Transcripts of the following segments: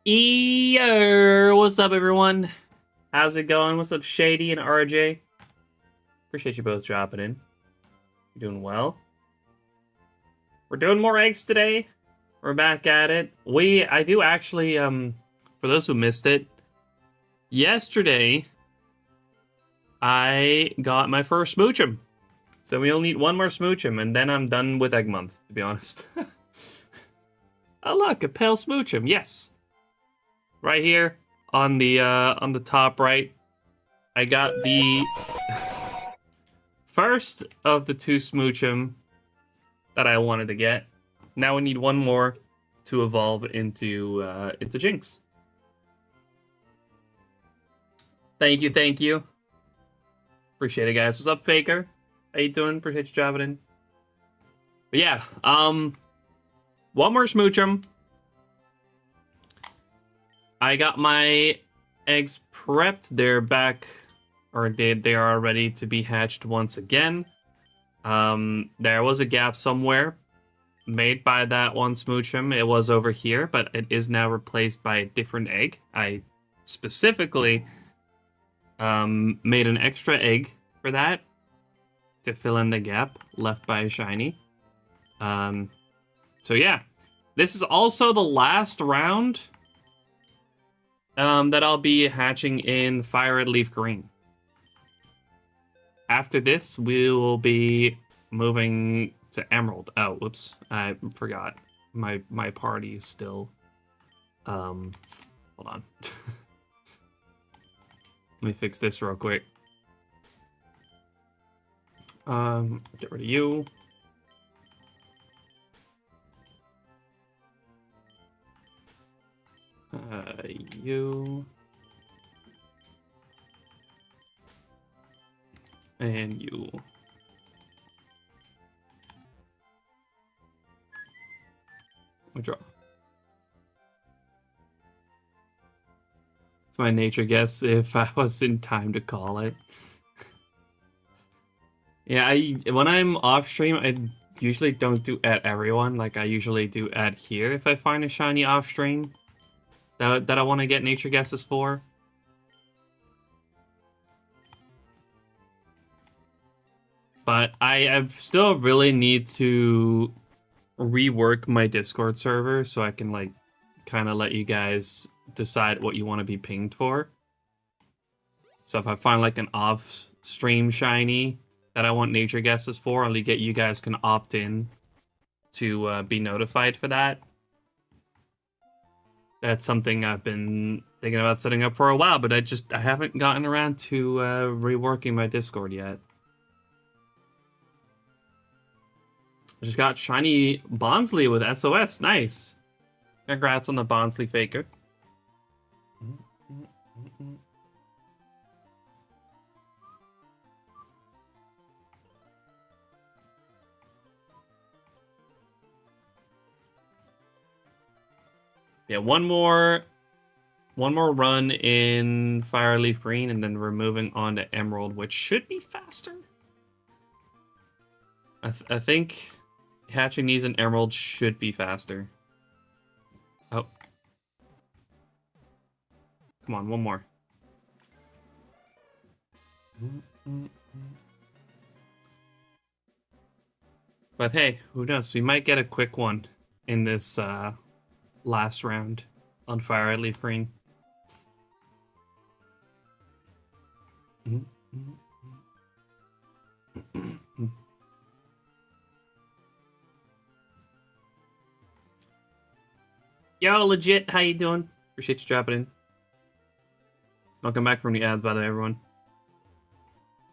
What's up, everyone? How's it going? What's up, Shady and RJ? Appreciate you both dropping in. You're doing well. We're doing more eggs today. We're back at it. I do actually, for those who missed it, yesterday, I got my first smoochum. So we only need one more smoochum, and then I'm done with Egg Month, to be honest. Oh, look, a pale smoochum, yes. Right here on the top right, I got the first of the two smoochum that I wanted to get. Now we need one more to evolve into Jinx. Thank you. Appreciate it, guys. What's up, Faker? How you doing? Appreciate you dropping in. But yeah, one more smoochum. I got my eggs prepped. They're back, or they are ready to be hatched once again. There was a gap somewhere made by that one smoochum. It was over here, but it is now replaced by a different egg. I specifically made an extra egg for that to fill in the gap left by a shiny. So yeah, this is also the last round that I'll be hatching in Fire Red Leaf Green. After this, we will be moving to Emerald. Oh, whoops, I forgot. My party is still. Hold on. Let me fix this real quick. Get rid of you. You. And you. Withdraw. It's my nature guess if I was in time to call it. Yeah, when I'm off stream, I usually don't do at everyone. Like, I usually do at here if I find a shiny off stream that I want to get nature guesses for. But I still really need to rework my Discord server so I can, like, kind of let you guys decide what you want to be pinged for. So if I find, like, an off-stream shiny that I want nature guesses for, I'll get you guys can opt in to be notified for that. That's something I've been thinking about setting up for a while, but I haven't gotten around to reworking my Discord yet. I just got shiny Bonsley with SOS. Nice. Congrats on the Bonsley Faker. Yeah, one more run in Fire Leaf Green, and then we're moving on to Emerald, which should be faster. I think hatching these in Emerald should be faster. Oh. Come on, one more. But hey, who knows? We might get a quick one in this last round on Fire Red Leaf Green. Yo, legit, how you doing? Appreciate you dropping in. Welcome back from the ads, by the way, everyone.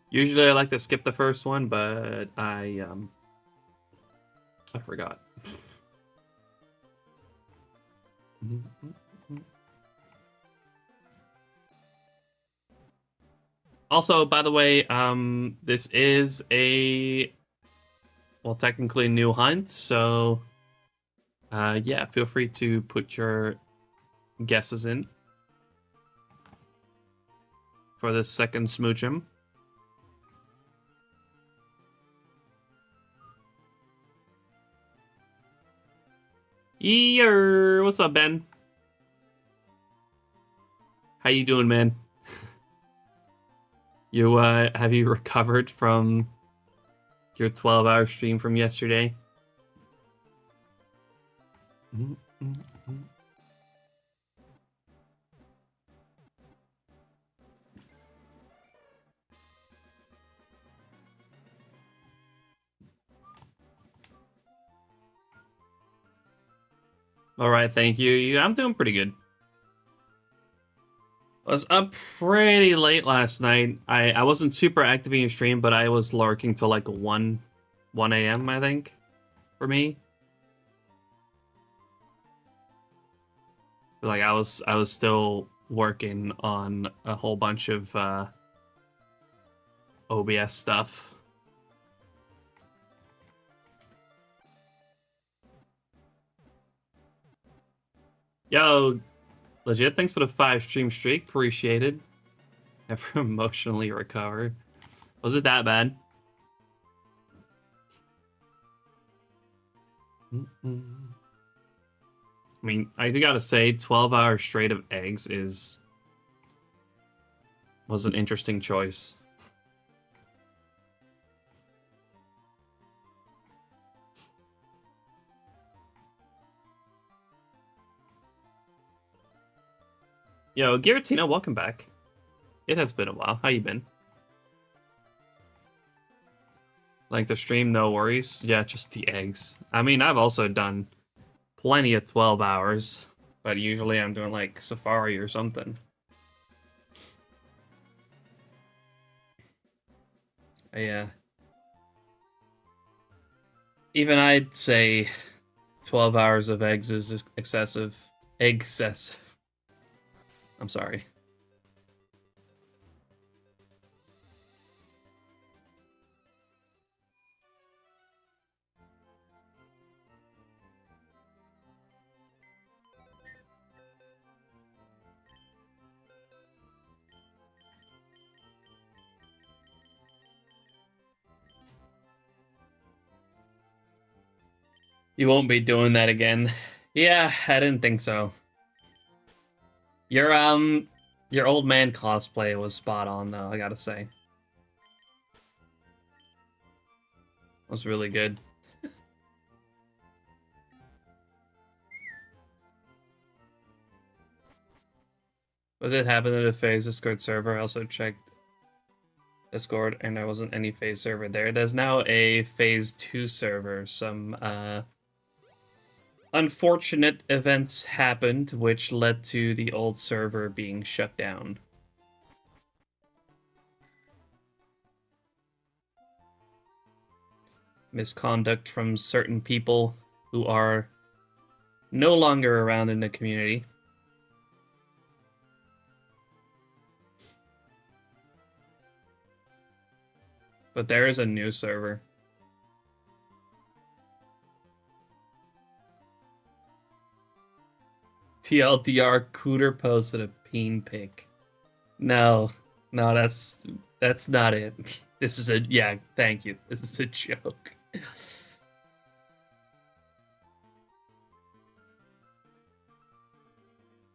Usually I like to skip the first one, but I forgot. Also, by the way, this is well, technically a new hunt, so yeah, feel free to put your guesses in for the second smoochum. What's up, Ben? How you doing, man? You have you recovered from your 12-hour stream from yesterday? All right, thank you. I'm doing pretty good. I was up pretty late last night. I wasn't super active in your stream, but I was lurking till like 1 a.m. I think, for me. Like I was still working on a whole bunch of OBS stuff. Yo, legit, thanks for the 5 stream streak. Appreciated. Never emotionally recovered. Was it that bad? I mean, I do gotta say, 12 hours straight of eggs was an interesting choice. Yo, Giratina, welcome back. It has been a while. How you been? Like the stream, no worries. Yeah, just the eggs. I mean, I've also done plenty of 12 hours, but usually I'm doing like Safari or something. Yeah. Even I'd say 12 hours of eggs is excessive. Excessive. I'm sorry. You won't be doing that again. Yeah, I didn't think so. Your old man cosplay was spot on though, I gotta say. It was really good. What did happen to the phase Discord server? I also checked Discord and there wasn't any phase server there. There's now a phase 2 server. Some unfortunate events happened which led to the old server being shut down. Misconduct from certain people who are no longer around in the community. But there is a new server. TLDR, Cooter posted a peen pic. No, that's not it. This is a, yeah, thank you. This is a joke.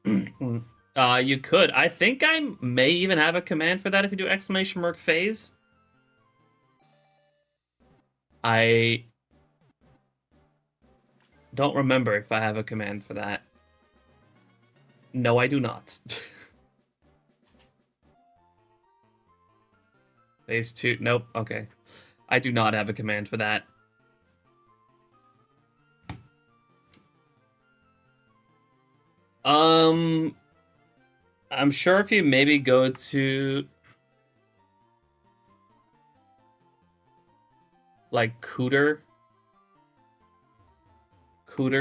You could. I think I may even have a command for that if you do exclamation mark phase. I don't remember if I have a command for that. No, I do not. Phase 2, nope, okay. I do not have a command for that. I'm sure if you maybe go to like Cooter's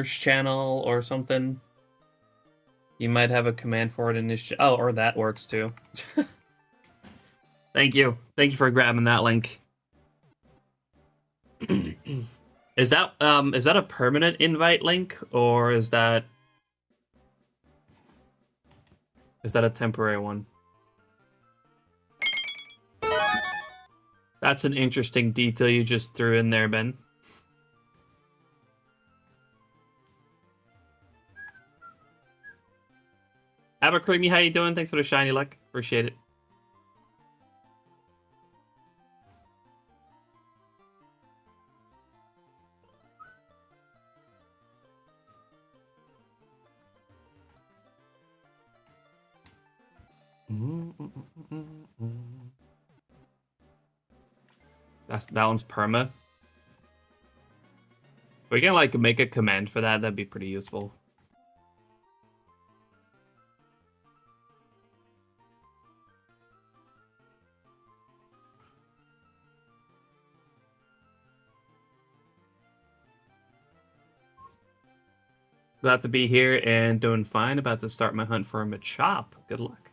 channel or something, you might have a command for it in this. Oh, or that works too. Thank you for grabbing that link. Is that a permanent invite link or is that a temporary one? That's an interesting detail you just threw in there, Ben. Abercreamy, how you doing? Thanks for the shiny luck. Appreciate it. That one's perma. If we can like make a command for that, that'd be pretty useful. Glad to be here and doing fine. About to start my hunt for a Machop. Good luck.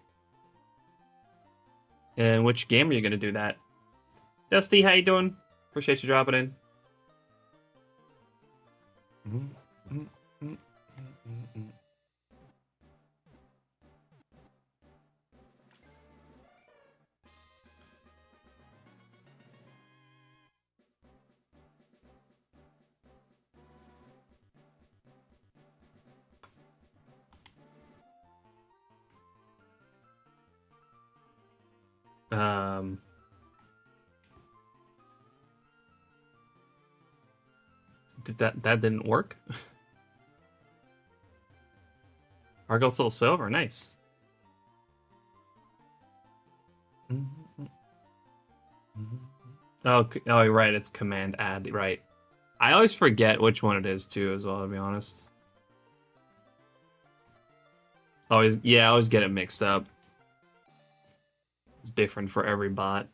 And which game are you gonna do that? Dusty, how you doing? Appreciate you dropping in. That didn't work? Argyle Soul Silver, nice. Oh, right, it's Command Add, right. I always forget which one it is, too, as well, to be honest. I always get it mixed up. It's different for every bot.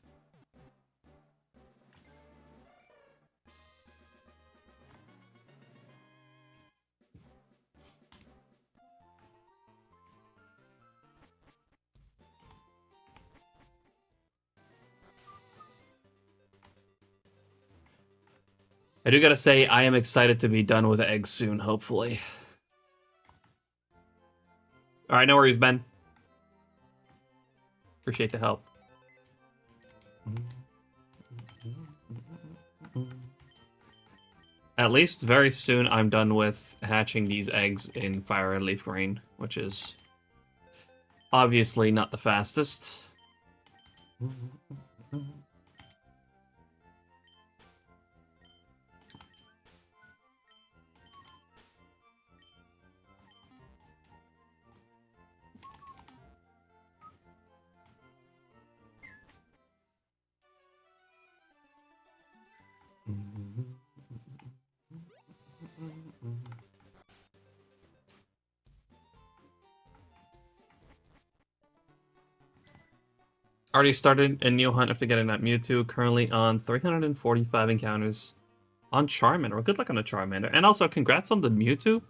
I do gotta say, I am excited to be done with eggs soon, hopefully. Alright, no worries, Ben. Appreciate the help. At least very soon I'm done with hatching these eggs in Fire and Leaf Green, which is obviously not the fastest. Already started a new hunt after getting that Mewtwo. Currently on 345 encounters on Charmander. Well, good luck on the Charmander. And also, congrats on the Mewtwo.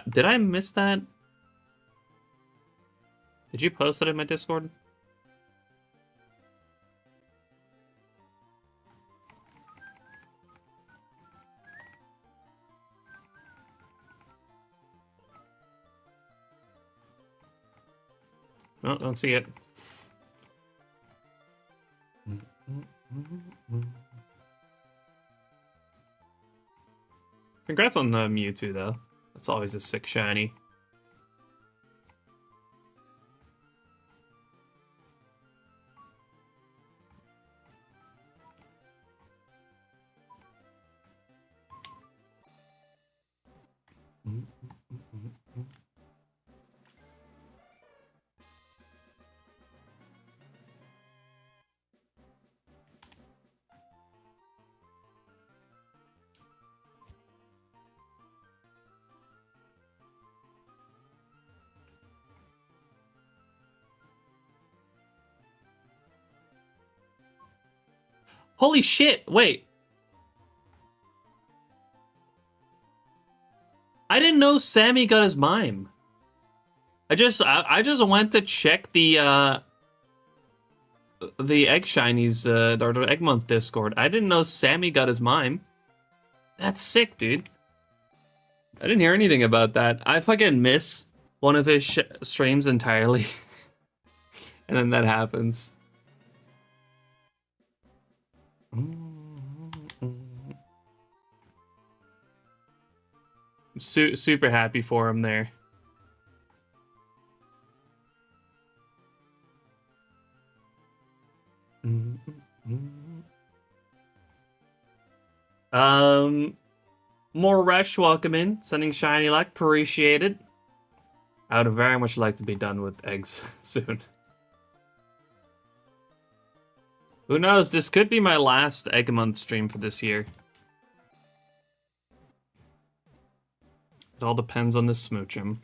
Did I miss that? Did you post that in my Discord? No, don't see it. Congrats on the Mewtwo, though. That's always a sick shiny. Holy shit, wait. I didn't know Sammy got his mime. I just went to check the Egg Shinies, or the Egg Month Discord. I didn't know Sammy got his mime. That's sick, dude. I didn't hear anything about that. I fucking miss one of his streams entirely. And then that happens. Super happy for him there. More Resh, welcome in. Sending shiny luck, appreciate it. I would very much like to be done with eggs soon. Who knows? This could be my last Egg Month stream for this year. It all depends on the smoochum.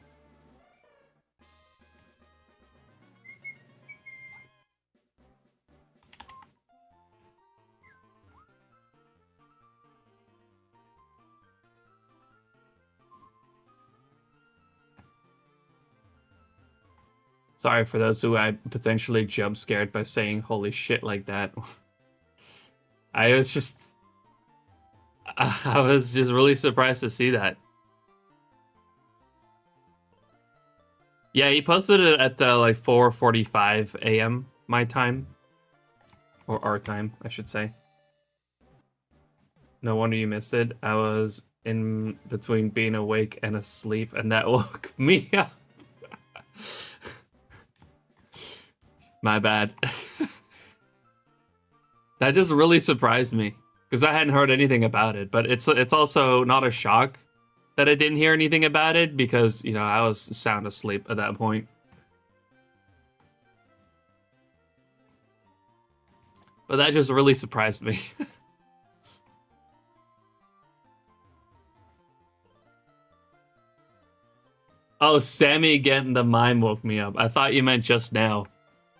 Sorry for those who I potentially jump scared by saying holy shit like that. I was just really surprised to see that. Yeah, he posted it at like 4:45 a.m. my time. Or our time, I should say. No wonder you missed it. I was in between being awake and asleep, and that woke me up. My bad. That just really surprised me because I hadn't heard anything about it. But it's also not a shock that I didn't hear anything about it because, you know, I was sound asleep at that point. But that just really surprised me. Oh, Sammy getting the mime woke me up. I thought you meant just now.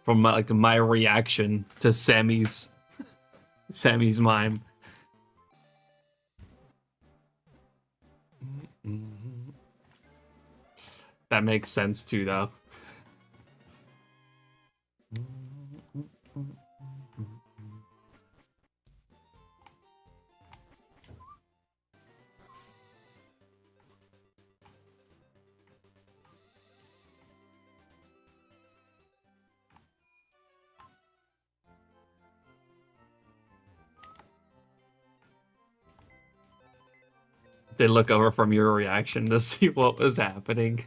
From my reaction to Sammy's mime. That makes sense too, though. They look over from your reaction to see what was happening.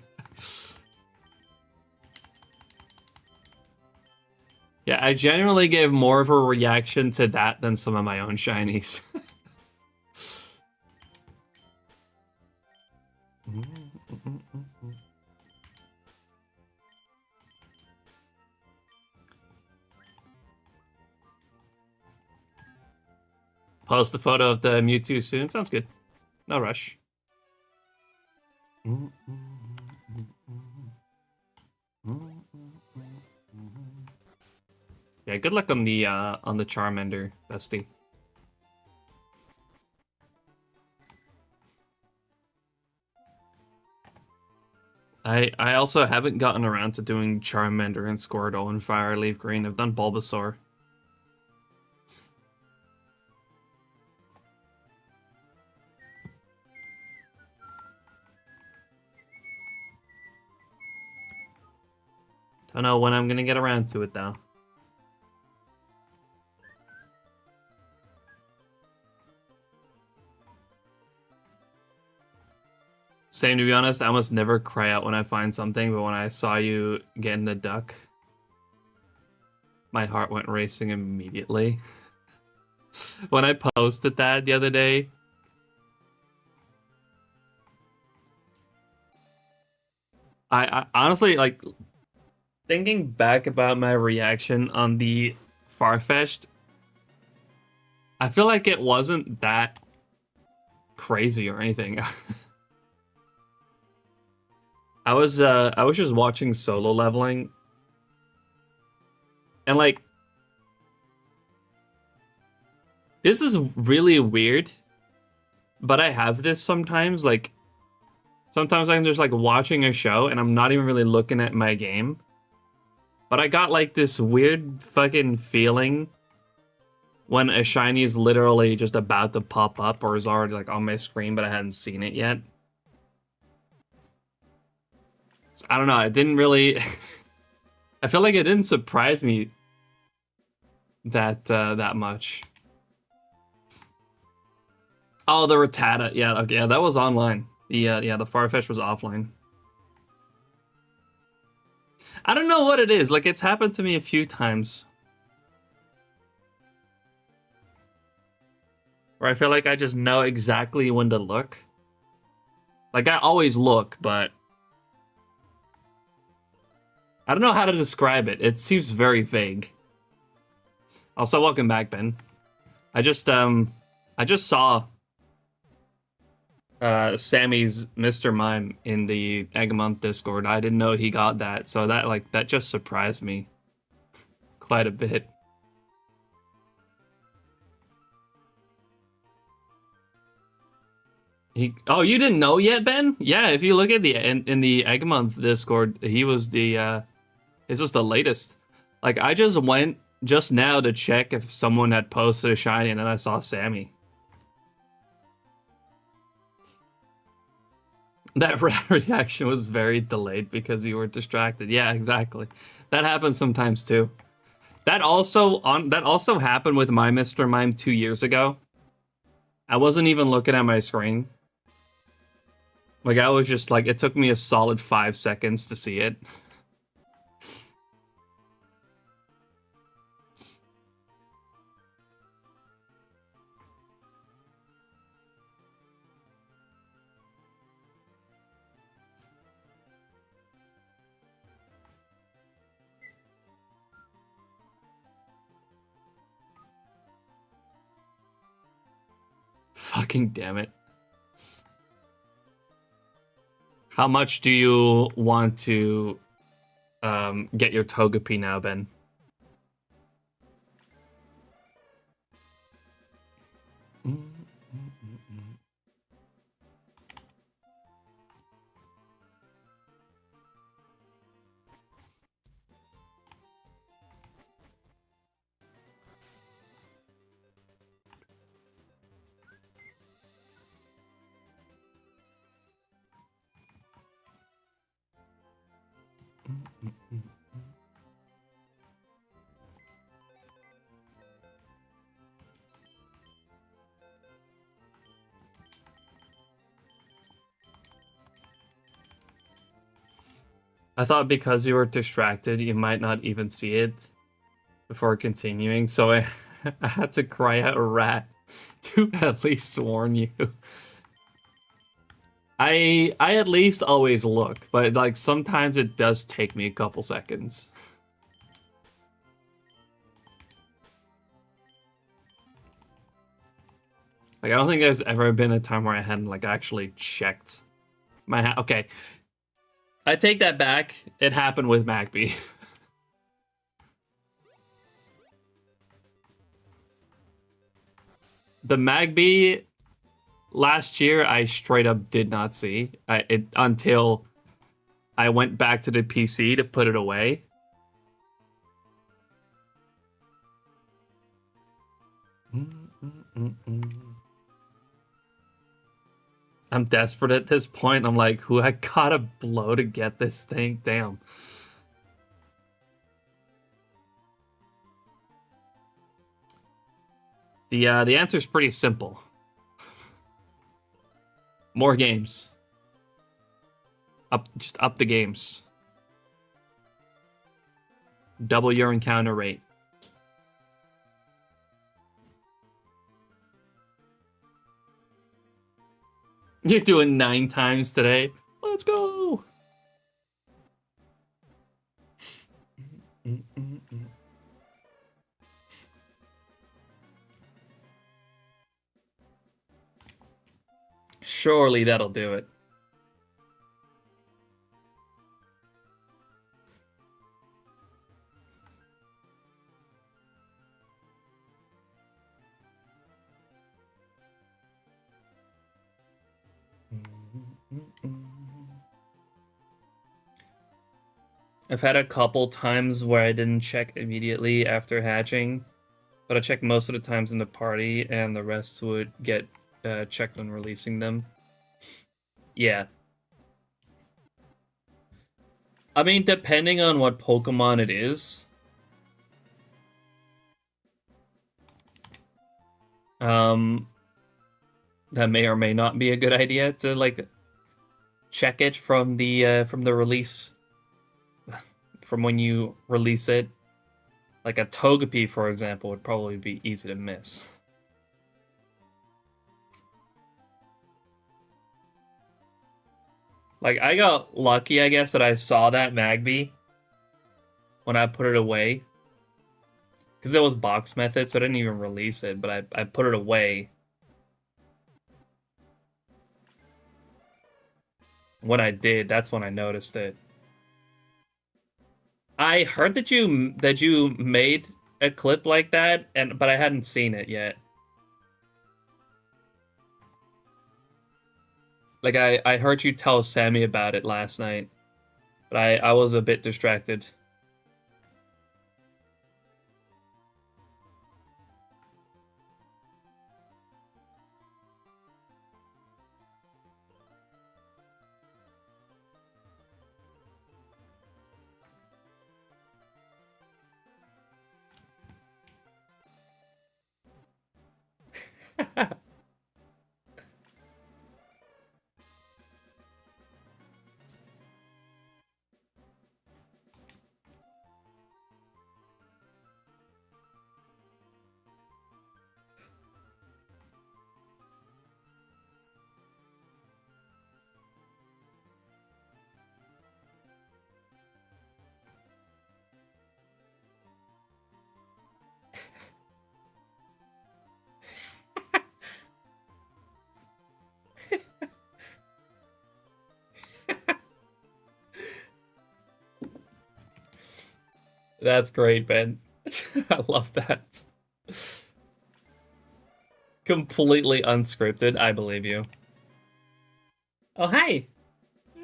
Yeah, I generally gave more of a reaction to that than some of my own shinies. Post the photo of the Mewtwo soon. Sounds good. No rush. Yeah, good luck on the Charmander, bestie. I also haven't gotten around to doing Charmander and Squirtle and Fire Leaf Green. I've done Bulbasaur. Don't know when I'm gonna get around to it though. Same, to be honest. I almost never cry out when I find something, but when I saw you getting the duck, my heart went racing immediately. When I posted that the other day, I honestly, like, thinking back about my reaction on the Farfetch'd, I feel like it wasn't that crazy or anything. I was just watching Solo Leveling, and like, this is really weird, but I have this sometimes. Like, sometimes I'm just like watching a show and I'm not even really looking at my game, but I got like this weird fucking feeling when a shiny is literally just about to pop up or is already like on my screen, but I hadn't seen it yet. So, I don't know. It didn't really. I feel like it didn't surprise me that much. Oh, the Rattata. Yeah, okay, yeah, that was online. The Farfetch was offline. I don't know what it is. Like, it's happened to me a few times. where I feel like I just know exactly when to look. Like, I always look, but I don't know how to describe it. It seems very vague. Also, welcome back, Ben. I just saw Sammy's Mr. Mime in the Eggamont Discord. I didn't know he got that, so that just surprised me quite a bit. Oh, you didn't know yet, Ben? Yeah, if you look at the in the Eggamont Discord, he was the this was the latest. Like, I just went just now to check if someone had posted a shiny, and then I saw Sammy. That reaction was very delayed because you were distracted. Yeah, exactly. That happens sometimes too. That also happened with my Mr. Mime 2 years ago. I wasn't even looking at my screen. Like, I was just like, it took me a solid 5 seconds to see it. Fucking damn it. How much do you want to get your Togepi now, Ben? I thought because you were distracted, you might not even see it before continuing, so I had to cry out rat to at least warn you. I at least always look, but like sometimes it does take me a couple seconds. Like, I don't think there's ever been a time where I hadn't like actually checked my okay. I take that back. It happened with Magby. The Magby last year, I straight up did not see it until I went back to the PC to put it away. I'm desperate at this point. I'm like, who I gotta blow to get this thing? Damn. The answer's pretty simple. More games. Just up the games. Double your encounter rate. You're doing 9 times today. Let's go. Surely that'll do it. I've had a couple times where I didn't check immediately after hatching, but I checked most of the times in the party, and the rest would get checked on releasing them. Yeah. I mean, depending on what Pokemon it is. That may or may not be a good idea to like check it from the release, from when you release it. Like a Togepi, for example, would probably be easy to miss. Like, I got lucky, I guess, that I saw that Magby when I put it away. Because it was box method, so I didn't even release it, but I put it away. When I did, that's when I noticed it. I heard that you made a clip like that, but I hadn't seen it yet. Like I heard you tell Sammy about it last night, but I was a bit distracted. That's great, Ben. I love that. Completely unscripted. I believe you. Oh, hi.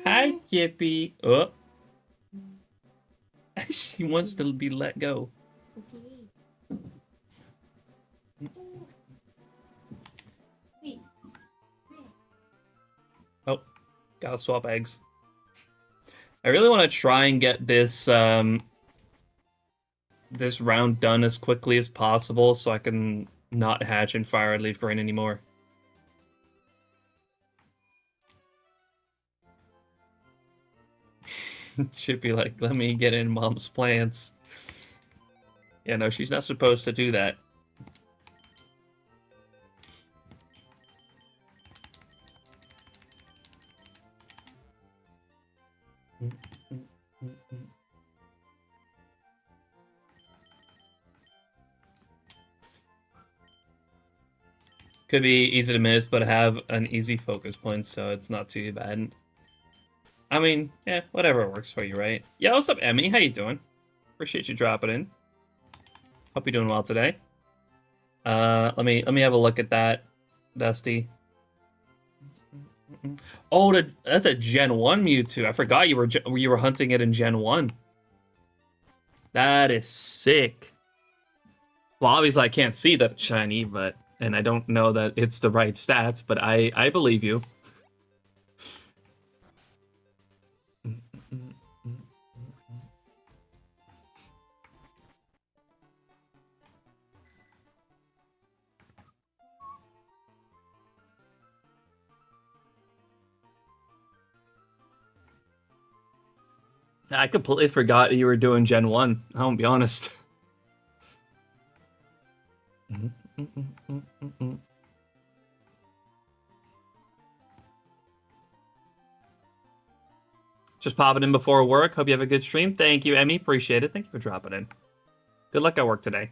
Hi, Yippee. Oh, she wants to be let go. Oh, gotta swap eggs. I really want to try and get this this round done as quickly as possible so I can not hatch and fire leaf brain anymore. Should be like, let me get in mom's plants. Yeah, no, she's not supposed to do that. Could be easy to miss, but have an easy focus point, so it's not too bad. I mean, yeah, whatever works for you, right? Yeah, what's up, Emmy? How you doing? Appreciate you dropping in. Hope you're doing well today. Let me have a look at that, Dusty. Oh, that's a Gen 1 Mewtwo. I forgot you were hunting it in Gen 1. That is sick. Well, obviously I can't see that it's shiny, and I don't know that it's the right stats, but I believe you. I completely forgot you were doing Gen 1. I won't be honest. Just popping in before work. Hope you have a good stream. Thank you, Emmy. Appreciate it. Thank you for dropping in. Good luck at work today.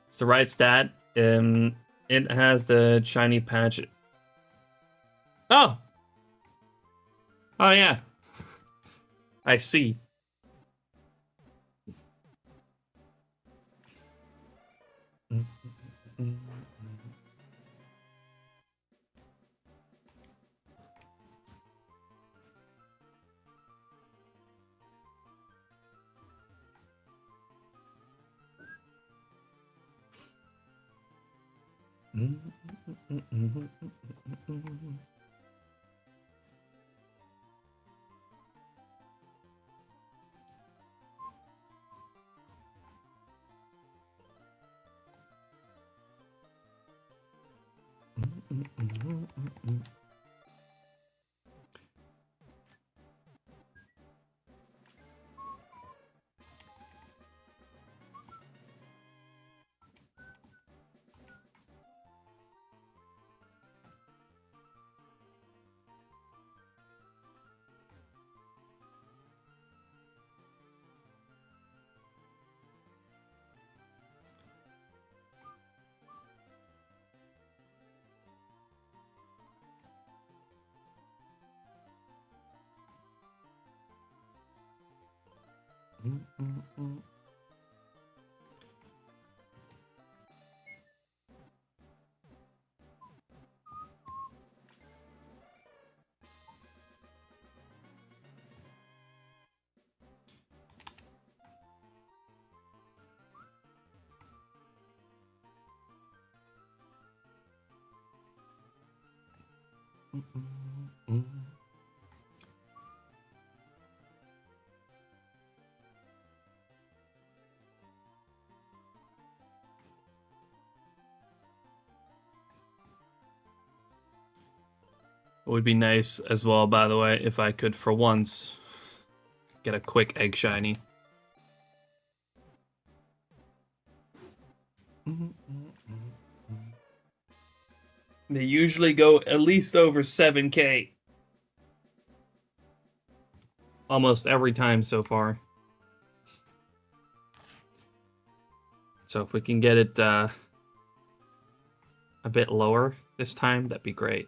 It's the right stat. It has the shiny patch. Oh. Oh, yeah. I see. It would be nice as well, by the way, if I could, for once, get a quick egg shiny. They usually go at least over 7K. Almost every time so far. So if we can get it a bit lower this time, that'd be great.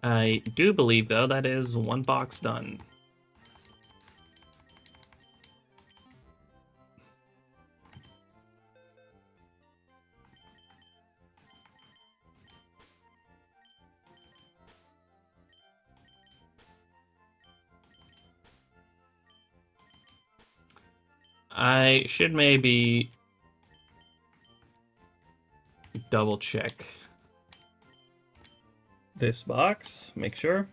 I do believe, though, that is one box done. I should maybe double check this box, make sure.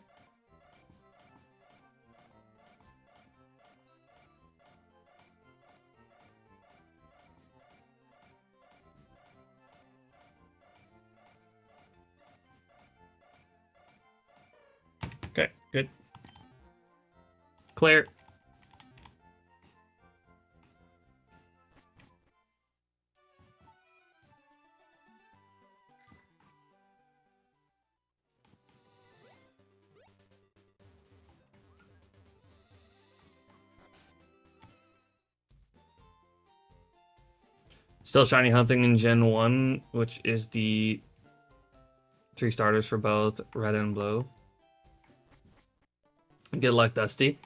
Okay, good. Clear. Still shiny hunting in Gen 1, which is the 3 starters for both red and blue. Good luck, Dusty.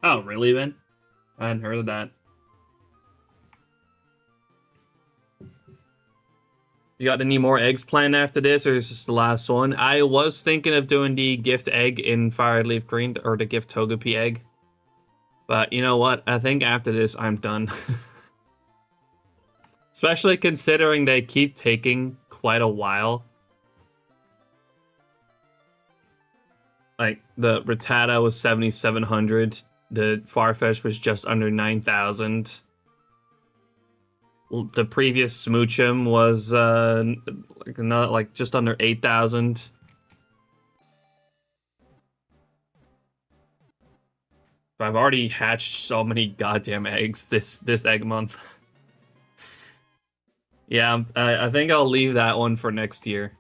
Oh, really, Ben? I hadn't heard of that. You got any more eggs planned after this, or is this the last one? I was thinking of doing the gift egg in Fireleaf Green, or the gift Togepi egg. But you know what? I think after this, I'm done. Especially considering they keep taking quite a while. Like, the Rattata was 7,700. The Farfetch was just under 9,000. The previous Smoochum was just under 8,000. I've already hatched so many goddamn eggs this egg month. Yeah, I think I'll leave that one for next year.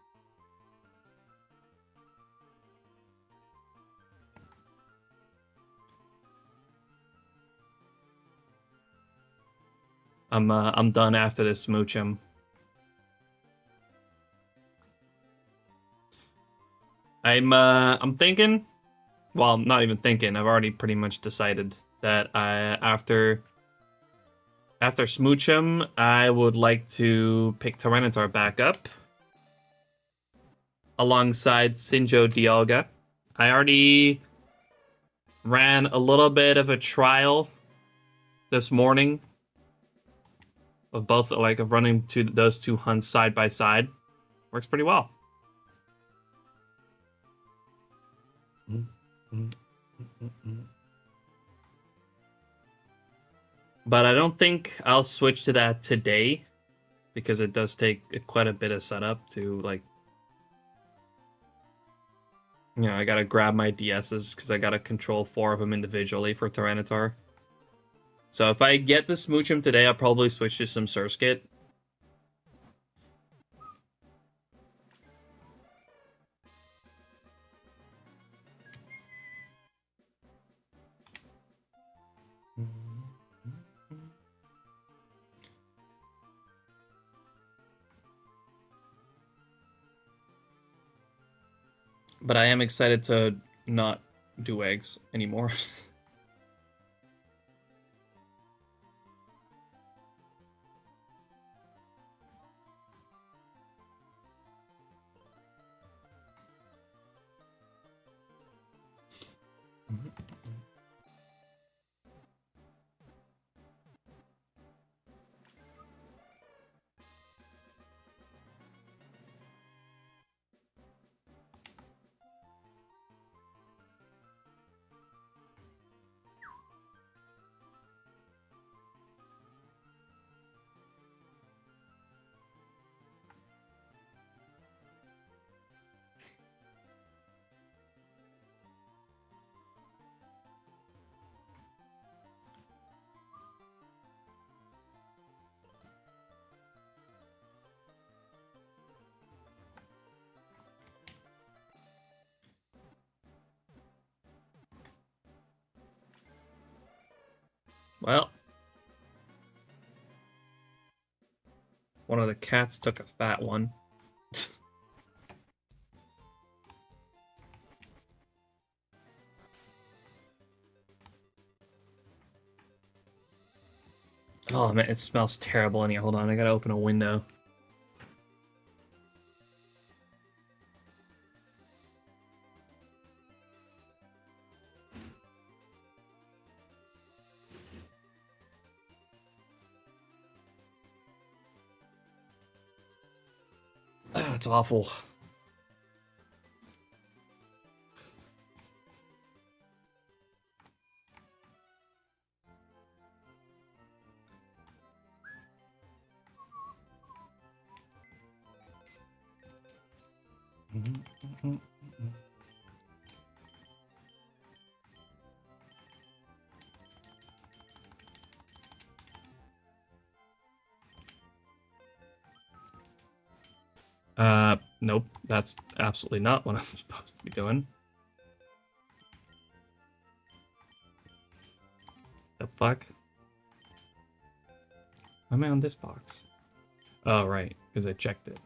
I'm done after this Smoochum. I'm thinking, well, not even thinking. I've already pretty much decided that after Smoochum, I would like to pick Tyranitar back up alongside Sinjo Dialga. I already ran a little bit of a trial this morning of both, like of running to those two hunts side by side, works pretty well. But I don't think I'll switch to that today, because it does take quite a bit of setup to, like, you know, I gotta grab my DSs because I gotta control 4 of them individually for Tyranitar. So if I get the Smoochum today, I'll probably switch to some Surskit. But I am excited to not do eggs anymore. Well, one of the cats took a fat one. Oh man, it smells terrible in here. Hold on, I gotta open a window. Ah, it's awful. Nope, that's absolutely not what I'm supposed to be doing. The fuck? Why am I on this box? Oh, right, because I checked it.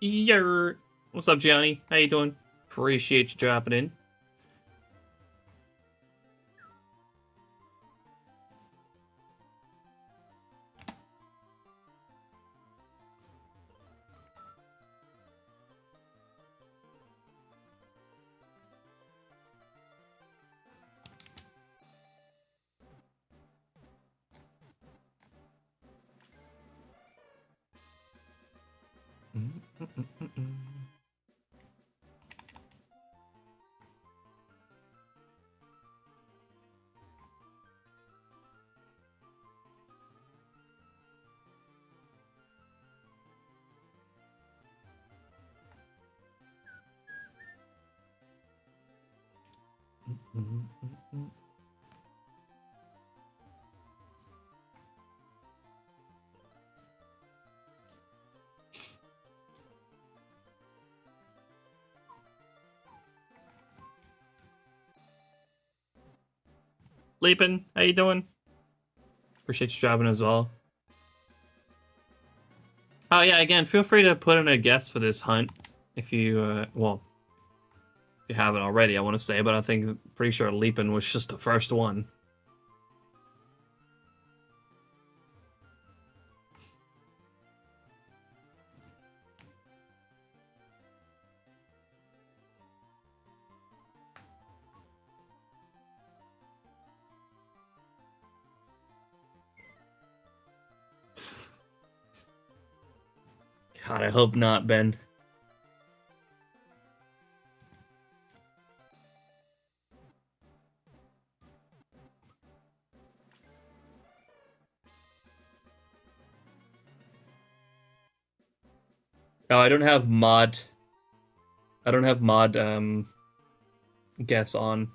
Yer. What's up, Gianni? How you doing? Appreciate you dropping in. Leaping, how you doing? Appreciate you dropping as well. Oh yeah, again, feel free to put in a guess for this hunt if you, well, if you haven't already, I want to say, but I think, pretty sure Leaping was just the first one. God, I hope not, Ben. No, I don't have mod. I don't have mod guess on.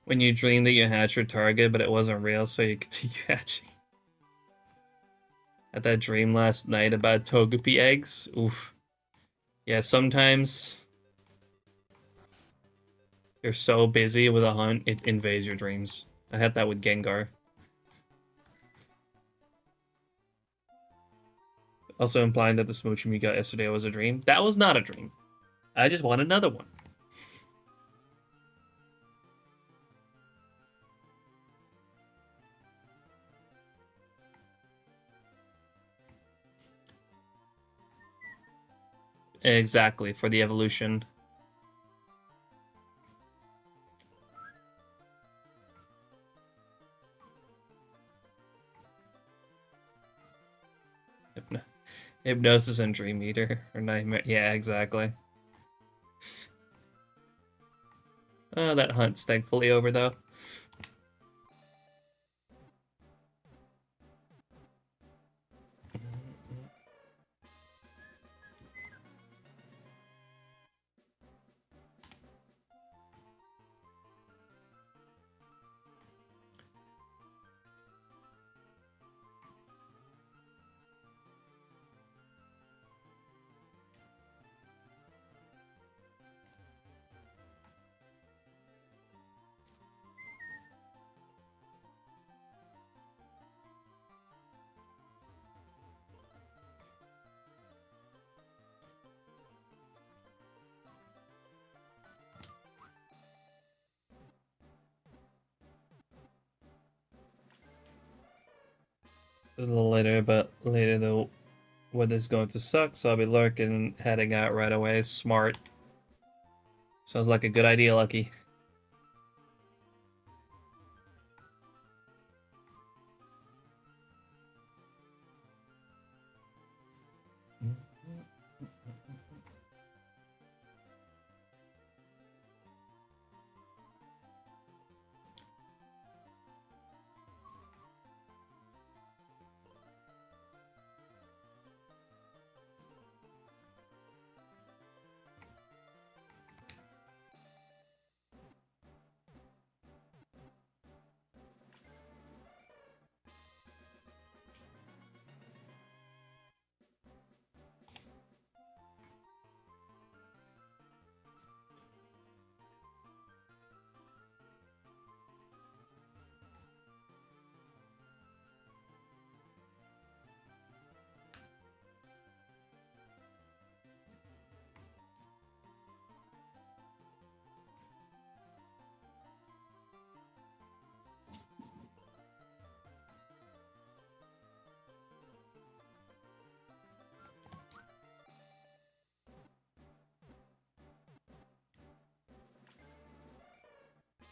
When you dream that you hatched your target, but it wasn't real, so you continue hatching. Had that dream last night about Togepi eggs. Oof. Yeah, sometimes you're so busy with a hunt, it invades your dreams. I had that with Gengar. Also implying that the smooching we got yesterday was a dream. That was not a dream. I just want another one. Exactly, for the evolution. Hypnosis and Dream Eater or Nightmare. Yeah, exactly. Oh, that hunt's thankfully over though. a little later, but later the weather's going to suck, so I'll be lurking, heading out right away. Smart. Sounds like a good idea, Lucky.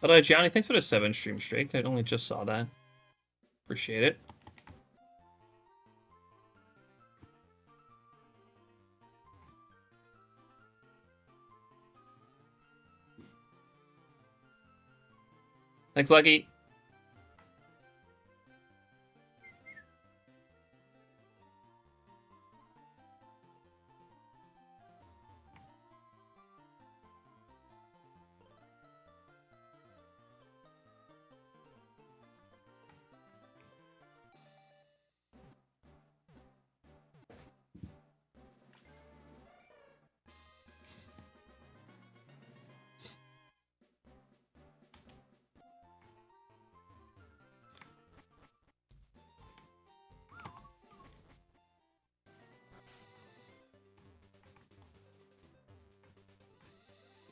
Hello, Johnny. Thanks for the 7 stream streak. I only just saw that. Appreciate it. Thanks, Lucky.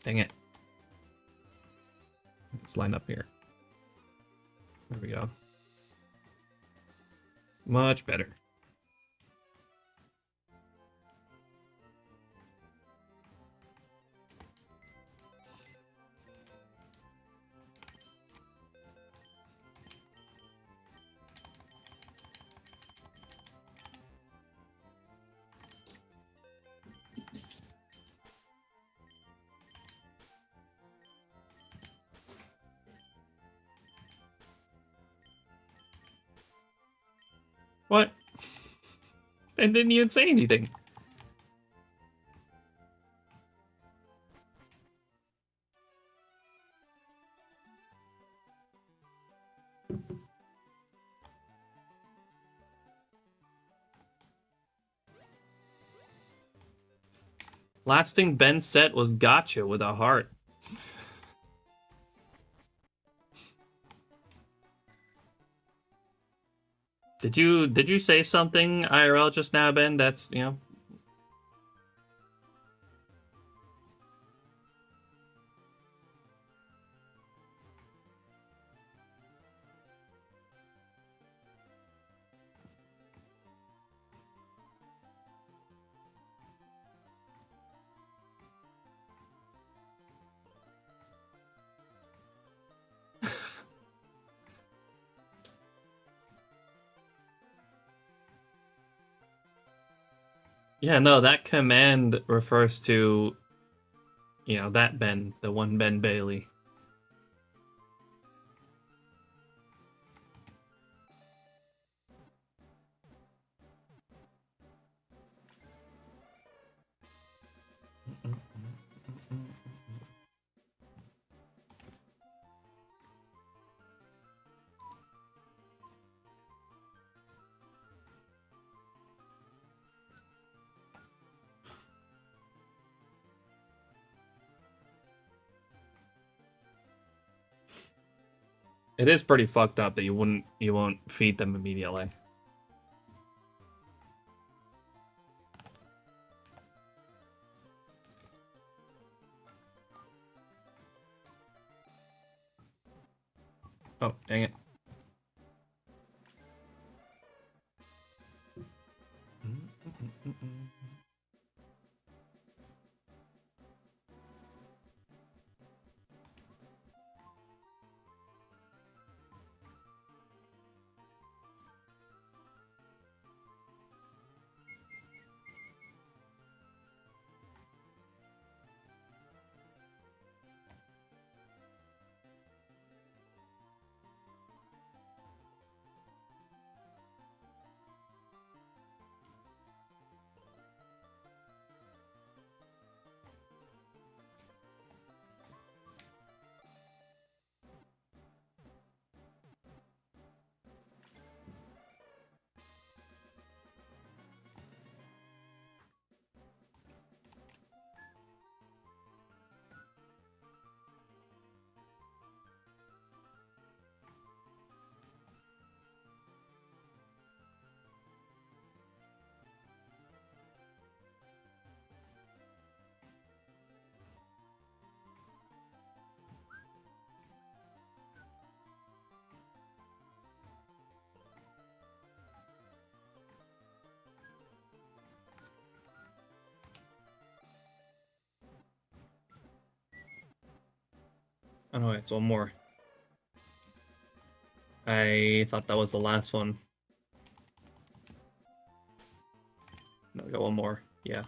Dang it. Let's line up here. There we go. Much better. What? Ben didn't even say anything. Last thing Ben said was gotcha with a heart. Did you say something IRL just now, Ben? That's, you know. Yeah, no, that command refers to, you know, that Ben, the one Ben Bailey. It is pretty fucked up that you won't feed them immediately. Oh, dang it. Oh no, it's one more. I thought that was the last one. No, I got one more. Yeah.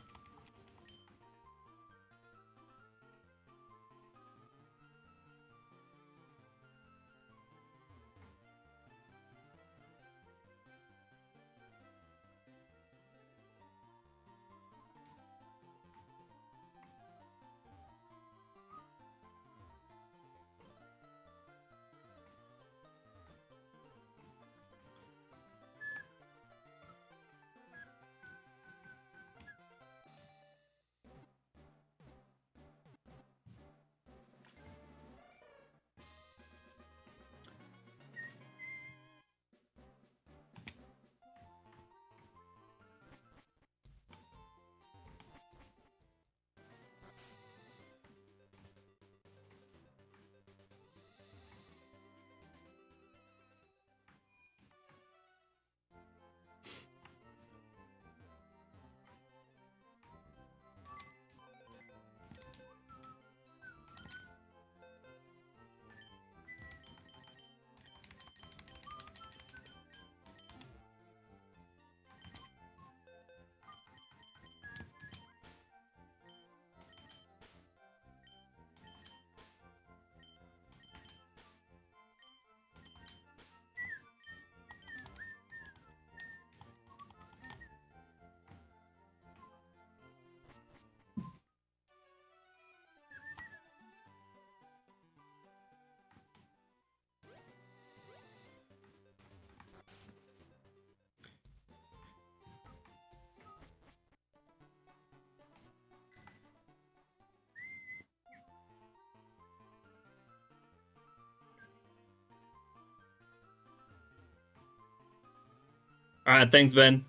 All right, thanks, Ben.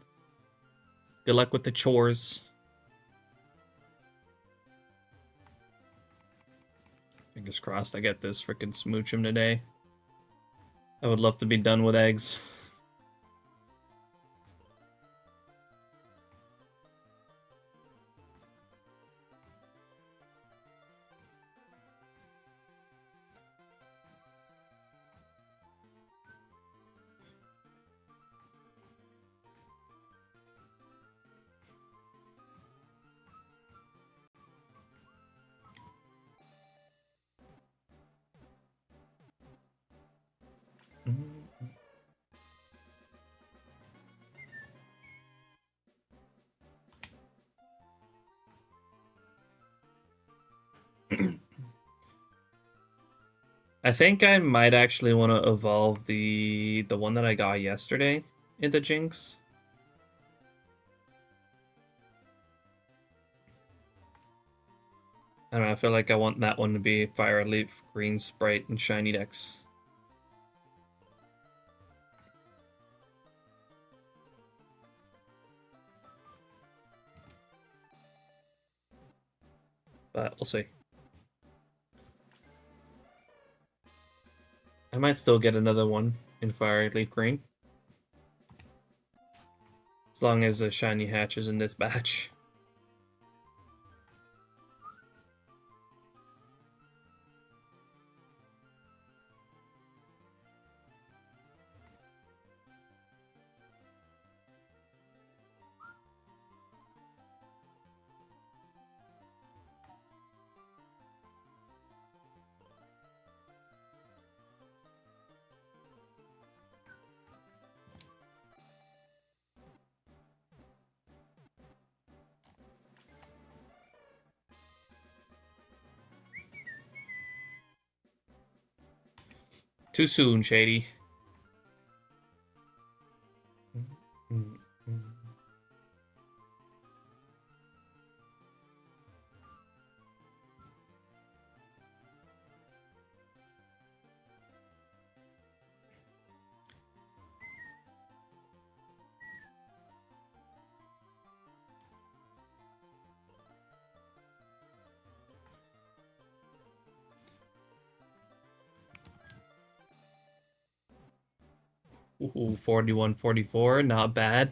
Good luck with the chores. Fingers crossed I get this freaking smoochum today. I would love to be done with eggs. I think I might actually want to evolve the one that I got yesterday into Jinx. I don't know, I feel like I want that one to be Fire Leaf, Green Sprite, and SHINYDEX. But we'll see. I might still get another one in Fire Leaf Green. As long as a shiny hatches in this batch. Too soon, Shady. Ooh, 41, 44, not bad.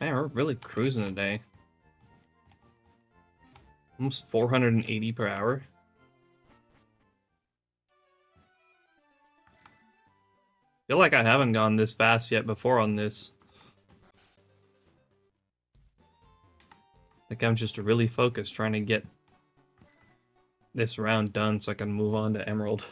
Man, we're really cruising today. Almost 480 per hour. Feel like I haven't gone this fast yet before on this. Like I'm just really focused trying to get this round done so I can move on to Emerald.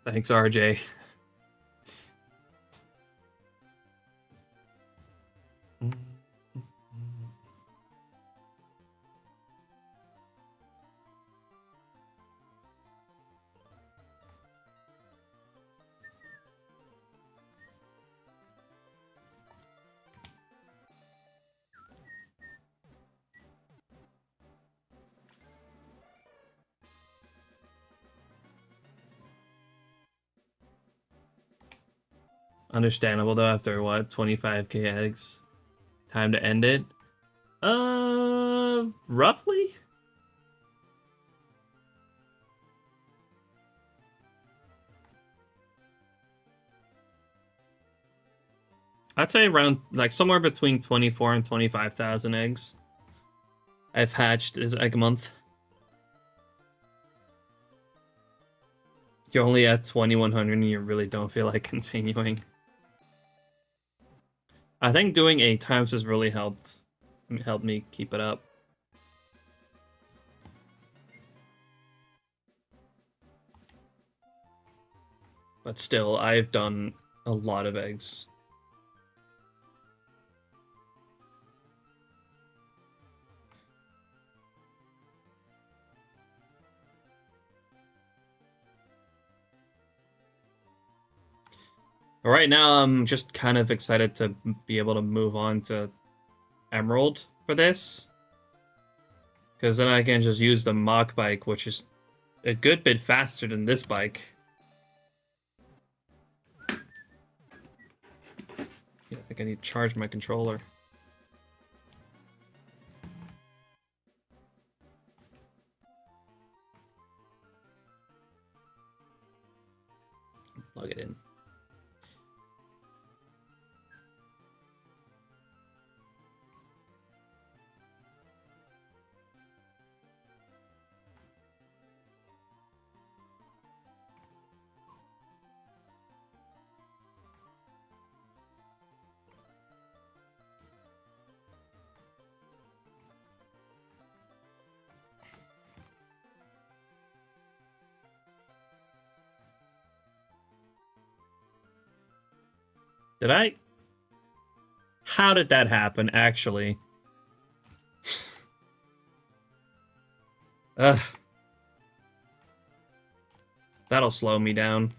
Thanks, RJ. Understandable though, after what, 25k eggs? Time to end it? Roughly? I'd say around, like, somewhere between 24 and 25,000 eggs I've hatched this egg month. You're only at 2100 and you really don't feel like continuing. I think doing 8 times has really helped me keep it up. But still, I've done a lot of eggs. Right now, I'm just kind of excited to be able to move on to Emerald for this. Because then I can just use the Mach bike, which is a good bit faster than this bike. Yeah, I think I need to charge my controller. Plug it in. Did I? How did that happen, actually? Ugh. That'll slow me down.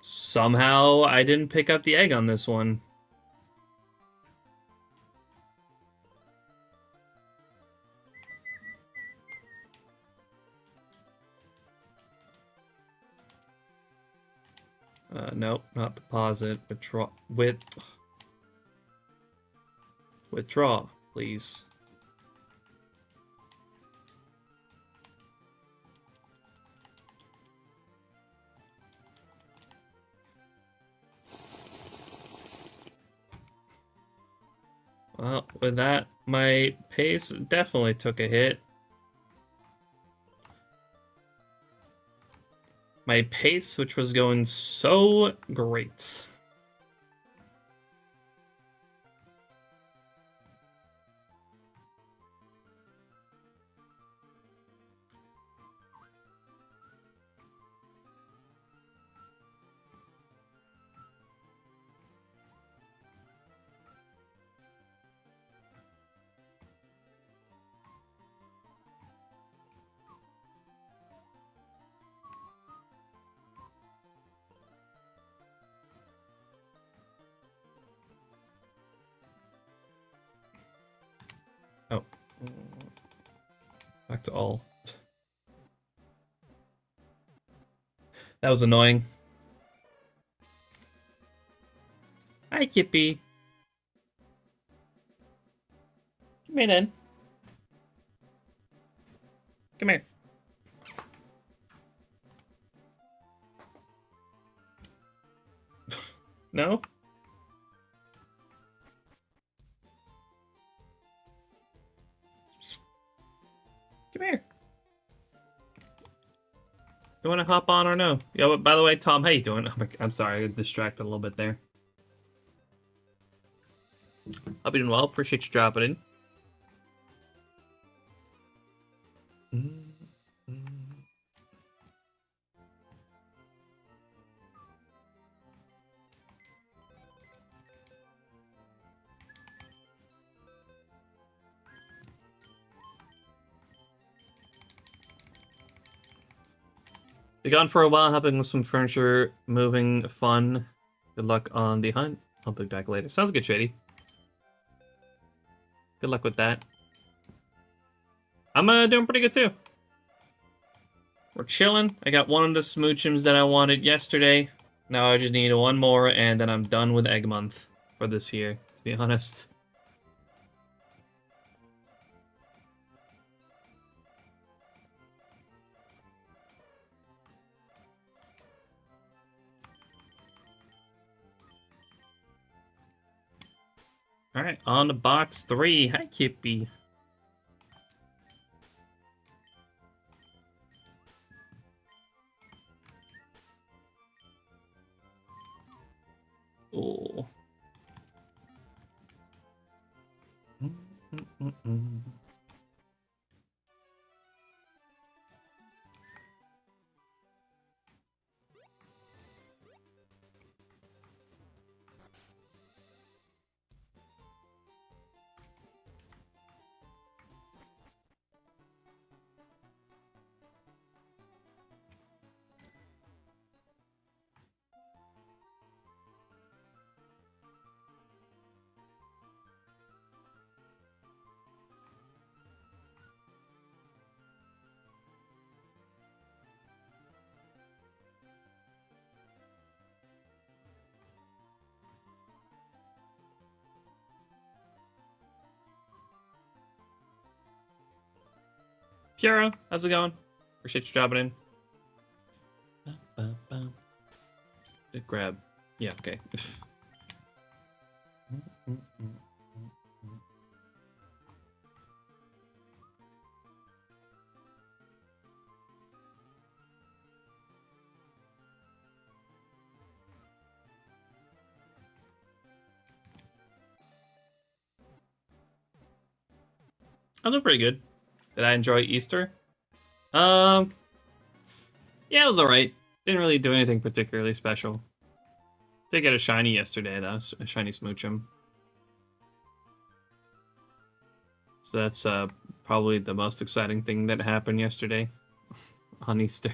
Somehow, I didn't pick up the egg on this one. Nope, not deposit. Withdraw, please. Well, with that, my pace definitely took a hit. My pace, which was going so great. Back to all. That was annoying. Hi, Kippy. Come here, then. Come here. No? Come here. You want to hop on or no? Yo, by the way, Tom, how you doing? I'm sorry, I got distracted a little bit there. Hope you're doing well. Appreciate you dropping in. Been gone for a while, helping with some furniture, moving, fun. Good luck on the hunt. I'll be back later. Sounds good, Shady. Good luck with that. I'm doing pretty good too. We're chilling. I got one of the smoochums that I wanted yesterday. Now I just need one more, and then I'm done with Egg Month for this year, to be honest. Alright, on to box 3. Hi, Kippy. Oh. Pura, how's it going? Appreciate you dropping in. Grab. Yeah, okay. I'm doing pretty good. Did I enjoy Easter? Yeah, it was alright. Didn't really do anything particularly special. Did get a shiny yesterday, though. A shiny Smoochum. So that's probably the most exciting thing that happened yesterday on Easter.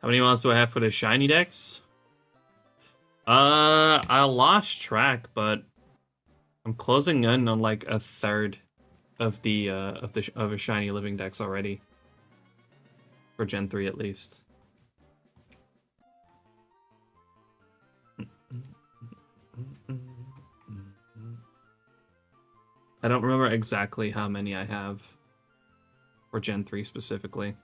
How many mods do I have for the SHINYDEX? I lost track, but I'm closing in on like a third of a shiny living dex already. For Gen 3 at least. I don't remember exactly how many I have for Gen 3 specifically.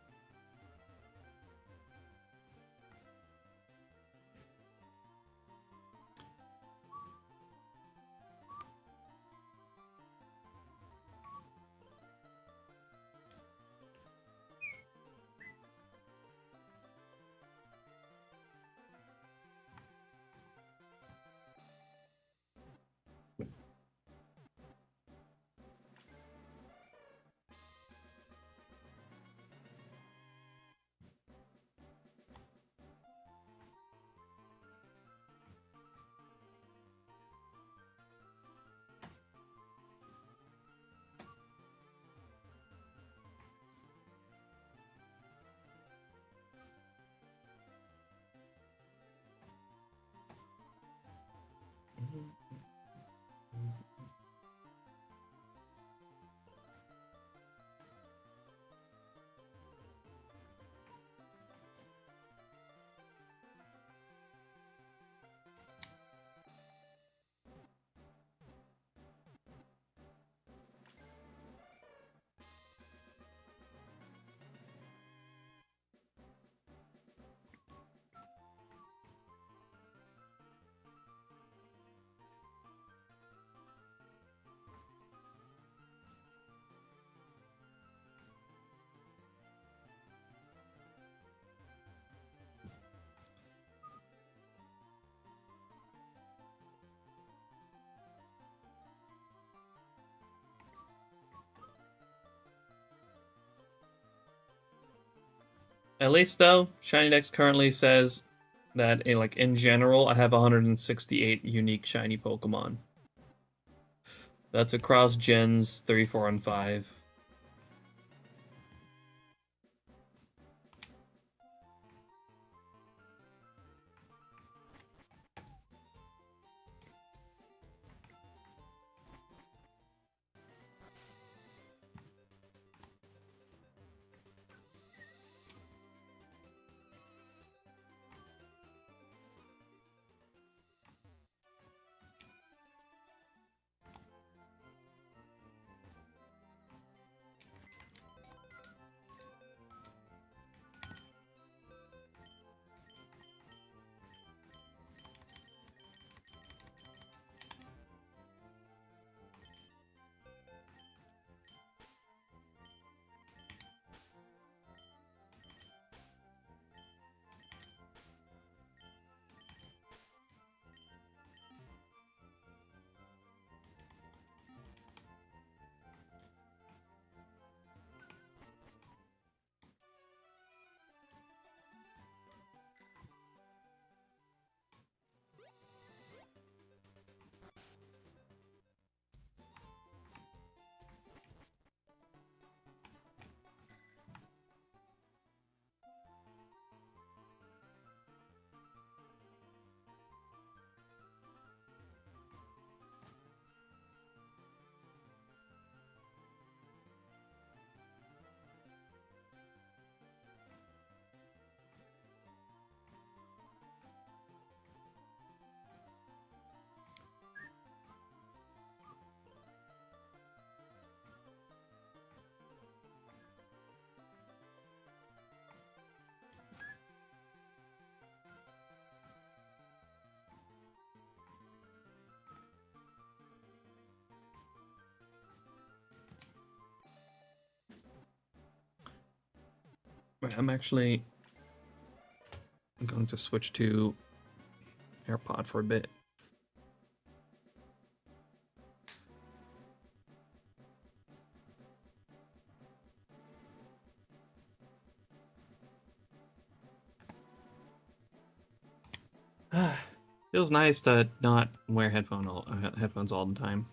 At least though, ShinyDex currently says that in general, I have 168 unique shiny Pokemon. That's across gens 3, 4, and 5. Right, I'm going to switch to AirPod for a bit. Feels nice to not wear headphones all the time.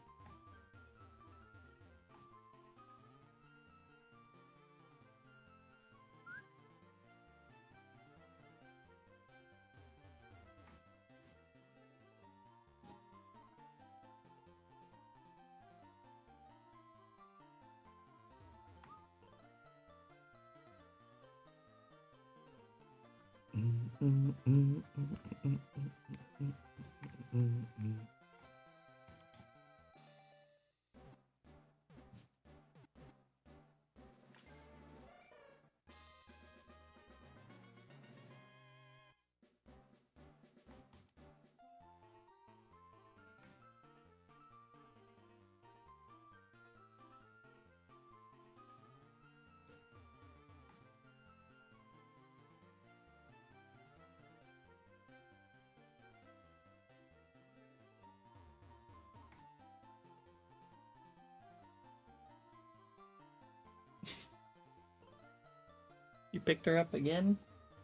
You picked her up again?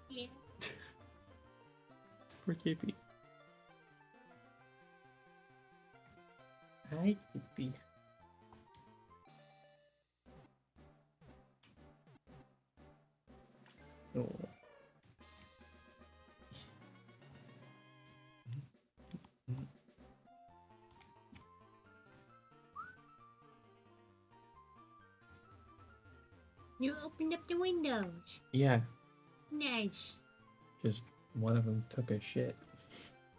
Yeah. Poor Kippy. Hi, Kippy. Oh. You opened up the windows. Yeah, Nice. just one of them took a shit.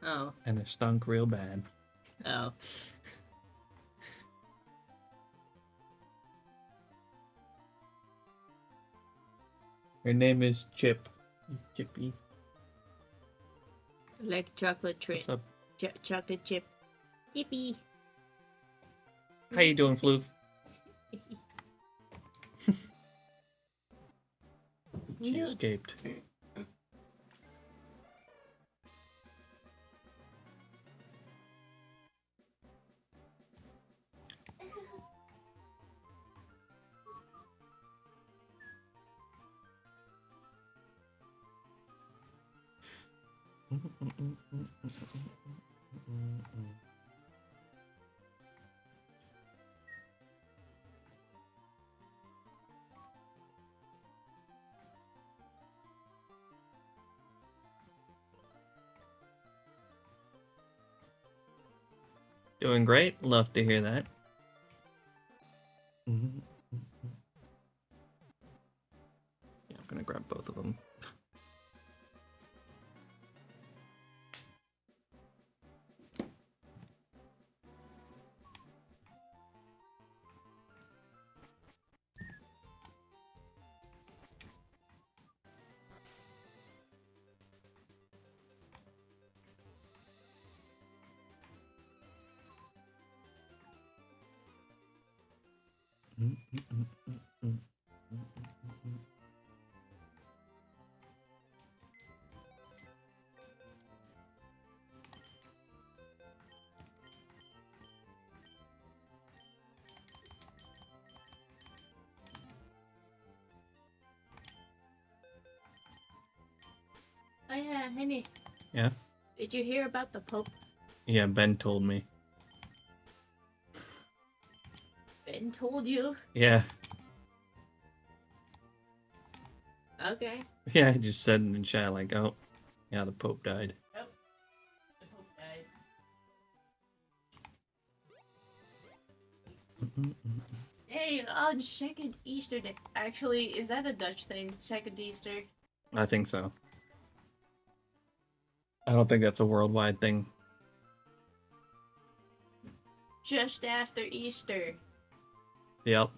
Oh. And it stunk real bad. Oh. Her name is Chip. Chippy. Like chocolate chip. What's up? Chocolate chip. Yippee. How you doing, Floof? She No. escaped. Doing great. Love to hear that. Yeah, I'm gonna grab both of them. Oh yeah, Henny. Yeah? Did you hear about the Pope? Yeah, Ben told me. Ben told you? Yeah. Okay. Yeah, he just said in the chat, like, oh, yeah, the Pope died. Yep. The Pope died. Hey, on second Easter day. Actually, is that a Dutch thing? Second Easter? I think so. I don't think that's a worldwide thing. Just after Easter. Yep.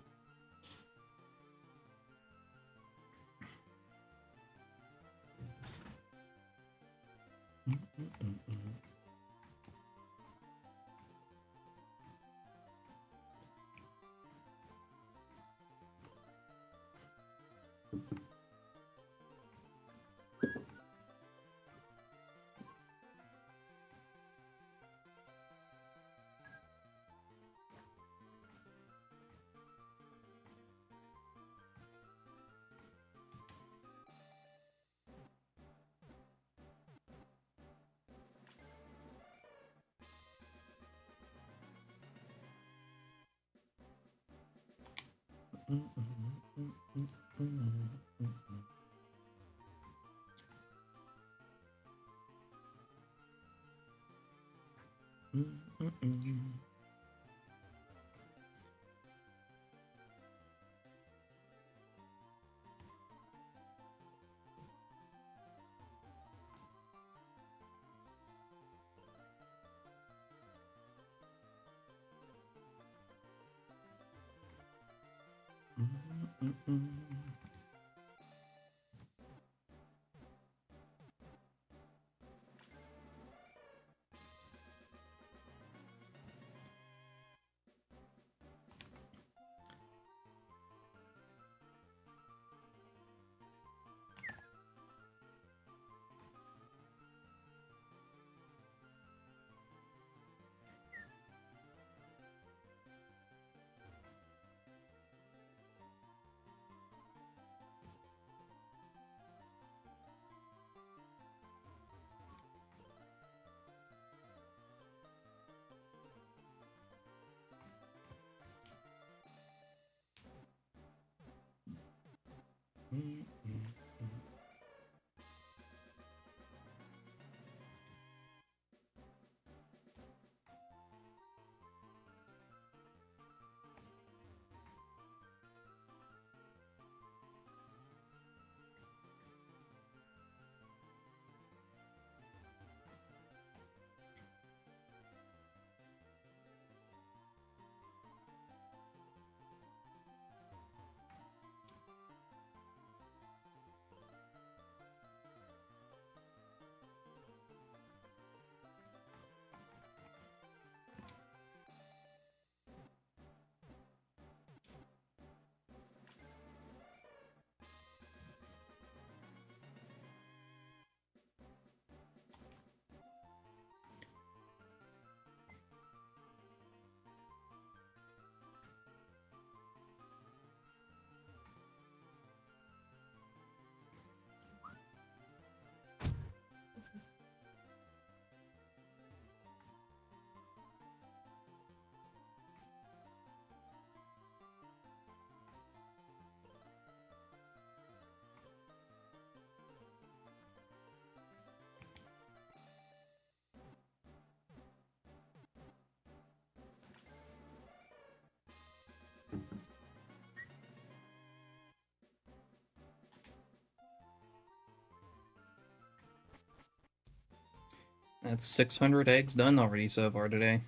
That's 600 eggs done already so far today.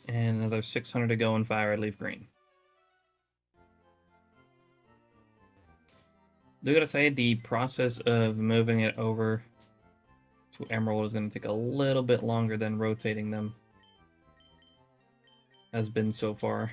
And another 600 to go in fire, leaf green. Do gotta say, the process of moving it over to emerald is going to take a little bit longer than rotating them has been so far.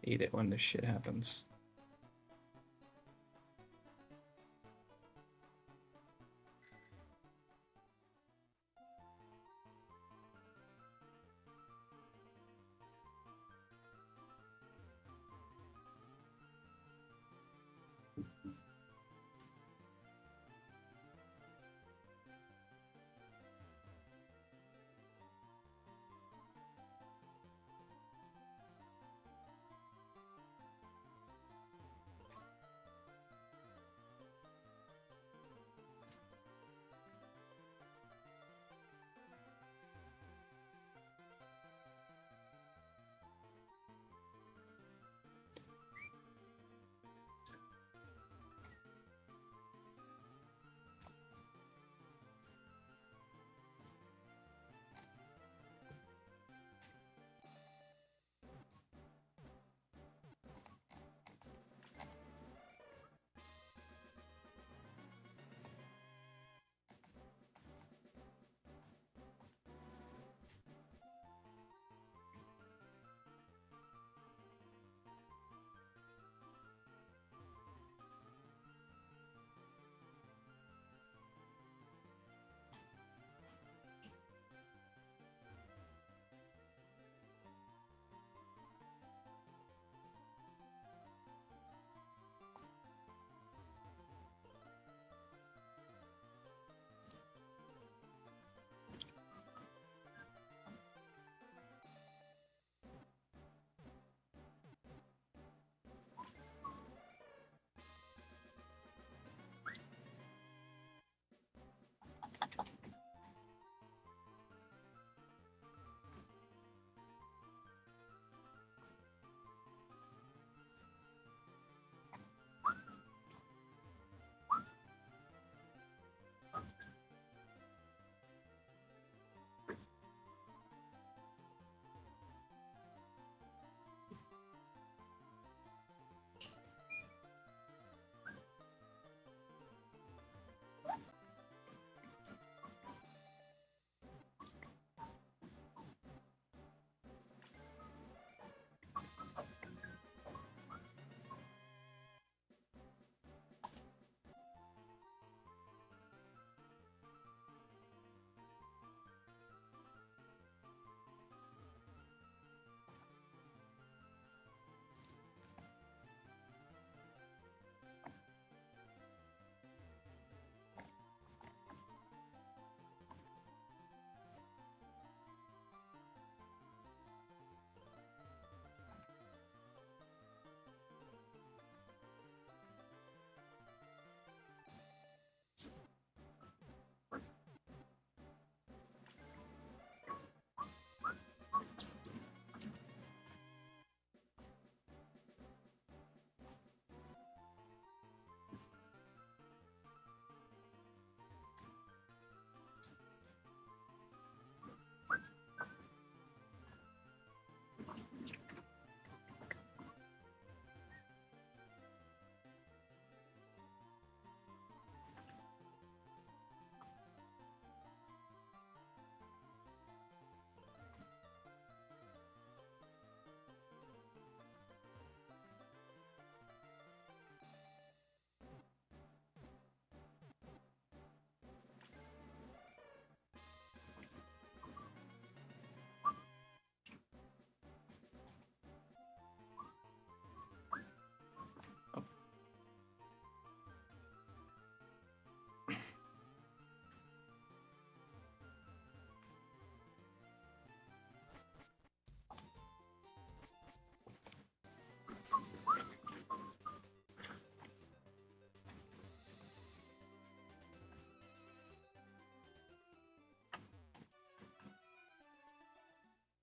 Hate it when this shit happens.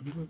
Yo,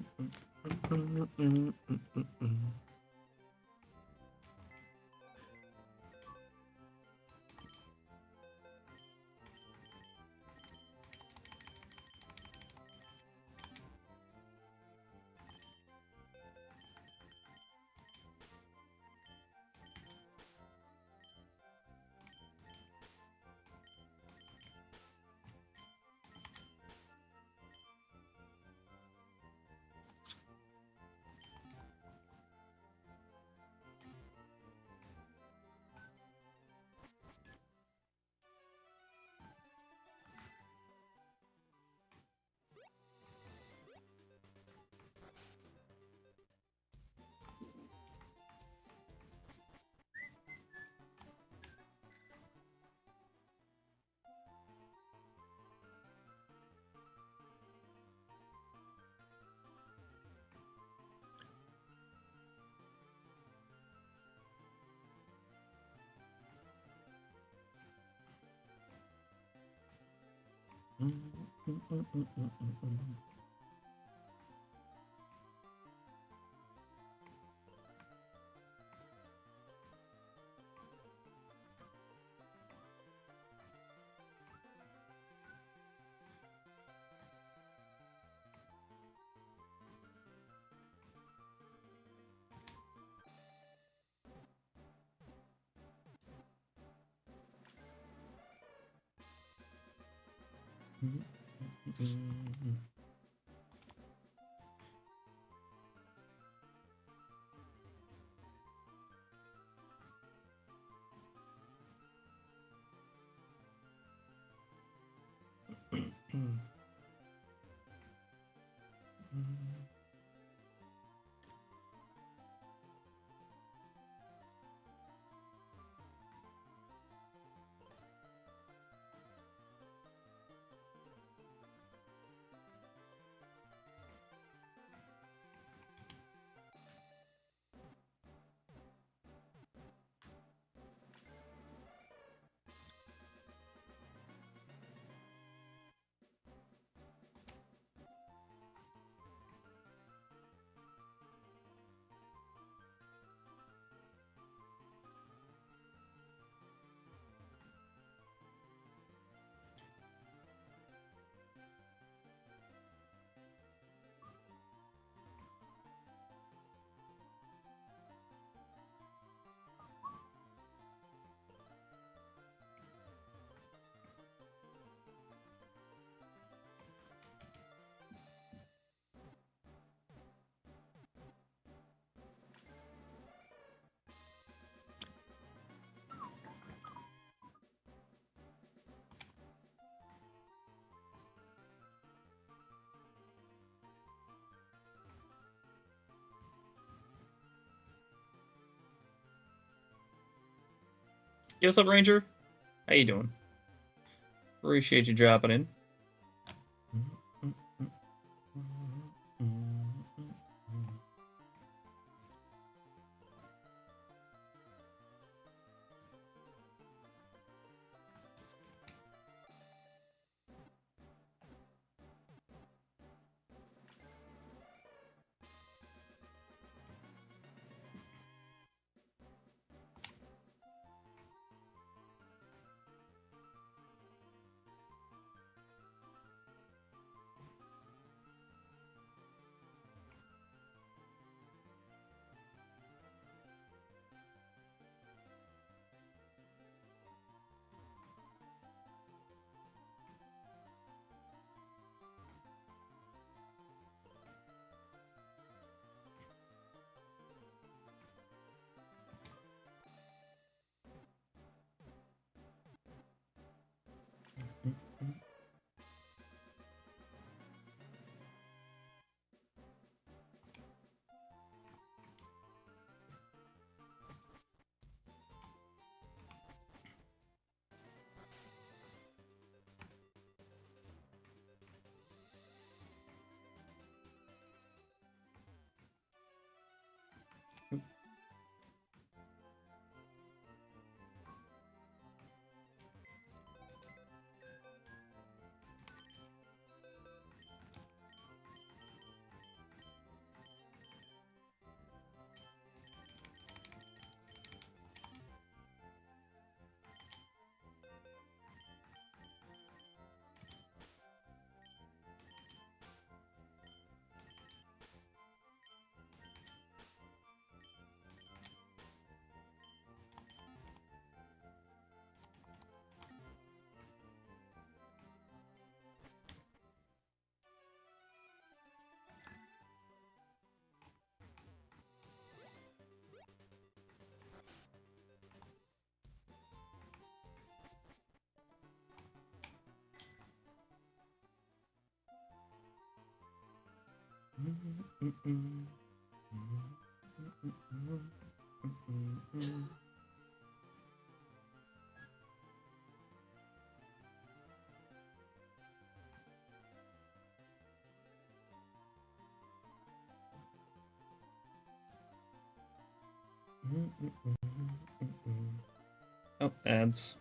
what's up, Ranger? How you doing? Appreciate you dropping in. Oh, ads.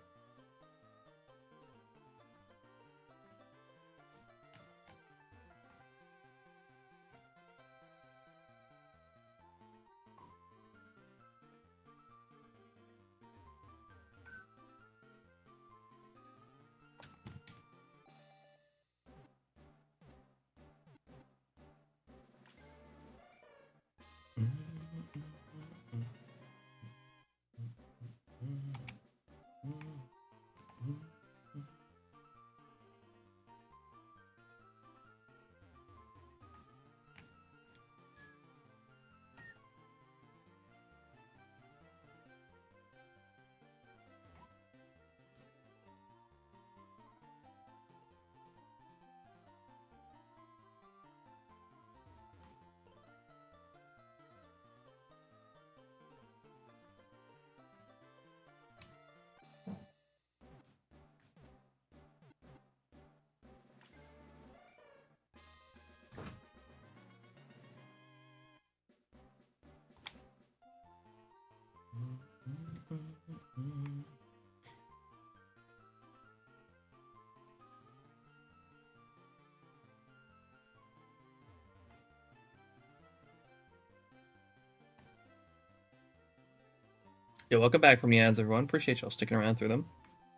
Yeah, welcome back from the ads, everyone. Appreciate y'all sticking around through them.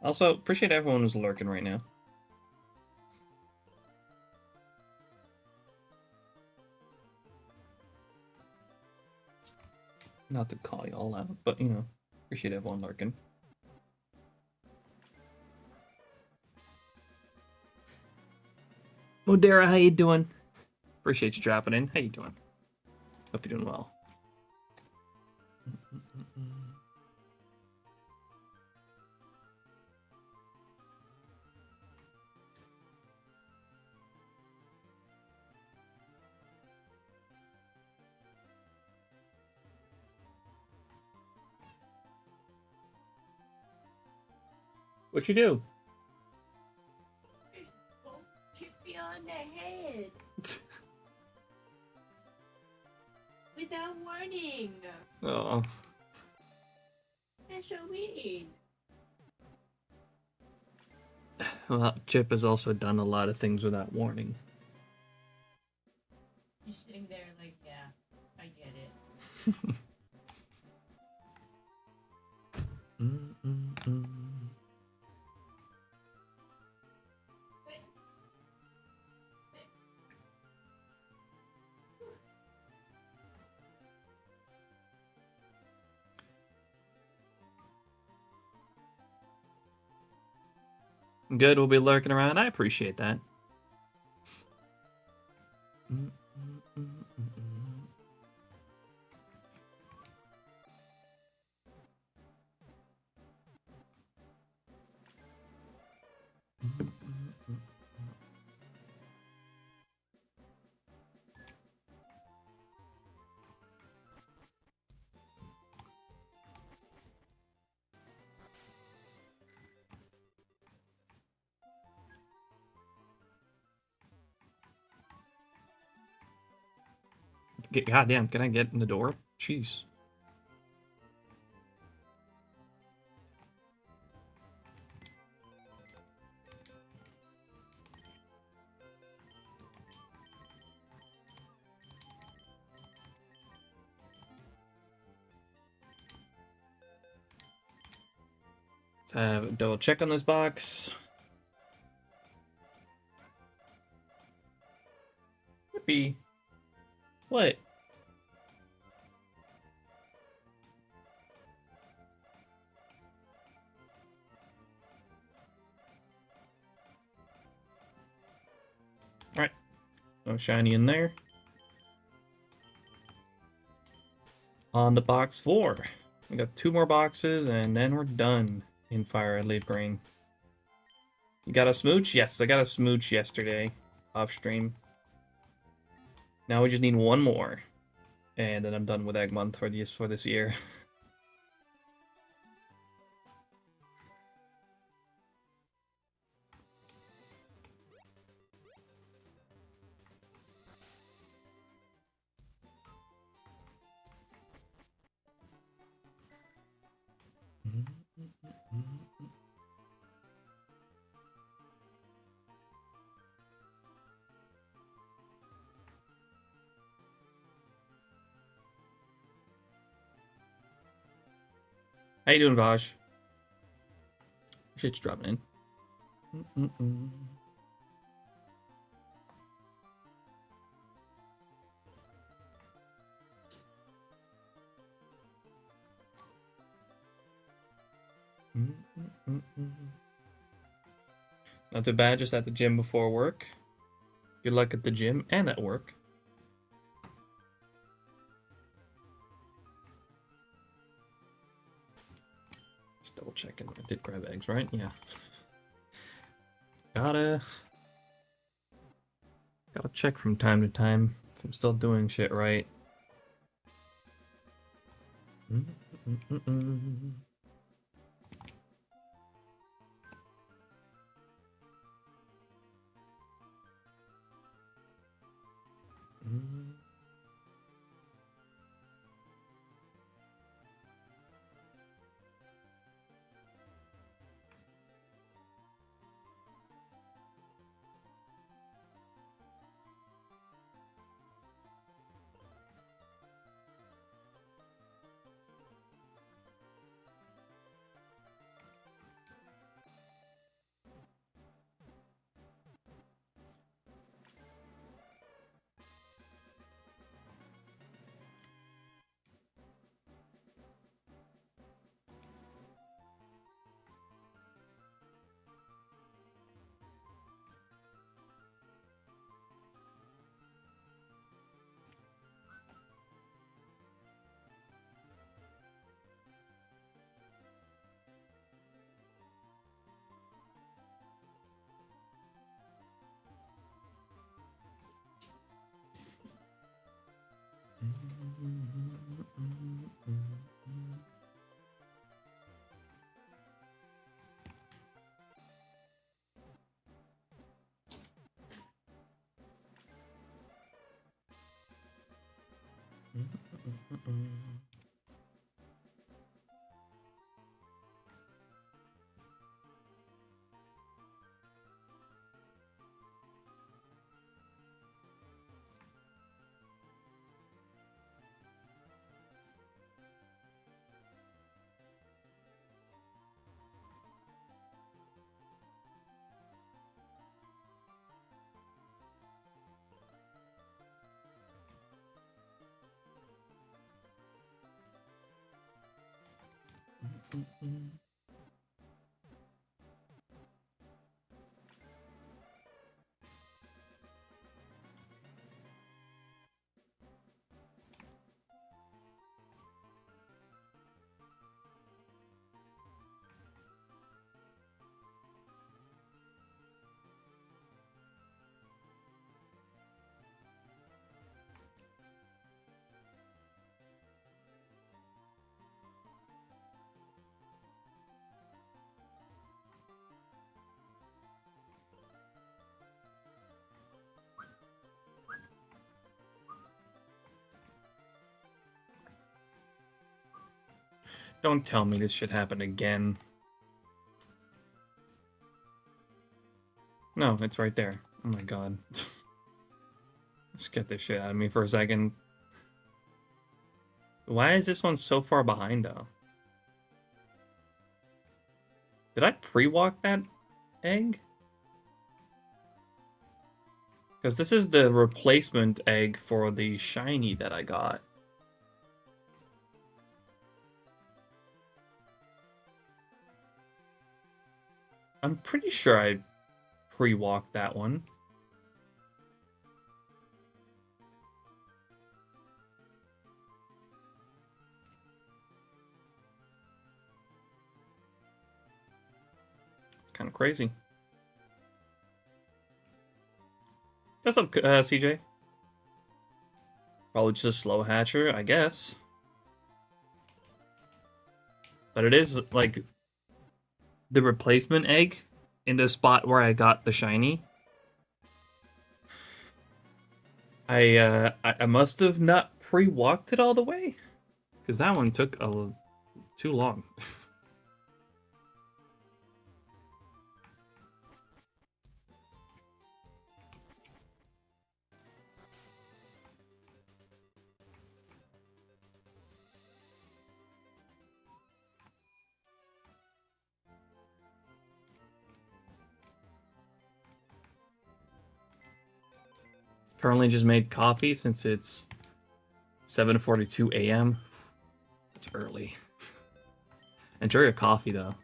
Also, appreciate everyone who's lurking right now. Not to call y'all out, but, you know, appreciate everyone lurking. Modera, how you doing? Appreciate you dropping in. How you doing? Hope you're doing well. What you do? Chip me on the head. Without warning. Oh. That's so mean. Well, Chip has also done a lot of things without warning. You're sitting there like, yeah, I get it. Good, we'll be lurking around. I appreciate that. Goddamn, can I get in the door? Jeez. Let's have a double check on this box. Yippee. What? Alright. No shiny in there. On to box 4. We got 2 more boxes and then we're done in Fire Red Leaf Green. You got a smooch? Yes, I got a smooch yesterday off stream. Now we just need one more. And then I'm done with Egg Month for this year. How you doing, Vaj? Shit's dropping in. Not too bad, just at the gym before work. Good luck at the gym and at work. Just double checking. I did grab eggs, right? Yeah. Gotta check from time to time if I'm still doing shit right. Don't tell me this should happen again. No, it's right there. Oh my god. Let's get this shit out of me for a second. Why is this one so far behind, though? Did I pre-walk that egg? Because this is the replacement egg for the shiny that I got. I'm pretty sure I pre-walked that one. It's kind of crazy. What's up, CJ? Probably just a slow hatcher, I guess. But it is like the replacement egg in the spot where I got the shiny. I must have not pre-walked it all the way, because that one took too long. Currently just made coffee since it's 7:42 a.m. It's early. Enjoy your coffee though.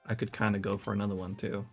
I could kind of go for another one too.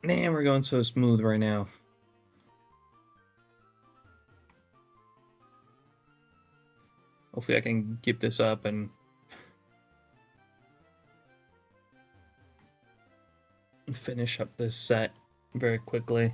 Man, we're going so smooth right now. Hopefully I can keep this up and finish up this set very quickly.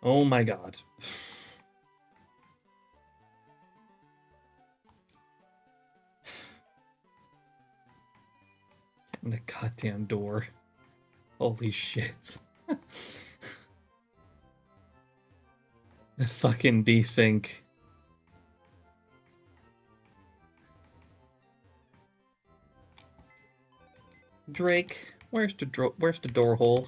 Oh my god. And the goddamn door. Holy shit. The fucking desync. Drake, where's the door hole?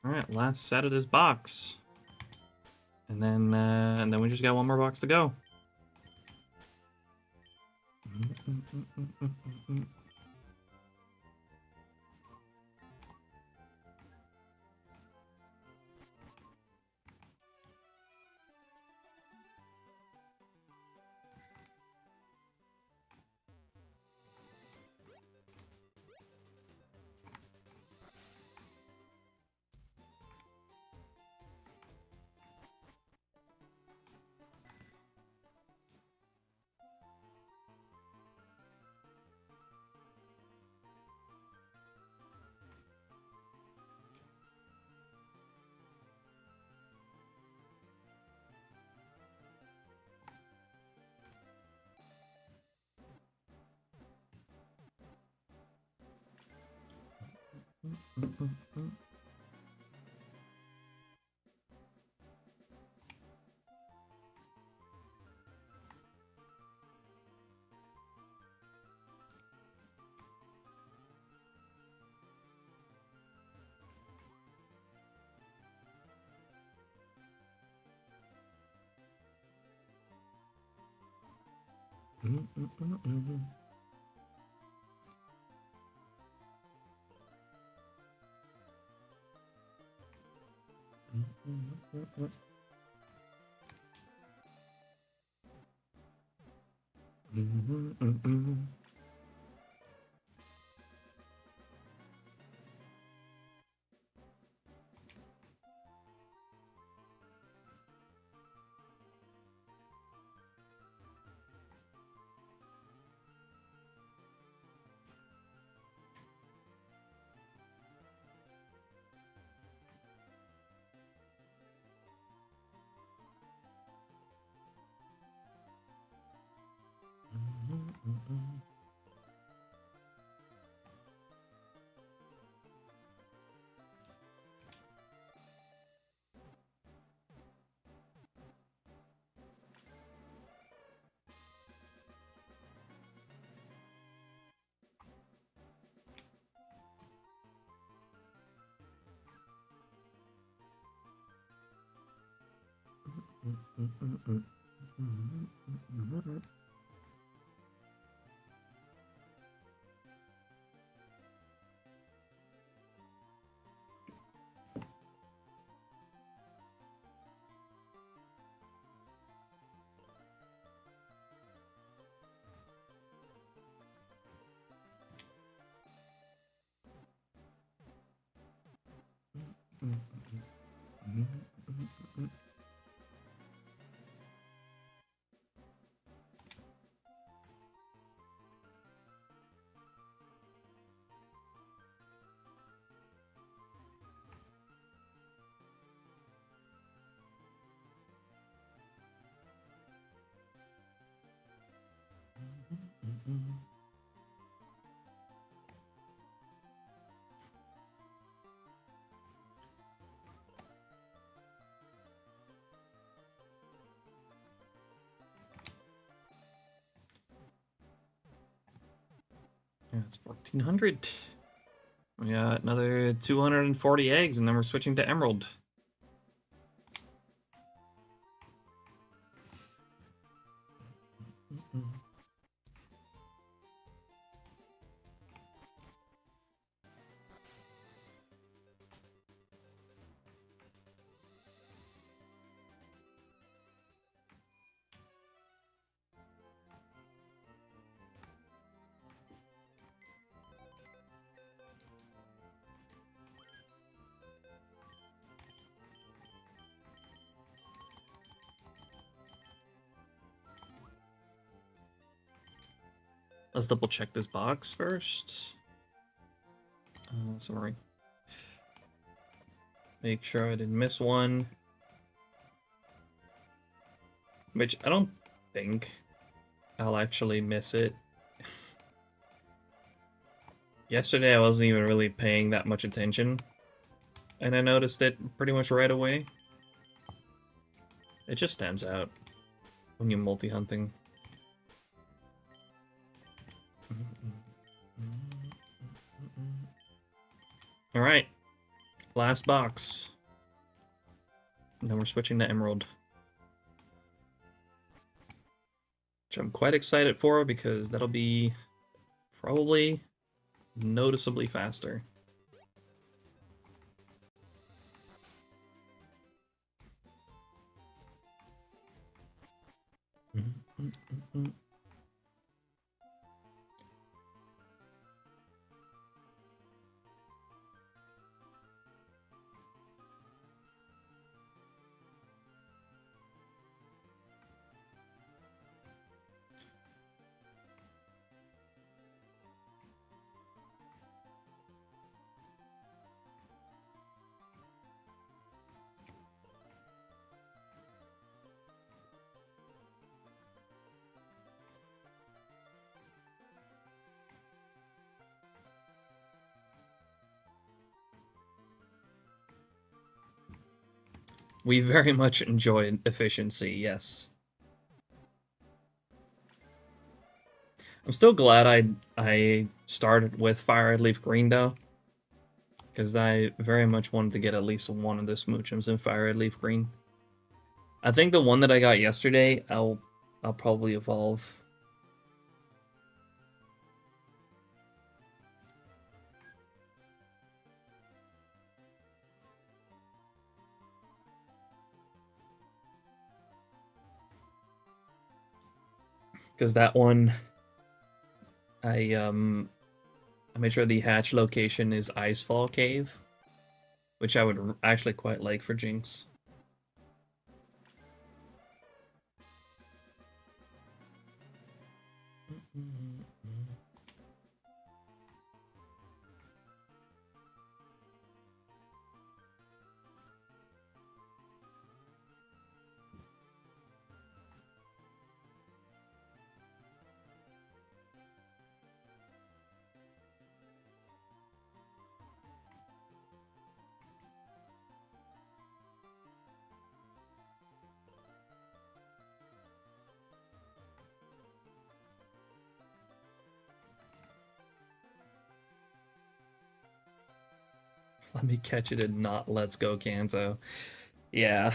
All right, last set of this box, and then we just got one more box to go. Yeah, it's 1400. We got another 240 eggs, and then we're switching to emerald. Let's double check this box first. Sorry. Make sure I didn't miss one. Which I don't think I'll actually miss it. Yesterday I wasn't even really paying that much attention, and I noticed it pretty much right away. It just stands out when you're multi-hunting. Alright, last box. And then we're switching to emerald. Which I'm quite excited for because that'll be probably noticeably faster. We very much enjoy efficiency, yes. I'm still glad I started with Fire Red Leaf Green though, because I very much wanted to get at least one of the smoochums in Fire Red Leaf Green. I think the one that I got yesterday, I'll probably evolve Because that one, I made sure the hatch location is Icefall Cave, which I would actually quite like for Jinx. Let me catch it and not let's go Kanto. Yeah.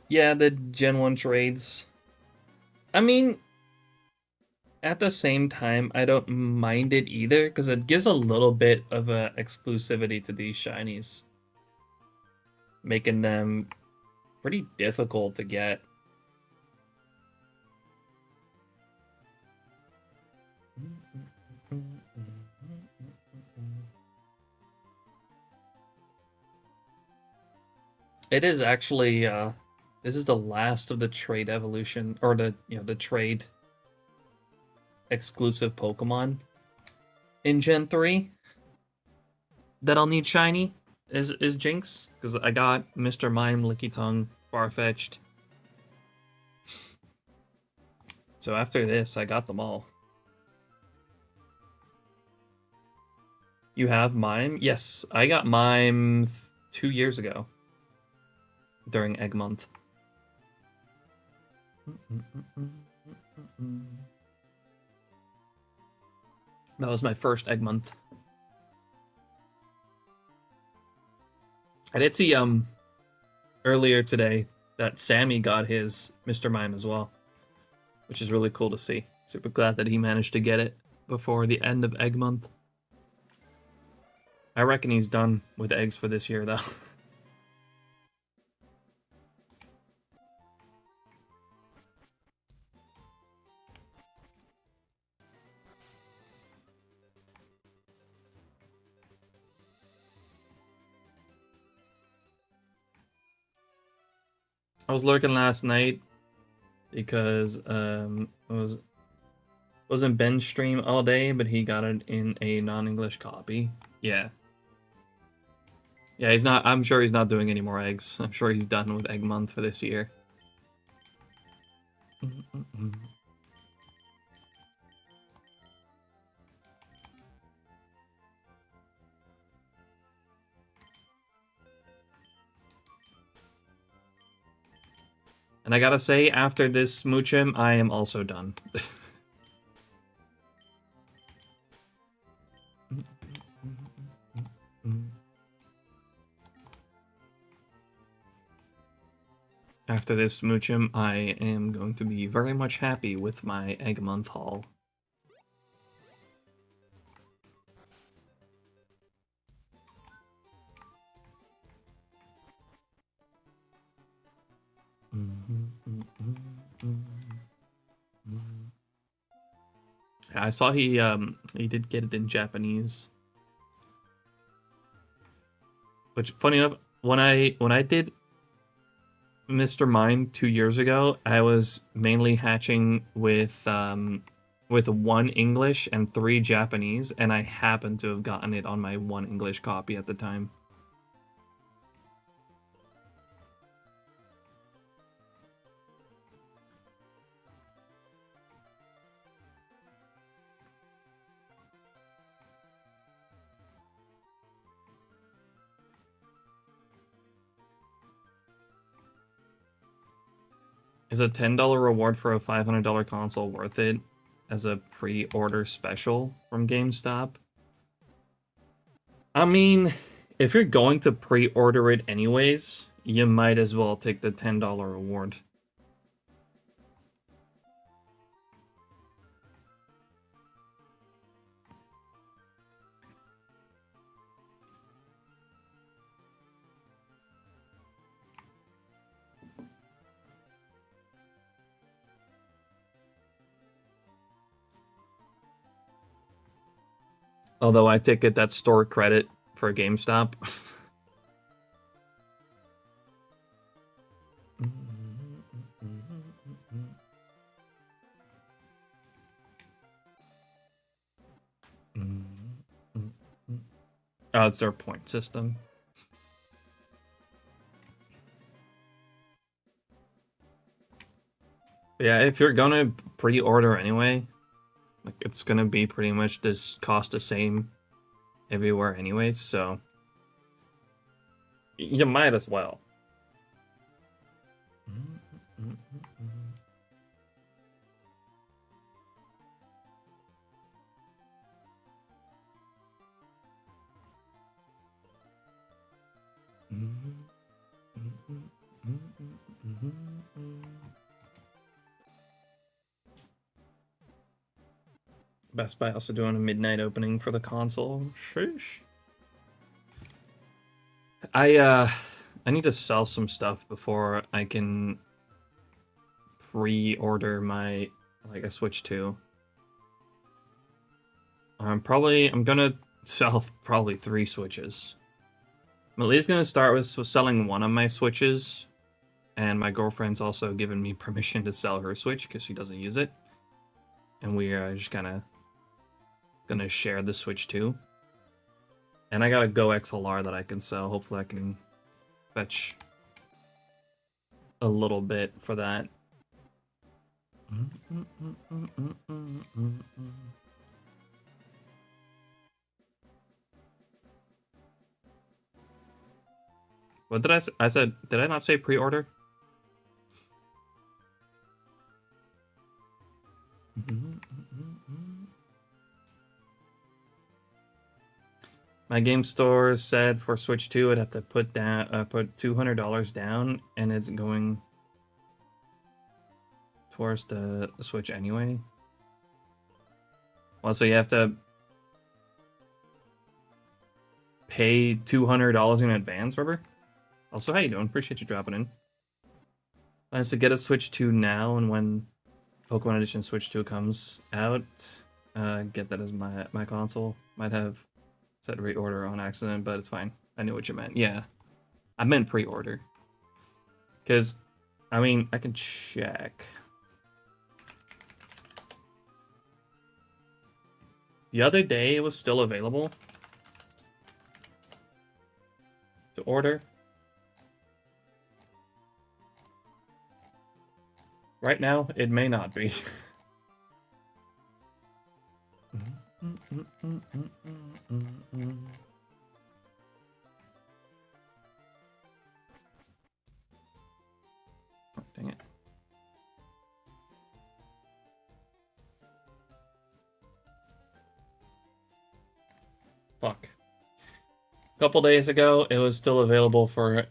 Yeah, the Gen 1 trades. I mean, at the same time, I don't mind it either, because it gives a little bit of a exclusivity to these shinies. Making them pretty difficult to get. It is actually, this is the last of the trade evolution, or the trade exclusive Pokemon in Gen 3 that I'll need shiny is Jinx, because I got Mr. Mime, Lickitung, Farfetch'd. So after this, I got them all. You have Mime? Yes, I got Mime 2 years ago during Egg Month. That was my first Egg Month. I did see earlier today that Sammy got his Mr. Mime as well, which is really cool to see. Super glad that he managed to get it before the end of Egg Month. I reckon he's done with eggs for this year, though. I was lurking last night because was in Ben's stream all day, but he got it in a non-English copy. Yeah. Yeah, he's not. I'm sure he's not doing any more eggs. I'm sure he's done with Egg Month for this year. And I gotta say, after this Smoochum, I am also done. After this Smoochum, I am going to be very much happy with my Egg Month haul. I saw he did get it in Japanese. Which, funny enough, when I did Mr. Mime 2 years ago, I was mainly hatching with 1 English and 3 Japanese, and I happened to have gotten it on my 1 English copy at the time. Is a $10 reward for a $500 console worth it as a pre-order special from GameStop? I mean, if you're going to pre-order it anyways, you might as well take the $10 reward. Although I take it that's store credit for GameStop. Oh, it's their point system. Yeah, if you're gonna pre-order anyway, like it's gonna be pretty much this cost the same everywhere anyway, so you might as well. Best Buy also doing a midnight opening for the console. Sheesh. I need to sell some stuff before I can pre-order my a Switch 2. I'm gonna sell probably 3 Switches. I'm at least gonna start with selling one of my Switches, and my girlfriend's also given me permission to sell her Switch because she doesn't use it, and we are just gonna share the Switch too. And I got a Go XLR that I can sell. Hopefully I can fetch a little bit for that. What did I say? Did I not say pre-order? My game store said for Switch 2 I'd have to put $200 down, and it's going towards the Switch anyway. Well, so you have to pay $200 in advance, River? Also, how you doing? Appreciate you dropping in. Plans to get a Switch 2 now, and when Pokemon Edition Switch 2 comes out, get that as my console. Might have said reorder on accident, but it's fine. I knew what you meant. Yeah, I meant pre-order. Because, I mean, I can check. The other day, it was still available to order. Right now, it may not be. Oh, dang it. Fuck. A couple days ago, it was available for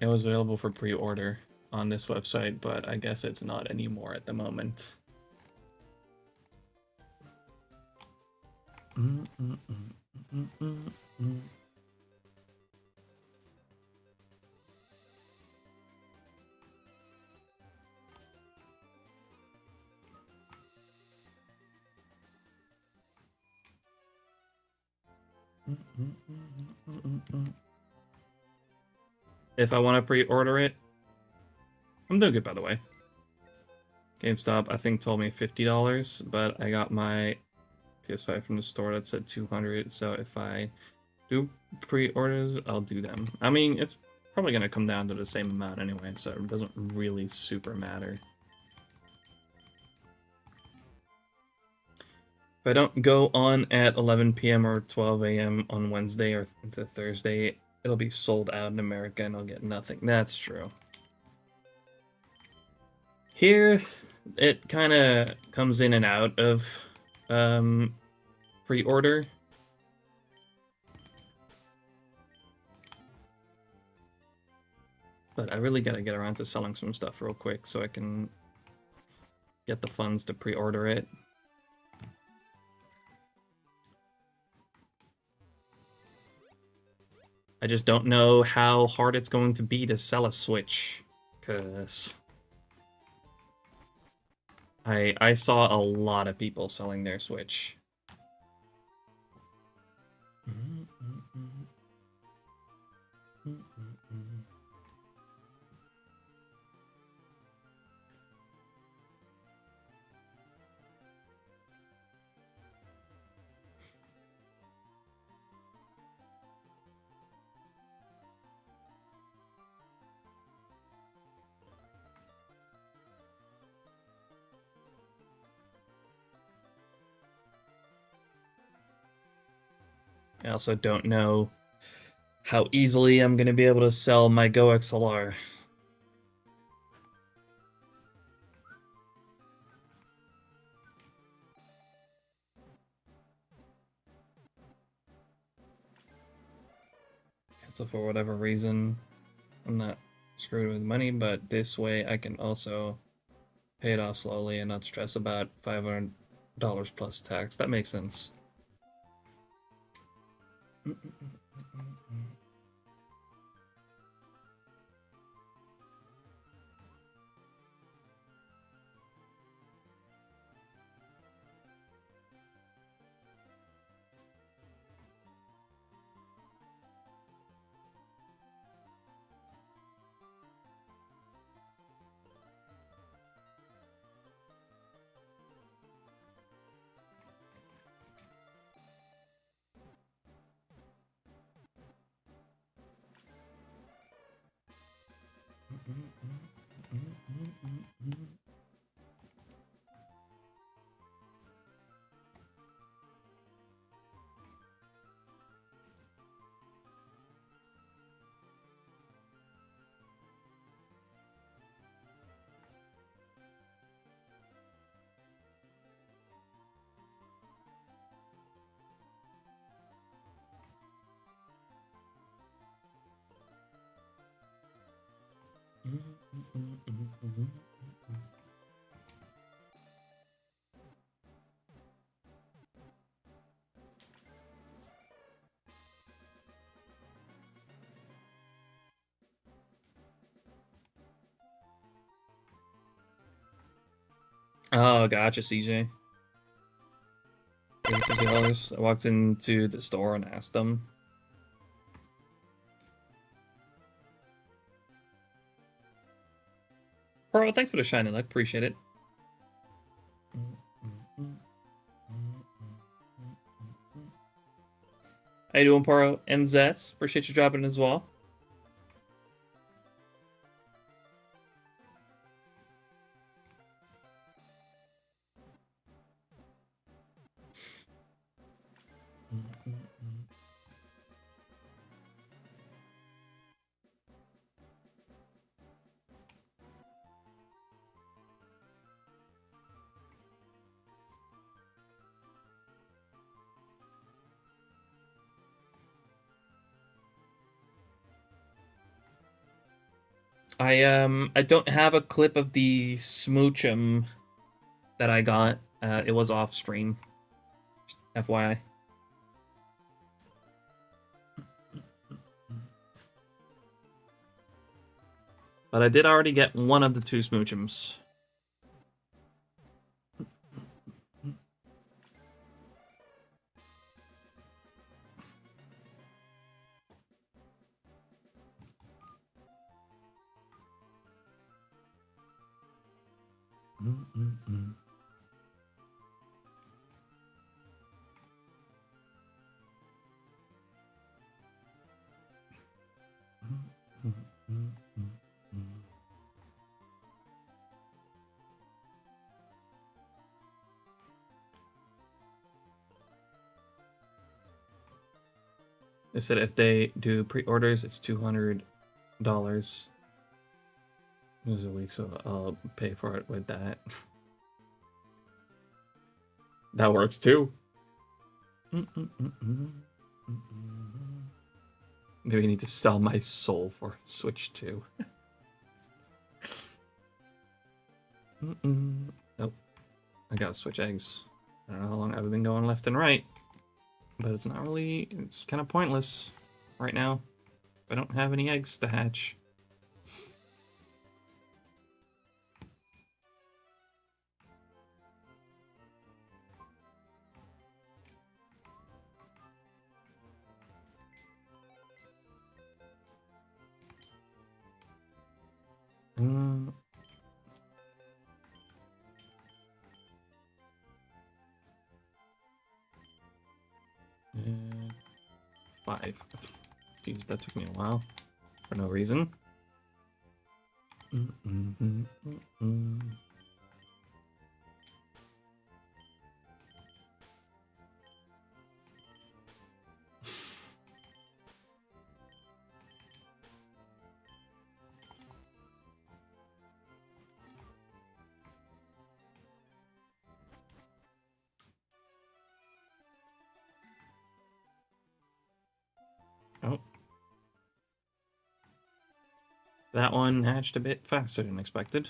pre-order on this website, but I guess it's not anymore at the moment. If I want to pre-order it, I'm doing good, by the way. GameStop, I think, told me $50, but I got my PS5 from the store that said $200, so if I do pre-orders, I'll do them. I mean, it's probably going to come down to the same amount anyway, so it doesn't really super matter. If I don't go on at 11 p.m. or 12 a.m. on Wednesday or Thursday, it'll be sold out in America and I'll get nothing. That's true. Here, it kind of comes in and out of pre-order. But I really gotta get around to selling some stuff real quick so I can get the funds to pre-order it. I just don't know how hard it's going to be to sell a Switch, because I saw a lot of people selling their Switch. I also don't know how easily I'm going to be able to sell my Go XLR. So for whatever reason, I'm not screwed with money, but this way I can also pay it off slowly and not stress about $500 plus tax. That makes sense. Oh, gotcha, CJ. $50. I walked into the store and asked them. Bro, thanks for the shiny luck. Appreciate it. How you doing, Paro? And Zess, appreciate you dropping in as well. I don't have a clip of the smoochum that I got. It was off stream. FYI. But I did already get one of the two smoochums. They said if they do pre-orders, it's $200. It was a week, so I'll pay for it with that. That works too. Maybe I need to sell my soul for Switch 2. Nope. I gotta switch eggs. I don't know how long I've been going left and right. But it's not really... It's kind of pointless right now. I don't have any eggs to hatch. Five. Jeez, that took me a while. For no reason. That one hatched a bit faster than expected.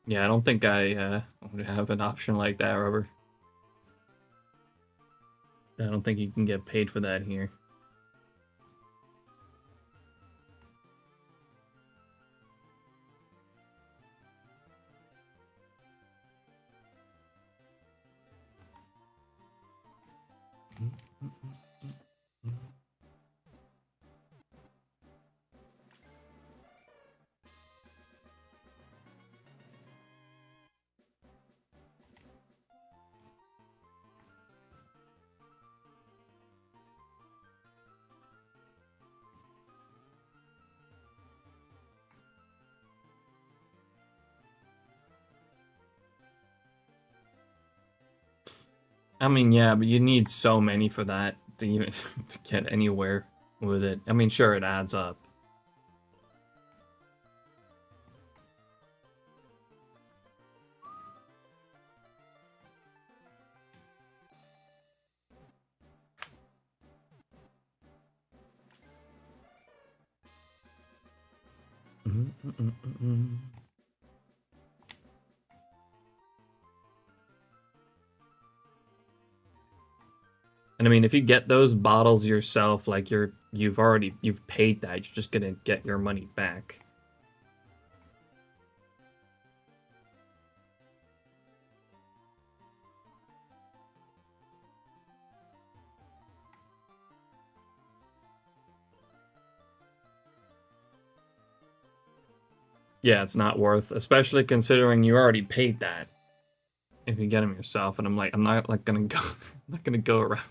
Yeah, I don't think I would have an option like that, Rubber. I don't think you can get paid for that here. I mean, yeah, but you need so many for that to even to get anywhere with it. I mean, sure, it adds up. And I mean, if you get those bottles yourself, like you've paid that, you're just gonna get your money back. Yeah, it's not worth, especially considering you already paid that. If you get them yourself, and I'm not like gonna go, I'm not gonna go around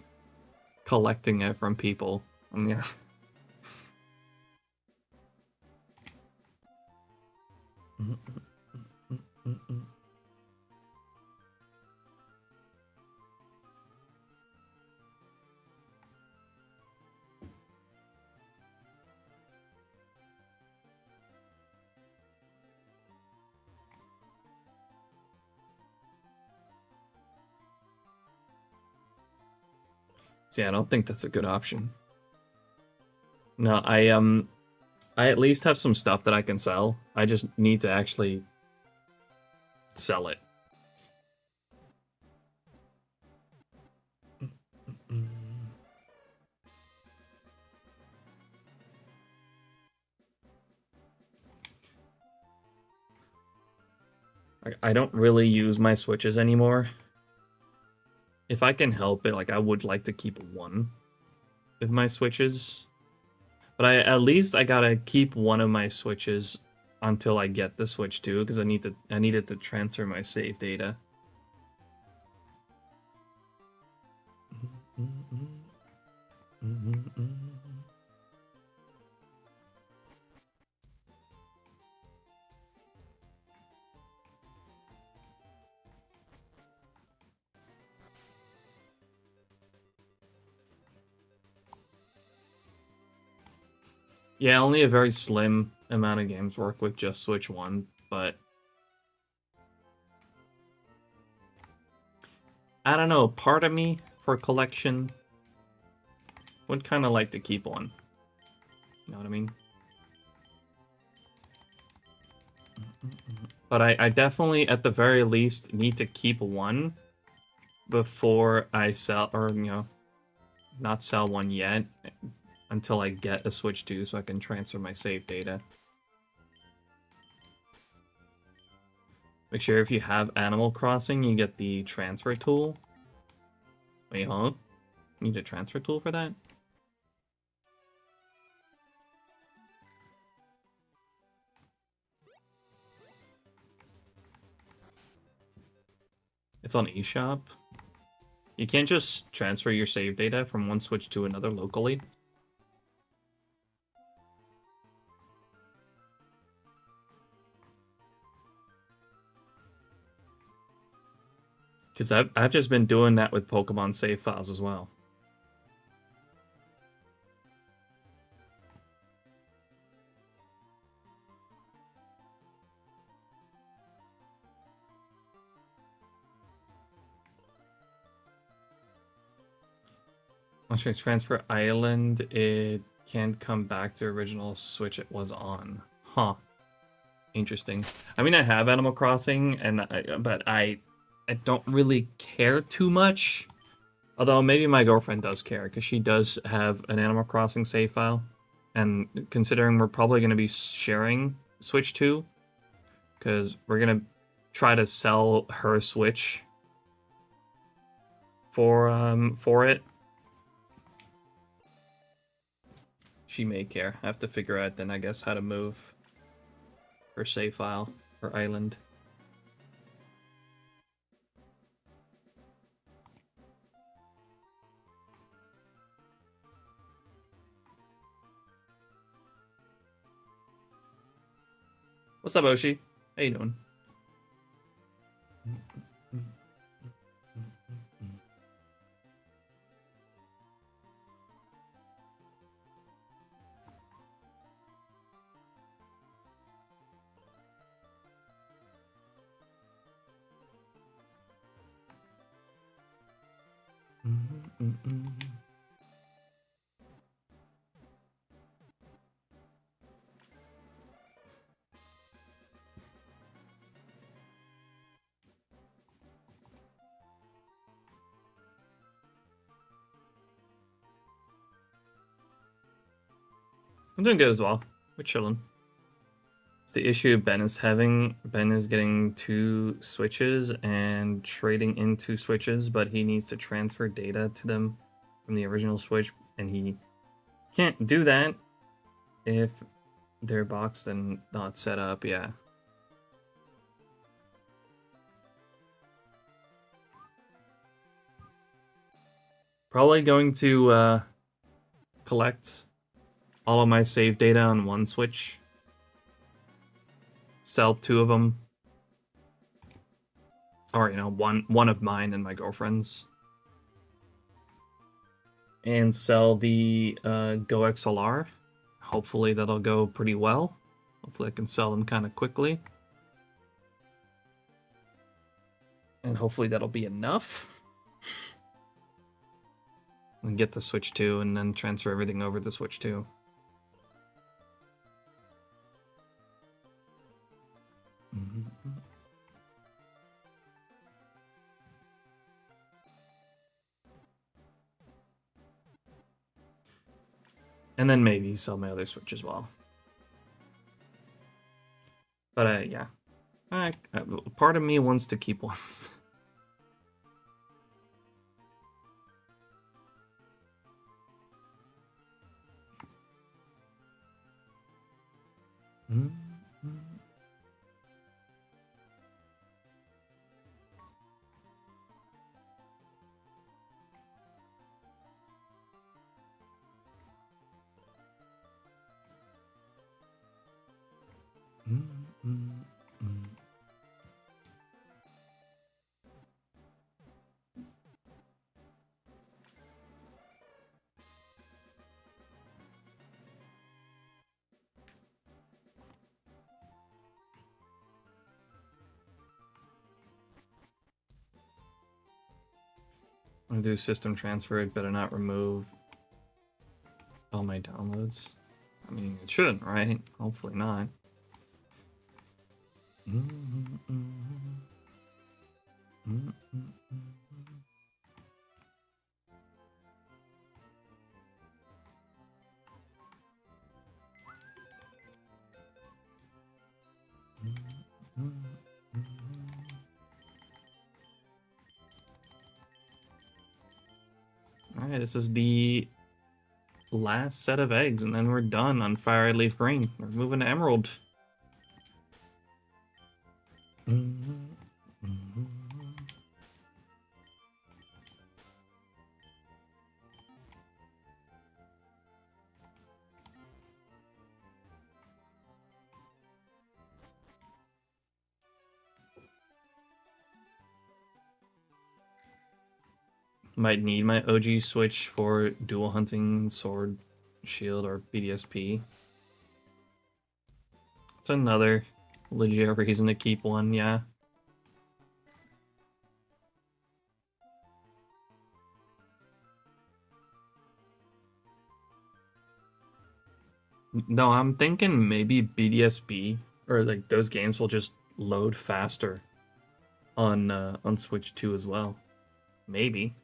collecting it from people. Yeah. So yeah, I don't think that's a good option. No, I at least have some stuff that I can sell. I just need to actually sell it. I don't really use my switches anymore. If I can help it, like I would like to keep one of my switches. But at least I gotta keep one of my switches until I get the Switch 2, because I needed to transfer my save data. Yeah, only a very slim amount of games work with just Switch 1, but I don't know, part of me, for collection, would kind of like to keep one. You know what I mean? But I definitely, at the very least, need to keep one before I sell, or, you know, not sell one yet, until I get a Switch 2 so I can transfer my save data. Make sure if you have Animal Crossing, you get the transfer tool. Wait, huh? Need a transfer tool for that? It's on eShop. You can't just transfer your save data from one Switch to another locally. Because I've just been doing that with Pokemon save files as well. Once you transfer island, it can't come back to original Switch it was on. Huh. Interesting. I mean, I have Animal Crossing, but I don't really care too much. Although maybe my girlfriend does care, because she does have an Animal Crossing save file. And considering we're probably going to be sharing Switch 2, because we're going to try to sell her Switch for it. She may care. I have to figure out then, I guess, how to move her save file, her island. What's up, Oshi? How you doing? I'm doing good as well. We're chilling. It's the issue Ben is having. Ben is getting 2 Switches and trading in 2 Switches, but he needs to transfer data to them from the original Switch, and he can't do that if they're boxed and not set up. Yeah. Probably going to collect all of my save data on one Switch. Sell 2 of them. Or, you know, one of mine and my girlfriend's. And sell the Go XLR. Hopefully that'll go pretty well. Hopefully I can sell them kind of quickly. And hopefully that'll be enough. And get the Switch 2 and then transfer everything over to Switch 2. And then maybe sell my other Switch as well. But yeah. Part of me wants to keep one. I'm gonna do system transfer. It better not remove all my downloads. I mean, it shouldn't, right? Hopefully not. Alright, this is the last set of eggs, and then we're done on Fire Red Leaf Green. We're moving to Emerald. Might need my OG switch for dual hunting, sword, shield, or BDSP. It's another legit reason to keep one, yeah. No, I'm thinking maybe BDSP or like those games will just load faster on Switch 2 as well. Maybe.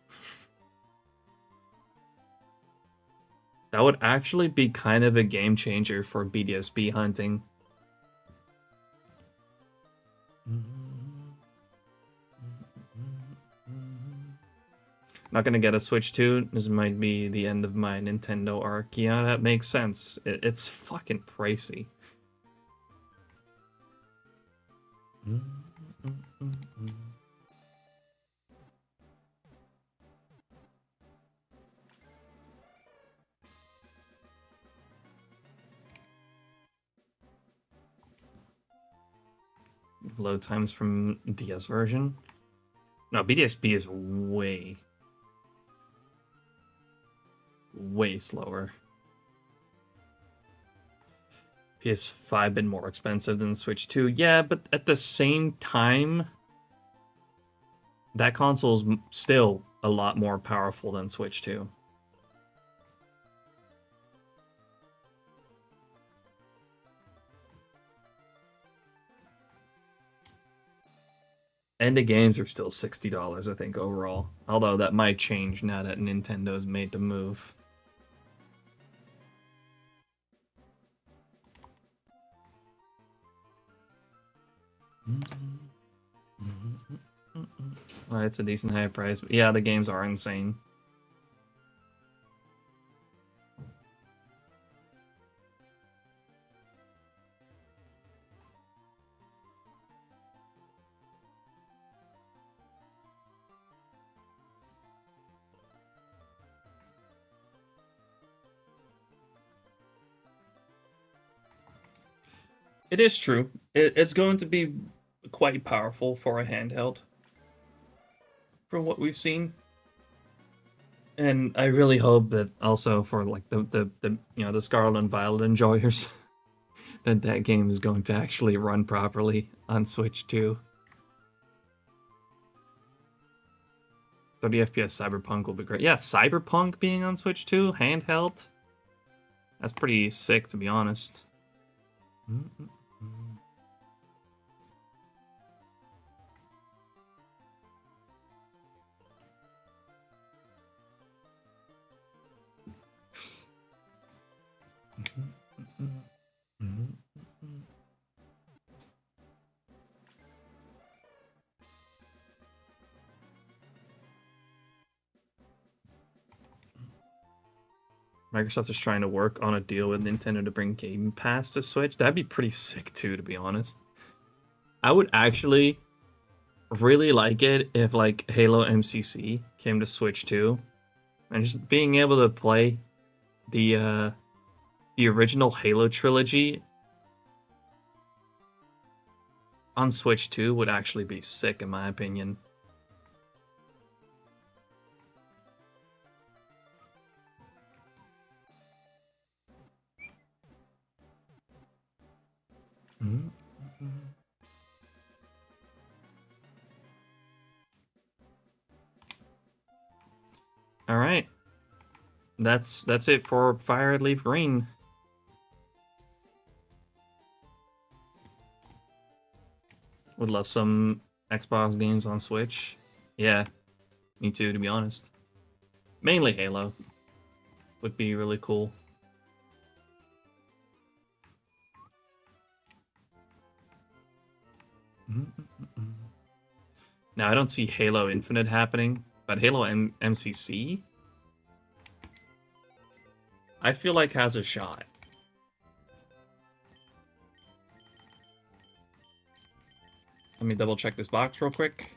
That would actually be kind of a game changer for BDSP hunting. Not gonna get a Switch 2. This might be the end of my Nintendo arc. Yeah, that makes sense. It's fucking pricey. Load times from DS version. No, BDSP is way slower. PS5 been more expensive than Switch 2. Yeah, but at the same time, that console is still a lot more powerful than Switch 2. And the games are still $60, I think, overall. Although that might change now that Nintendo's made the move. Well, it's a decent high price, but yeah, the games are insane. It is true. It's going to be quite powerful for a handheld, from what we've seen. And I really hope that also for like the you know, the Scarlet and Violet enjoyers, that game is going to actually run properly on Switch 2. 30 FPS Cyberpunk will be great. Yeah, Cyberpunk being on Switch 2, handheld. That's pretty sick, to be honest. Microsoft is trying to work on a deal with Nintendo to bring Game Pass to Switch. That'd be pretty sick too, to be honest. I would actually really like it if like Halo MCC came to Switch too, and just being able to play the original Halo trilogy on Switch 2 would actually be sick, in my opinion. All right, that's it for Fire Red Leaf Green. Would love some Xbox games on Switch. Yeah, me too, to be honest. Mainly Halo would be really cool. Now, I don't see Halo Infinite happening, but Halo MCC I feel like has a shot. Let me double check this box real quick.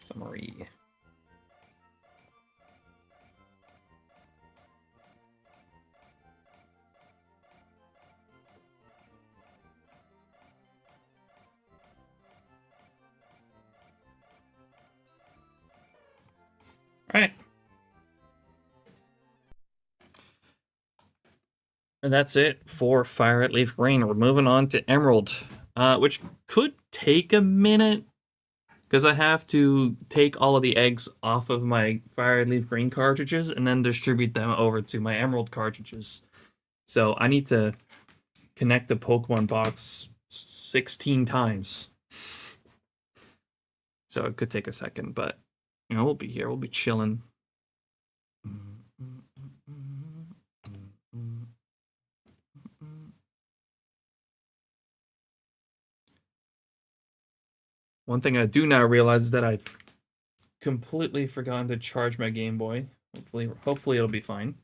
Summary. All right. And that's it for Fire at Leaf Green. We're moving on to Emerald, which could take a minute because I have to take all of the eggs off of my Fire at Leaf Green cartridges and then distribute them over to my Emerald cartridges. So I need to connect the Pokemon box 16 times. So it could take a second, but you know, we'll be here. We'll be chilling. One thing I do now realize is that I've completely forgotten to charge my Game Boy. Hopefully it'll be fine.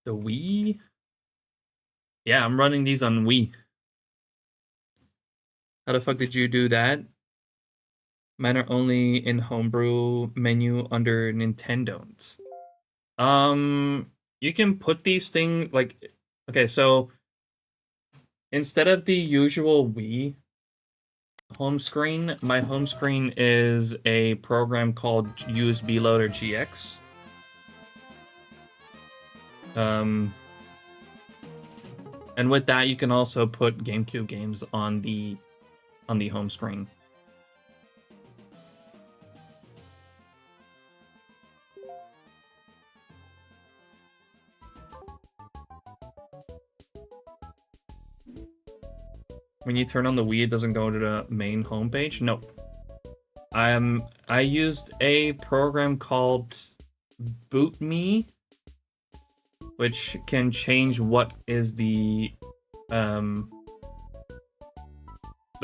The Wii? Yeah, I'm running these on Wii. How the fuck did you do that? Mine are only in homebrew menu under Nintendo. You can put these things like, okay, so instead of the usual Wii home screen, my home screen is a program called USB Loader GX. And with that, you can also put GameCube games on the home screen. When you turn on the Wii, it doesn't go to the main homepage. Nope. I used a program called Boot Me, which can change what is the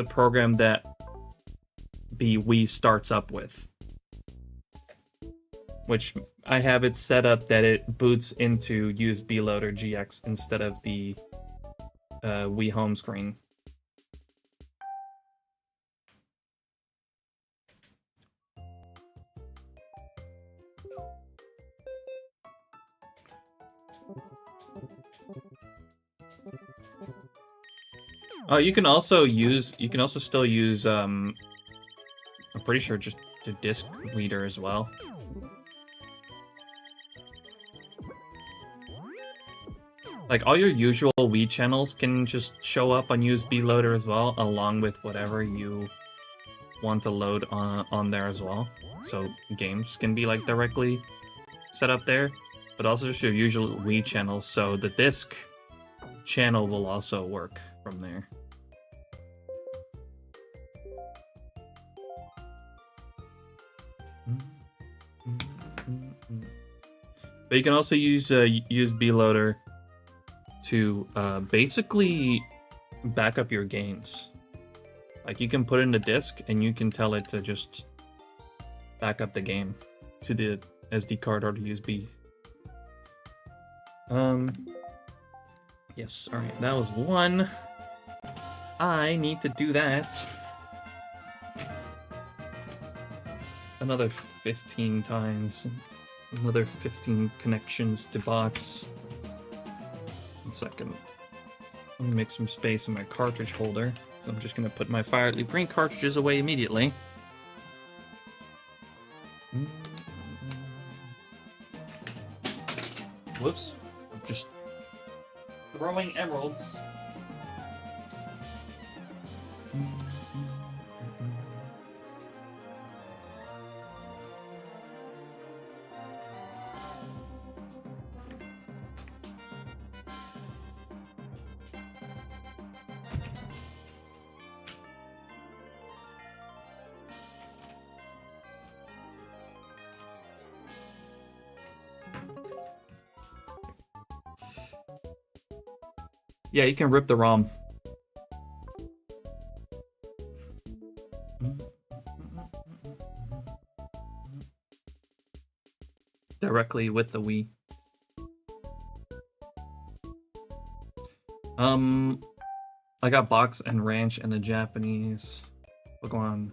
program that the Wii starts up with. Which I have it set up that it boots into USB Loader GX instead of the Wii home screen. Oh, you can also still use I'm pretty sure just the disc reader as well. Like all your usual Wii channels can just show up on USB Loader as well, along with whatever you want to load on there as well. So games can be like directly set up there, but also just your usual Wii channels. So the disc channel will also work from there. But you can also use a USB loader to basically back up your games. Like you can put in the disc and you can tell it to just back up the game to the SD card or the USB. Yes, alright, that was one. I need to do that another 15 times. Another 15 connections to box. 1 second. Let me make some space in my cartridge holder. So I'm just gonna put my fire leaf green cartridges away immediately. Whoops. I'm just throwing emeralds. Yeah, you can rip the ROM. Directly with the Wii. I got Box and Ranch and the Japanese Pokemon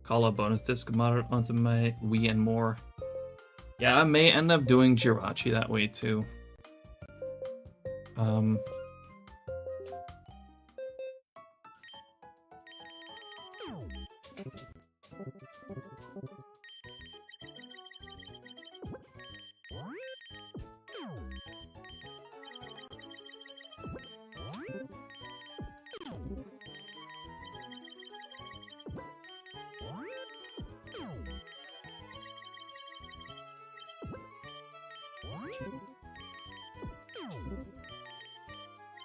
Call a bonus disc modded onto my Wii and more. Yeah, I may end up doing Jirachi that way too.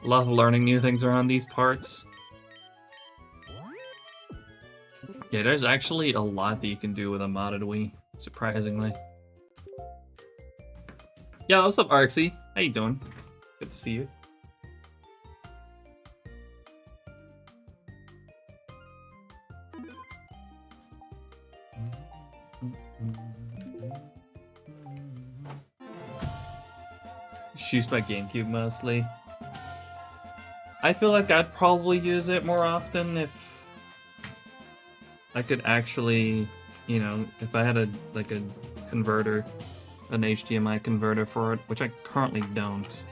Love learning new things around these parts. Yeah, there's actually a lot that you can do with a modded Wii, surprisingly. Yo, what's up, Arxie? How you doing? Good to see you. Just use my GameCube mostly. I feel like I'd probably use it more often if I could actually, you know, if I had a converter, an HDMI converter for it, which I currently don't.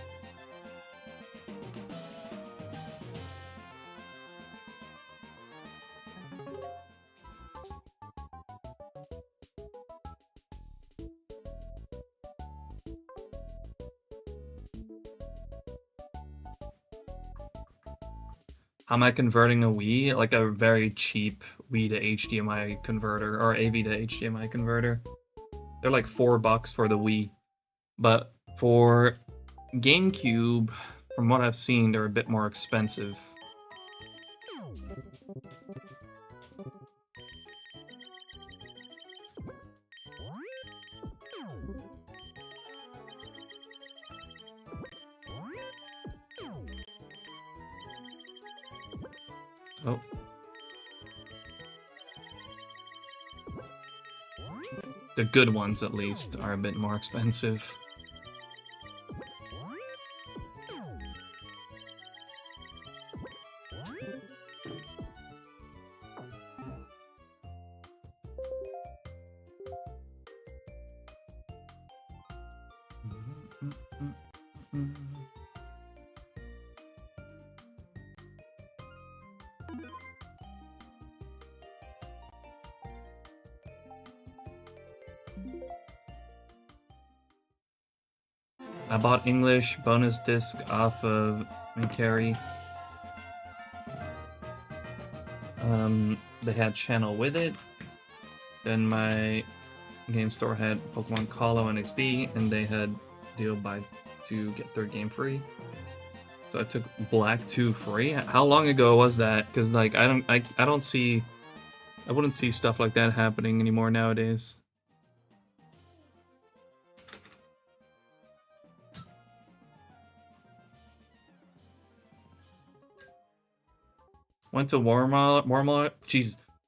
How am I converting a Wii? Like a very cheap Wii to HDMI converter, or AV to HDMI converter. They're like $4 for the Wii. But for GameCube, from what I've seen, they're a bit more expensive. Oh. The good ones, at least, are a bit more expensive. I bought English bonus disc off of Carry. They had channel with it. Then my game store had Pokemon Colo and XD, and they had deal buy 2 get 3rd game free. So I took Black 2 free. How long ago was that? Because like I wouldn't see stuff like that happening anymore nowadays. Went to Walmart.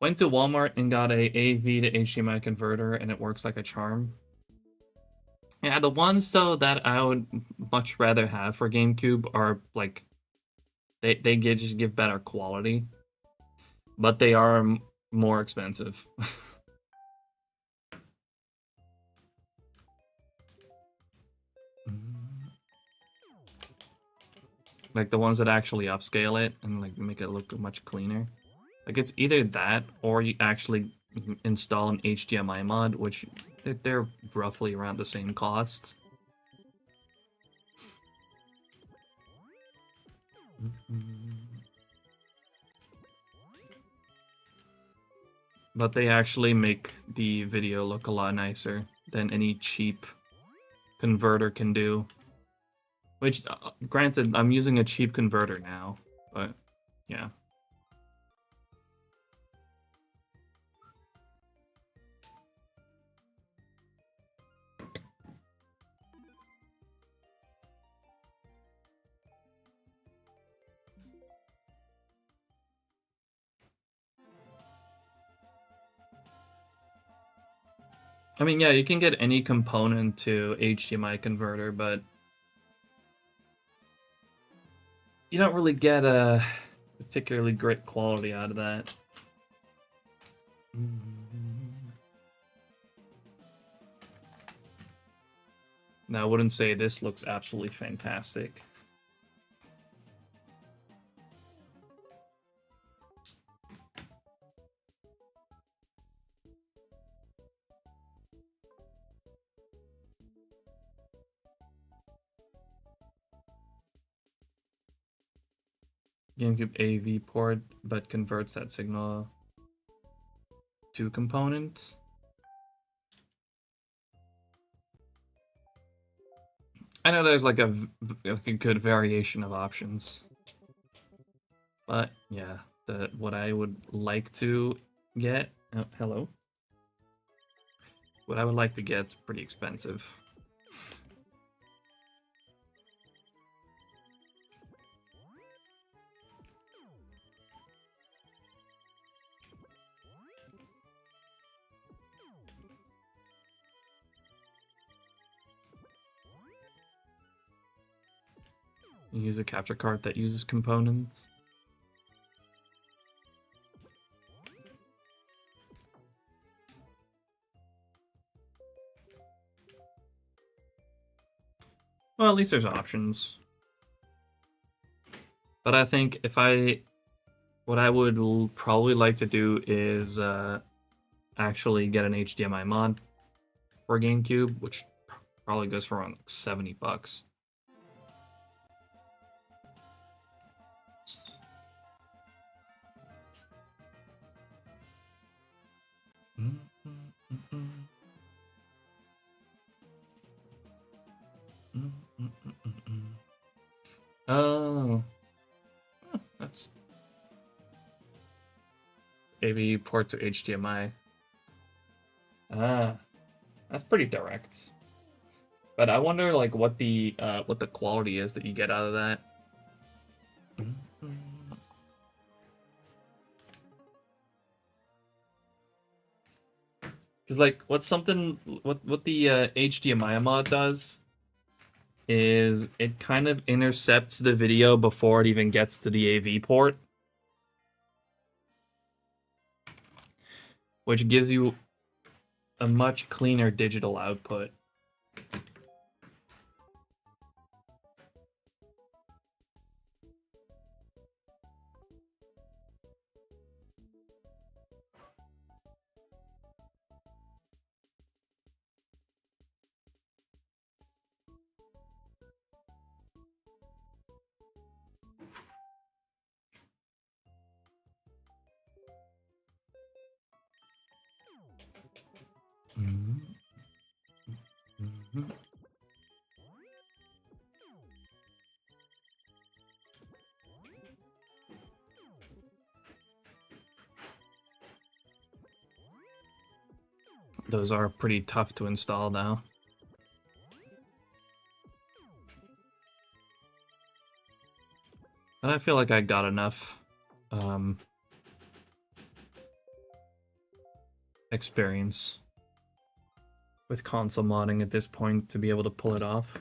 Went to Walmart and got a AV to HDMI converter, and it works like a charm. Yeah, the ones though that I would much rather have for GameCube are like they just give better quality, but they are more expensive. Like the ones that actually upscale it and like make it look much cleaner. Like it's either that or you actually install an HDMI mod, which they're roughly around the same cost. But they actually make the video look a lot nicer than any cheap converter can do. Which, granted, I'm using a cheap converter now, but yeah. I mean, yeah, you can get any component to HDMI converter, but you don't really get a particularly great quality out of that. Now, I wouldn't say this looks absolutely fantastic. GameCube AV port, but converts that signal to component. I know there's like a good variation of options, but yeah, what I would like to get. Oh, hello. What I would like to get is pretty expensive. You use a capture card that uses components. Well, at least there's options. But I think what I would probably like to do is actually get an HDMI mod for GameCube, which probably goes for around like $70. Oh, that's AV port to HDMI. Ah, that's pretty direct. But I wonder like what the quality is that you get out of that. Because like what the HDMI mod does is it kind of intercepts the video before it even gets to the AV port, which gives you a much cleaner digital output. Those are pretty tough to install now. But I feel like I got enough experience with console modding at this point to be able to pull it off.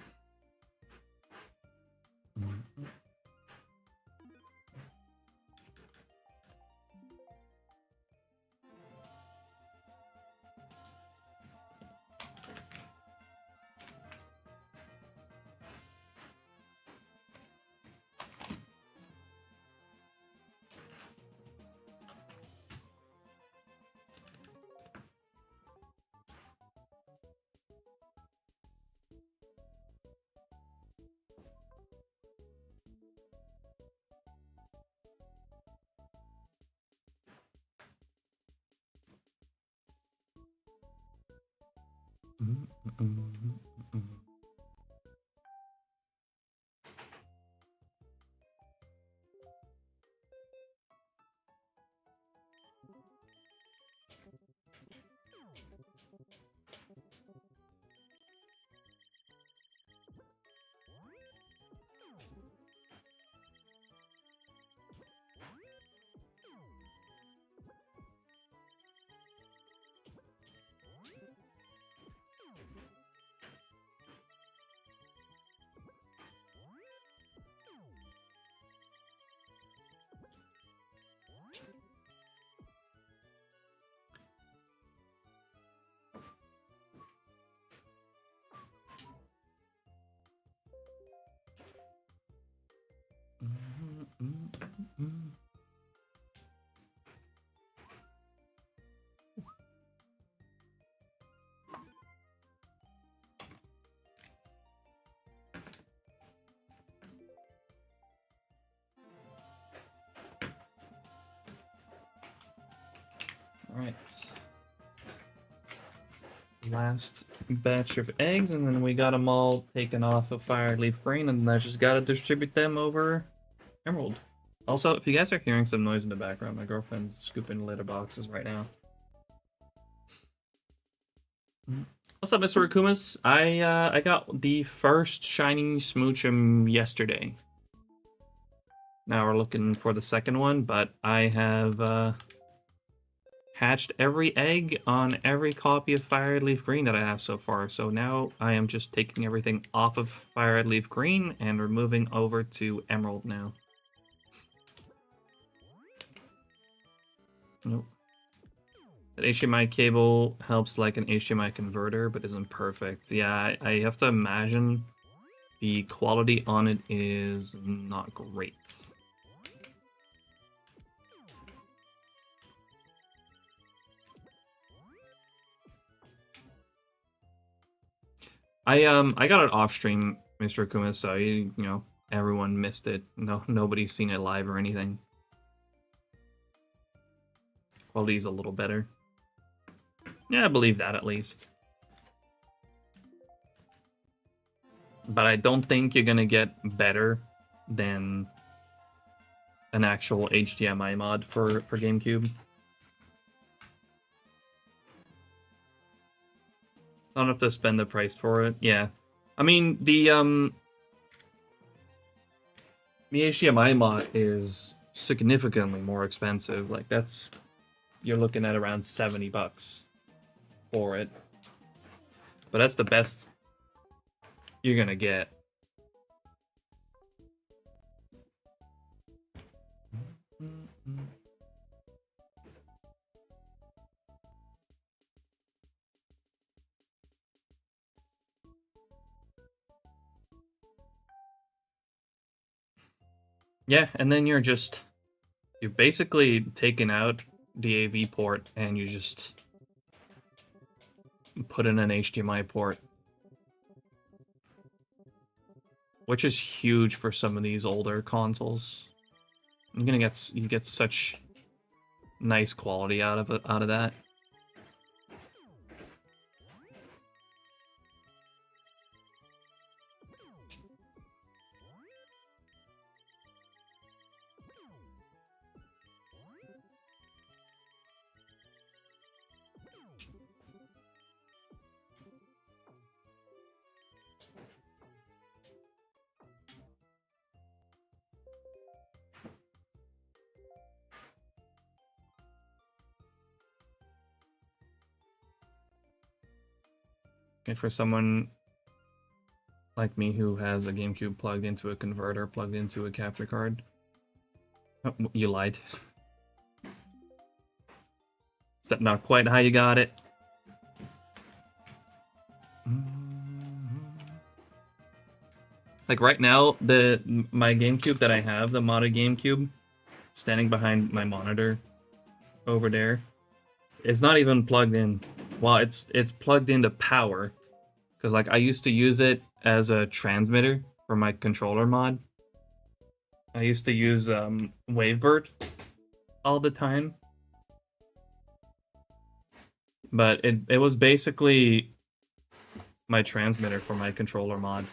Alright. Last batch of eggs, and then we got them all taken off of Fire Leaf Green, and I just gotta distribute them over Emerald. Also, if you guys are hearing some noise in the background, my girlfriend's scooping litter boxes right now. What's up, Mr. Akumas? I got the first shiny Smoochum yesterday. Now we're looking for the second one, but I have hatched every egg on every copy of Fire Red Leaf Green that I have so far. So now I am just taking everything off of Fire Red Leaf Green and we're moving over to Emerald now. Nope. That HDMI cable helps like an HDMI converter, but isn't perfect. Yeah, I have to imagine the quality on it is not great. I got it off stream, Mr. Akumas, so you know everyone missed it. Nobody's seen it live or anything. Quality's a little better. Yeah, I believe that at least. But I don't think you're gonna get better than an actual HDMI mod for GameCube. I don't have to spend the price for it. Yeah, I mean the HDMI mod is significantly more expensive. Like you're looking at around $70 for it, but that's the best you're gonna get. Yeah, and then you're basically taking out the AV port and you just put in an HDMI port, which is huge for some of these older consoles. You get such nice quality out of that. Okay, for someone like me who has a GameCube plugged into a converter, plugged into a capture card. Oh, you lied. Is that not quite how you got it? Like right now, my GameCube that I have, the modded GameCube, standing behind my monitor over there, it's not even plugged in. Well, it's plugged into power, because like I used to use it as a transmitter for my controller mod. I used to use Wavebird all the time, but it was basically my transmitter for my controller mod,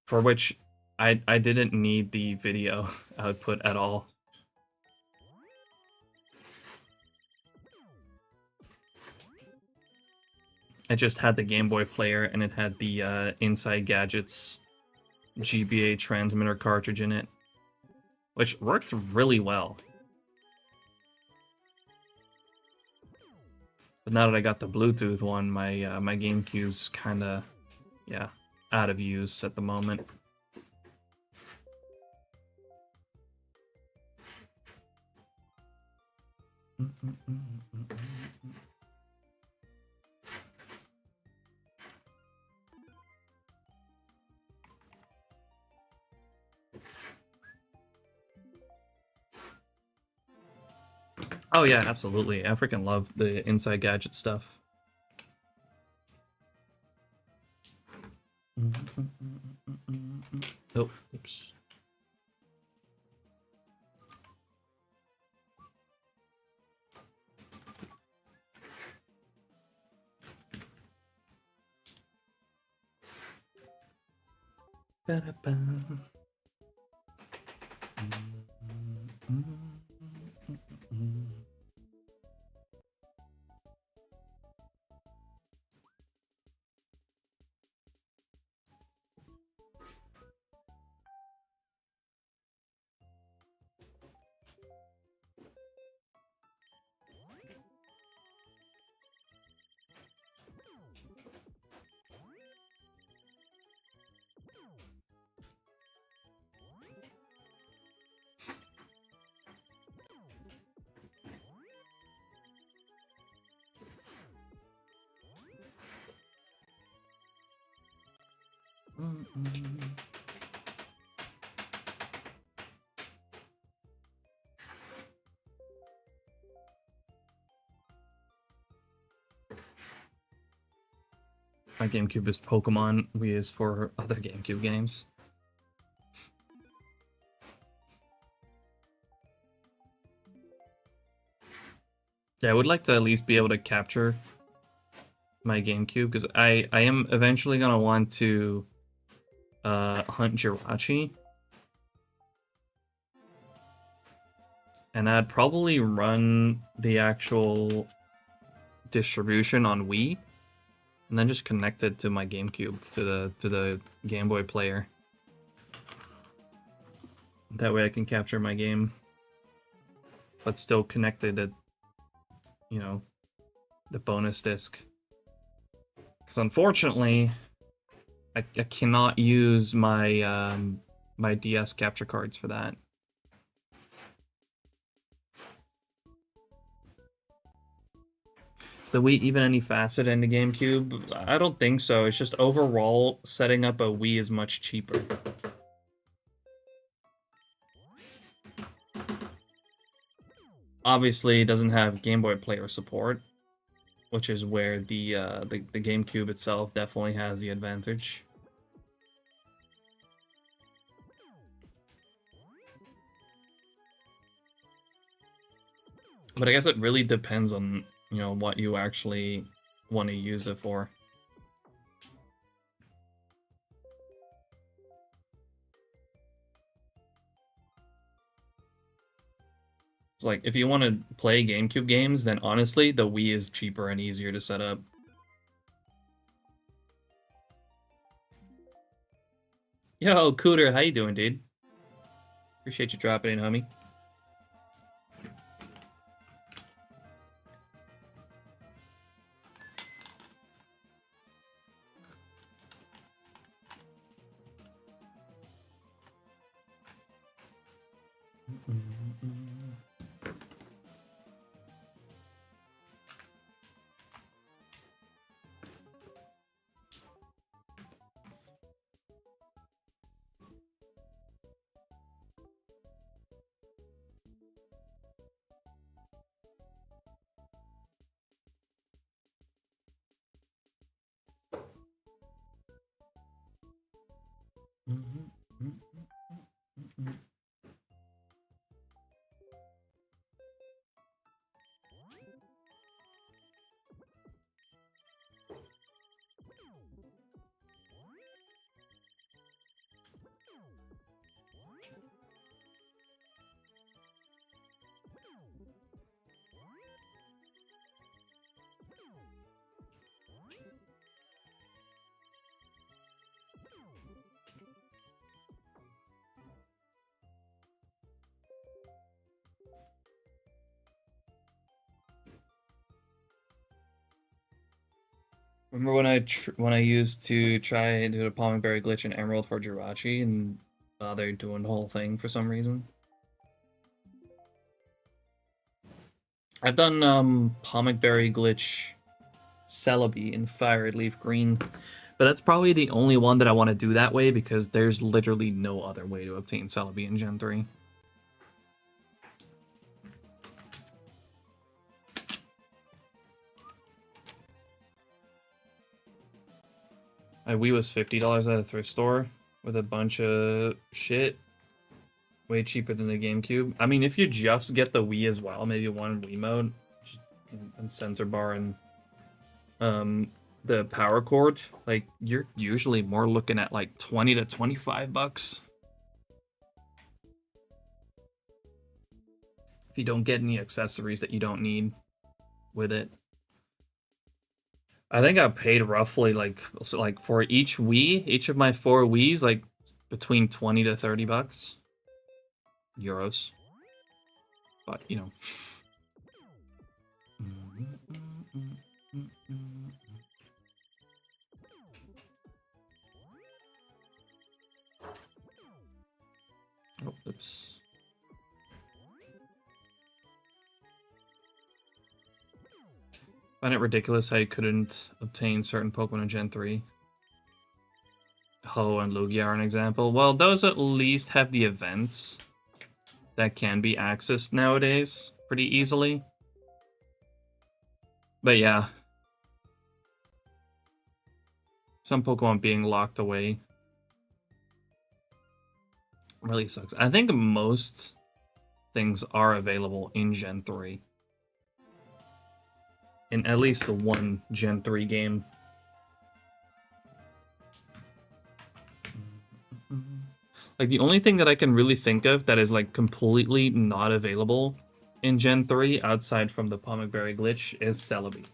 for which I didn't need the video output at all. I just had the Game Boy player and it had the Inside Gadgets GBA transmitter cartridge in it, which worked really well. But now that I got the Bluetooth one, my my GameCube's kind of, yeah, out of use at the moment. Oh yeah, absolutely. I freaking love the Inside Gadget stuff. Oh, oops. Ba-da-ba. My GameCube is Pokemon, Wii is for other GameCube games. Yeah, I would like to at least be able to capture my GameCube, because I am eventually going to want to hunt Jirachi. And I'd probably run the actual distribution on Wii, and then just connect it to my GameCube, to the Game Boy player. That way I can capture my game, but still connected at, you know, the bonus disc. Because unfortunately, I cannot use my my DS capture cards for that. Is the Wii even any faster than the GameCube? I don't think so. It's just overall, setting up a Wii is much cheaper. Obviously, it doesn't have Game Boy player support, which is where the GameCube itself definitely has the advantage. But I guess it really depends on, you know, what you actually want to use it for. It's like, if you want to play GameCube games, then honestly, the Wii is cheaper and easier to set up. Yo, Cooter, how you doing, dude? Appreciate you dropping in, homie. Remember when I used to try and do the Palming Berry glitch in Emerald for Jirachi and they're doing the whole thing for some reason? I've done Palming Berry glitch Celebi in Fire Leaf Green, but that's probably the only one that I want to do that way because there's literally no other way to obtain Celebi in Gen 3. My Wii was $50 at a thrift store with a bunch of shit. Way cheaper than the GameCube. I mean, if you just get the Wii as well, maybe one Wii mode, and sensor bar and the power cord, like you're usually more looking at like 20 to 25 bucks. If you don't get any accessories that you don't need with it. I think I paid roughly like for each Wii, each of my 4 Wiis, like between 20 to 30 bucks. Euros. But, you know. Oh, oops. I find it ridiculous how you couldn't obtain certain Pokemon in Gen 3. Ho and Lugia are an example. Well, those at least have the events that can be accessed nowadays pretty easily. But yeah. Some Pokemon being locked away really sucks. I think most things are available in Gen 3. In at least the one Gen 3 game. Like, the only thing that I can really think of that is, like, completely not available in Gen 3, outside from the Palming Berry glitch, is Celebi.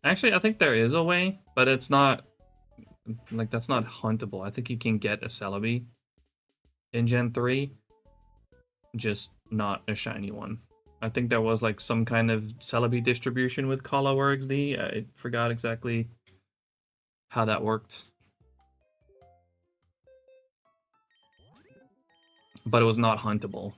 Actually, I think there is a way, but it's not... Like, that's not huntable. I think you can get a Celebi in Gen 3, just not a shiny one. I think there was, like, some kind of Celebi distribution with Kala or XD. I forgot exactly how that worked. But it was not huntable.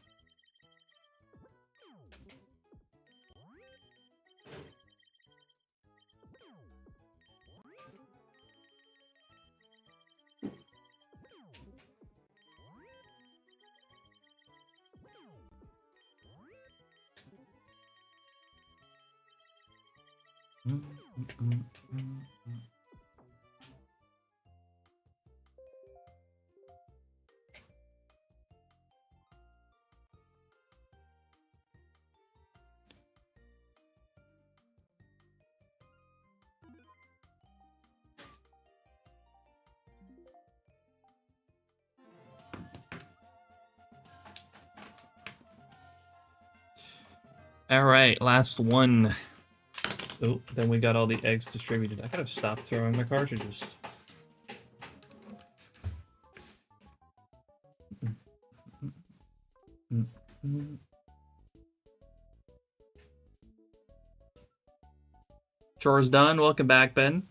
All right, last one. Oh, then we got all the eggs distributed. I gotta stop throwing my cartridges. Chores done. Welcome back, Ben.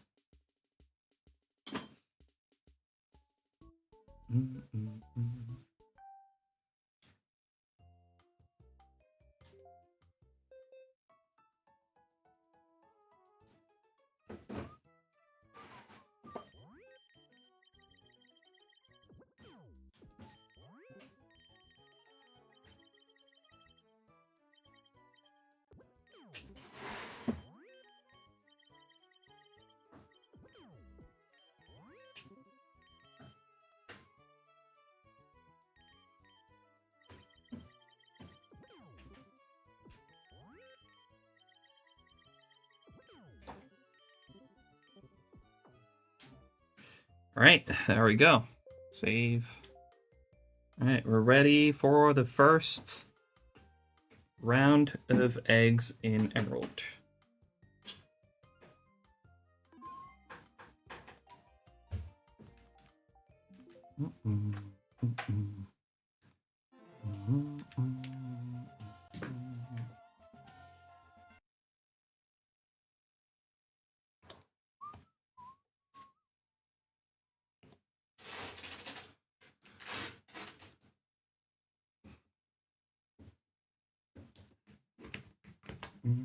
All right, there we go. Save. All right, we're ready for the first round of eggs in Emerald. Hopefully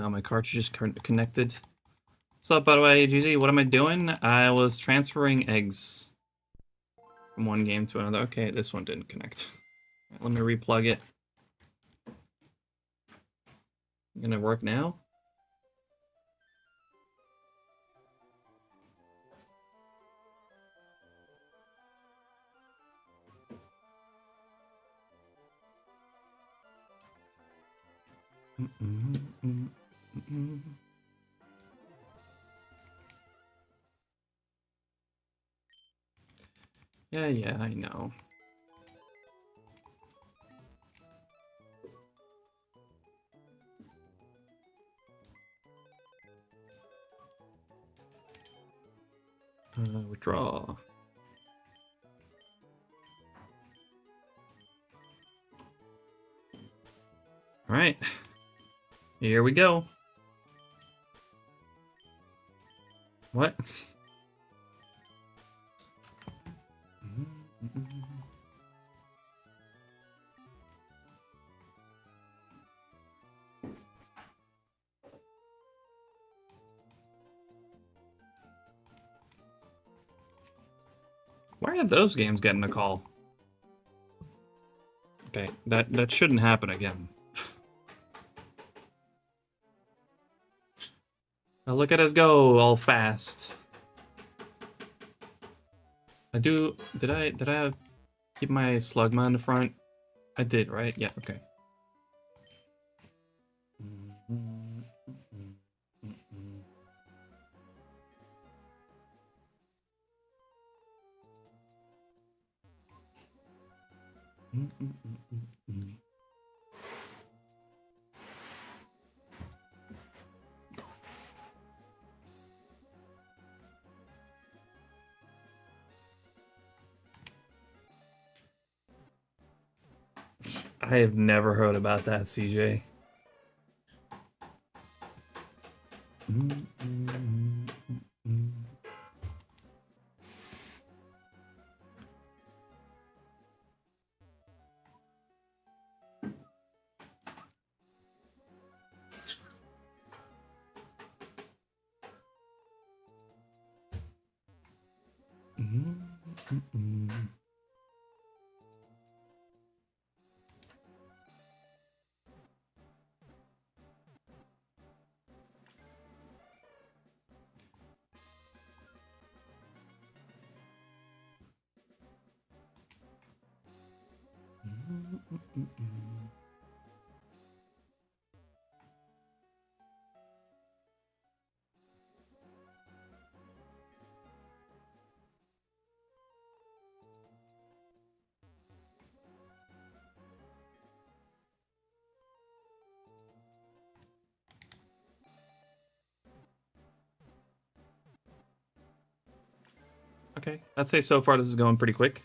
all my cartridges connected. What's up, by the way, GZ? What am I doing? I was transferring eggs from one game to another. Okay, this one didn't connect. Right, let me replug it. Gonna work now? Yeah, I know. Withdraw. All right, here we go. What? Why are those games getting a call? Okay, that shouldn't happen again. Now look at us go, all fast. Did I keep my slugma in the front? I did, right? Yeah, okay. I have never heard about that, CJ. Okay, I'd say so far this is going pretty quick.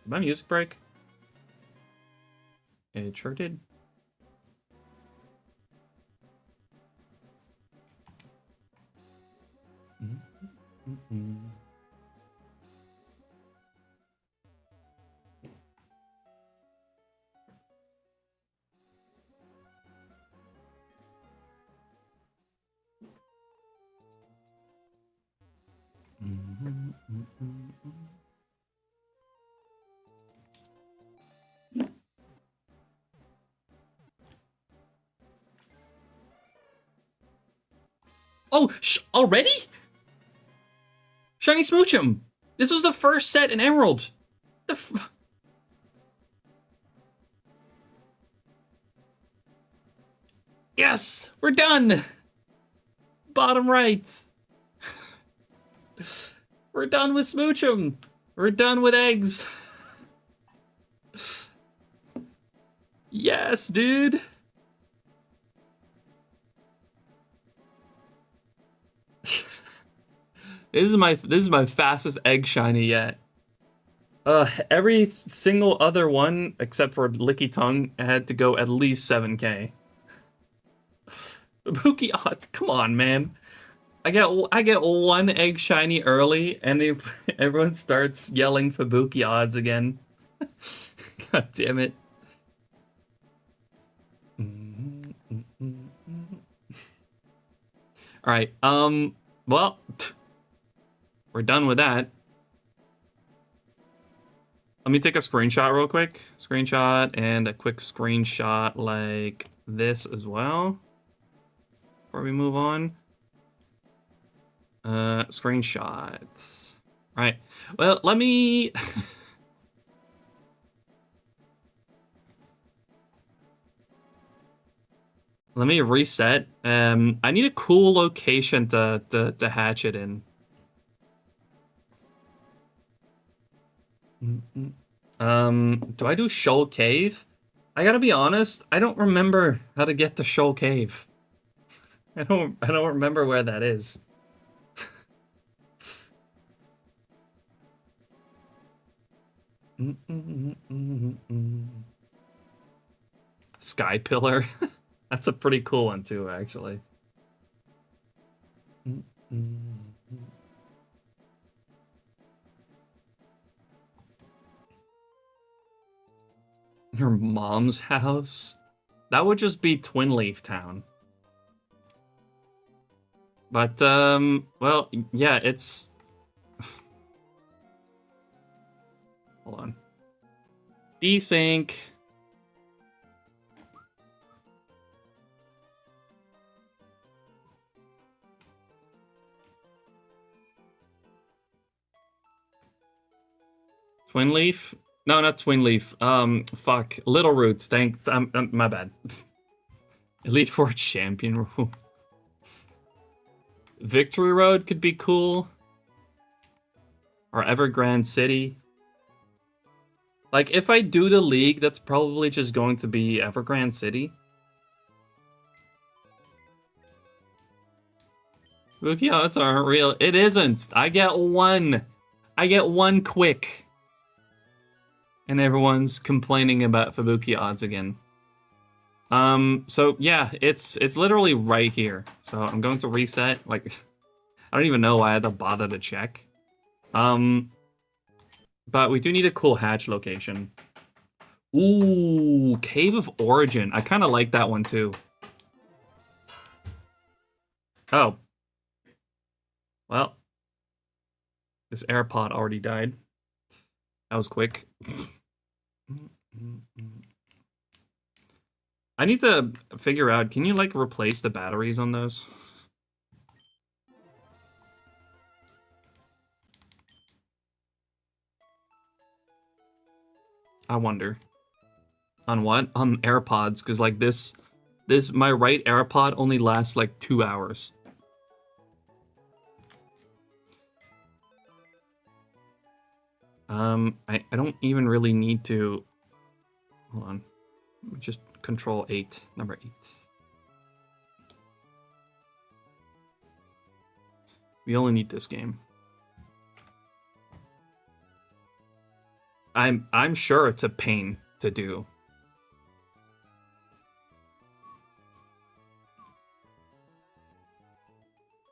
Did my music break? It sure did. Oh, already? Shiny Smoochum! This was the first set in Emerald! Yes! We're done! Bottom right. We're done with Smoochum! We're done with eggs! Yes, dude! This is my fastest egg shiny yet. Every single other one except for Licky Tongue had to go at least 7K. Fubuki odds. Come on, man. I get one egg shiny early, and if everyone starts yelling Fubuki odds again. God damn it. All right. Well, we're done with that. Let me take a screenshot real quick. Screenshot and a quick screenshot like this as well. Before we move on. Screenshot. Right. Well, let me... let me reset. I need a cool location to hatch it in. Do I do Shoal Cave? I gotta be honest, I don't remember how to get to Shoal Cave. I don't remember where that is. Sky Pillar. That's a pretty cool one too, actually. Her mom's house? That would just be Twin Leaf Town. But, well, yeah, it's... Hold on. Desync. Twin Leaf? No, not Twin Leaf. Fuck. Little Roots. Thanks. My bad. Elite Four Champion Room. Victory Road could be cool. Or Evergrande City. Like, if I do the league, that's probably just going to be Evergrande City. Fubuki odds aren't real. It isn't. I get one. I get one quick. And everyone's complaining about Fubuki odds again. So yeah, it's literally right here. So I'm going to reset. Like, I don't even know why I had to bother to check. But we do need a cool hatch location. Ooh, Cave of Origin. I kind of like that one too. Oh. Well. This AirPod already died. That was quick. I need to figure out, can you like replace the batteries on those? I wonder. On what? On AirPods, because like this, my right AirPod only lasts like 2 hours. I don't even really need to, hold on. Just control 8, number 8. We only need this game. I'm sure it's a pain to do.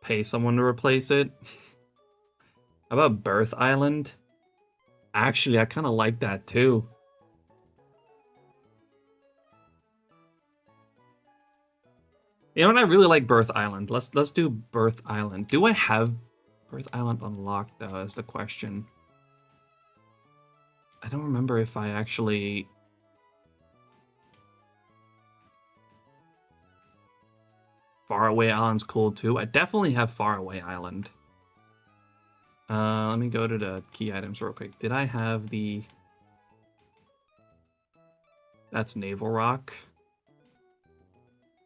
Pay someone to replace it. How about Birth Island? Actually, I kind of like that too. You know what? I really like Birth Island. Let's do Birth Island. Do I have Birth Island unlocked though? Is the question. I don't remember if I actually. Faraway Island's cool too. I definitely have Faraway Island. Let me go to the key items real quick. Did I have the... That's Naval Rock.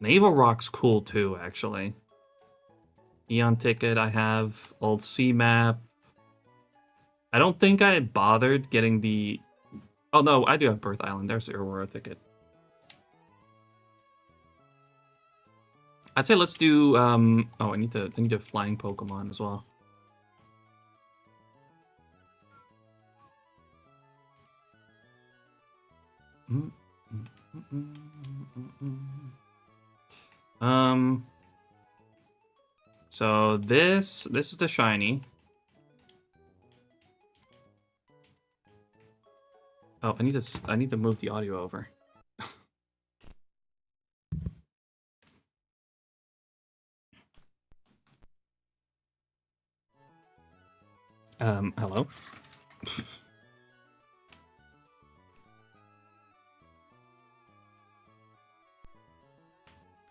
Naval Rock's cool too, actually. Eon Ticket I have. Old Sea Map. I don't think I bothered getting the... Oh no, I do have Birth Island. There's the Aurora Ticket. I'd say let's do... Oh, I need a flying Pokemon as well. So this is the shiny. Oh, I need to move the audio over. Hello?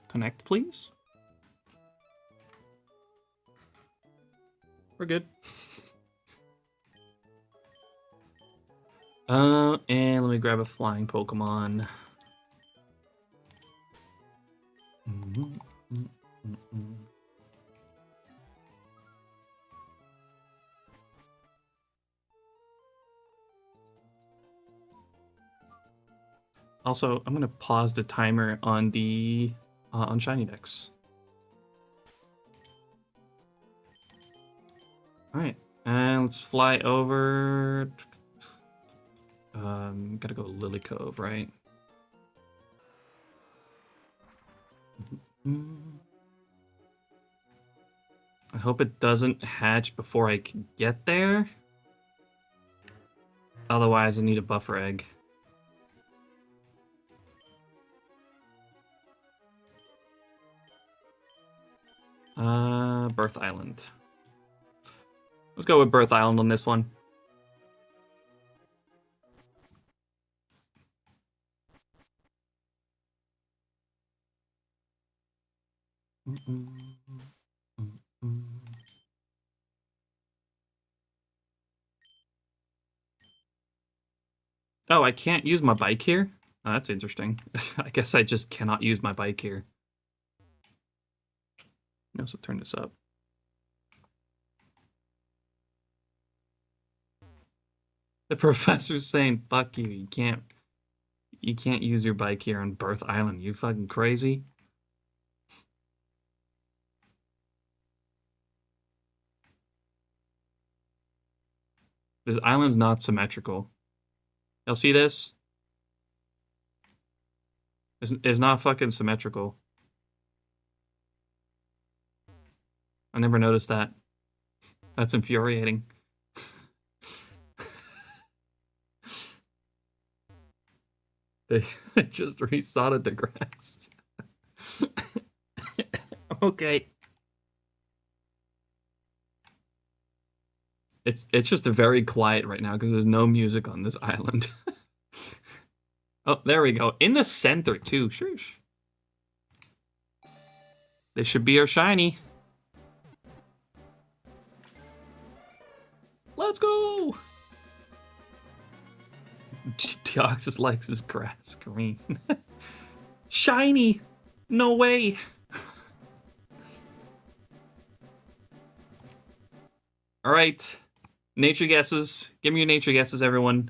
Connect, please. We're good. And let me grab a flying Pokemon. Also, I'm gonna pause the timer on the on SHINYDEX. All right, and let's fly over. Gotta go Lily Cove, right? I hope it doesn't hatch before I can get there. Otherwise, I need a buffer egg. Birth Island. Let's go with Birth Island on this one. Oh, I can't use my bike here? Oh, that's interesting. I guess I just cannot use my bike here. I also turn this up. The professor's saying, fuck you, you can't use your bike here on Birth Island. You fucking crazy? This island's not symmetrical. Y'all see this? It's not fucking symmetrical. I never noticed that. That's infuriating. They just resodded the grass. Okay. It's just very quiet right now because there's no music on this island. Oh, there we go. In the center too. Shush. This should be our shiny. Let's go. Deoxys likes his grass green. Shiny! No way! Alright. Nature guesses. Give me your nature guesses, everyone.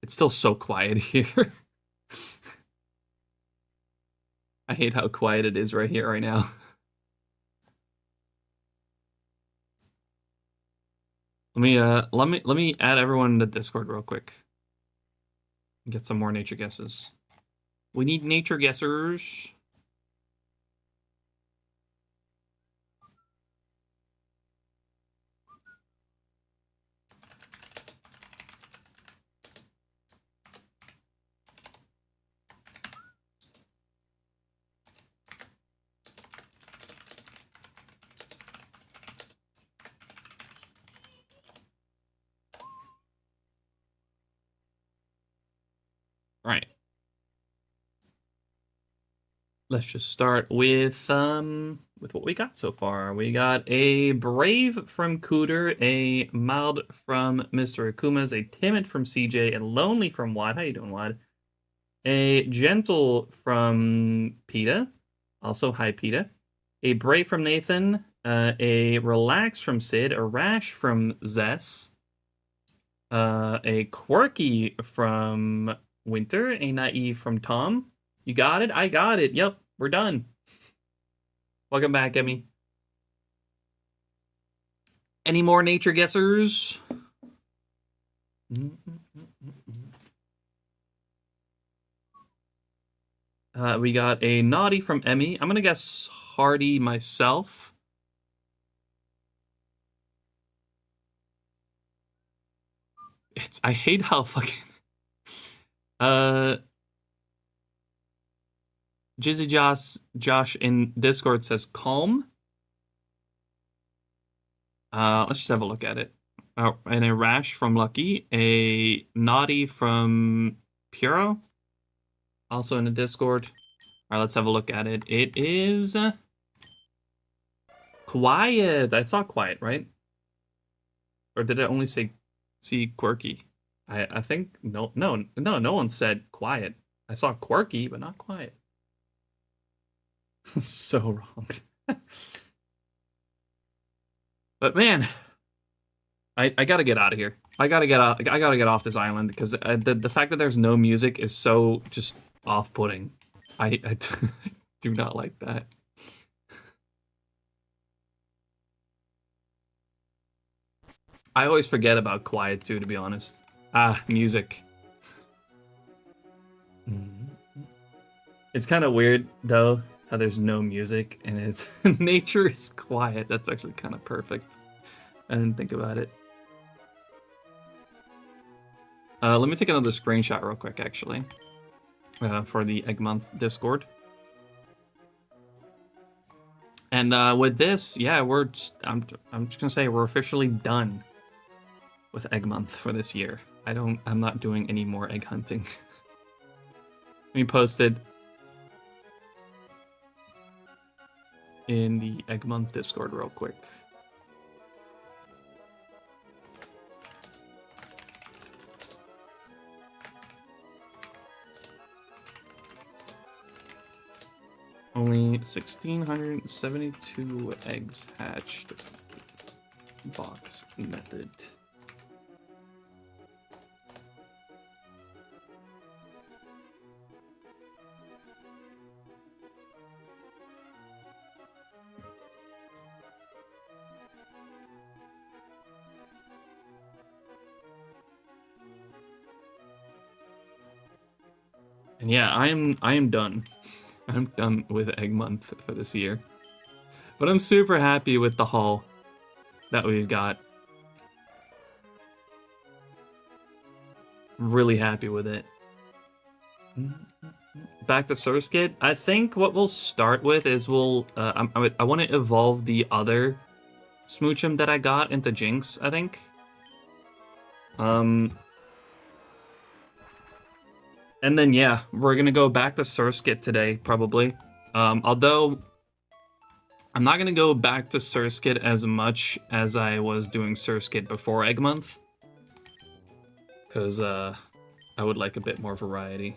It's still so quiet here. I hate how quiet it is right here, right now. Let me add everyone in the Discord real quick. Get some more nature guesses. We need nature guessers. Right. Let's just start with what we got so far. We got a Brave from Cooter, a Mild from Mr. Akumas, a Timid from CJ, a Lonely from Wad. How you doing, Wad? A Gentle from PETA. Also, hi, PETA. A Brave from Nathan. A Relax from Sid. A Rash from Zess. A Quirky from Winter. A Naive from Tom. You got it? I got it. Yep, we're done. Welcome back, Emmy. Any more nature guessers? We got a Naughty from Emmy. I'm gonna guess party myself. I hate how fucking Jizzy Josh in Discord says calm. Let's just have a look at it. And a Rash from Lucky, a Naughty from Puro, also in the Discord. All right, let's have a look at it. It is quiet. I saw quiet, right? Or did I only see quirky? I think no one said quiet. I saw quirky, but not quiet. So wrong. But man, I gotta get out of here. I gotta get off this island because the fact that there's no music is so just off-putting. I do not like that. I always forget about quiet too, to be honest. Music. It's kind of weird though how there's no music and it's nature is quiet. That's actually kind of perfect. I didn't think about it. Let me take another screenshot real quick, actually, for the Egg Month Discord. And with this, yeah, I'm just gonna say we're officially done with Egg Month for this year. I'm not doing any more egg hunting. Let me post it in the Egg Month Discord real quick. Only 1,672 eggs hatched. Box method. And yeah, I am done. I'm done with Egg Month for this year. But I'm super happy with the haul that we've got. Really happy with it. Back to Surskit. I think what we'll start with is I want to evolve the other Smoochum that I got into Jinx, I think. And then, yeah, we're going to go back to Surskit today, probably. Although, I'm not going to go back to Surskit as much as I was doing Surskit before Egg Month. Because I would like a bit more variety.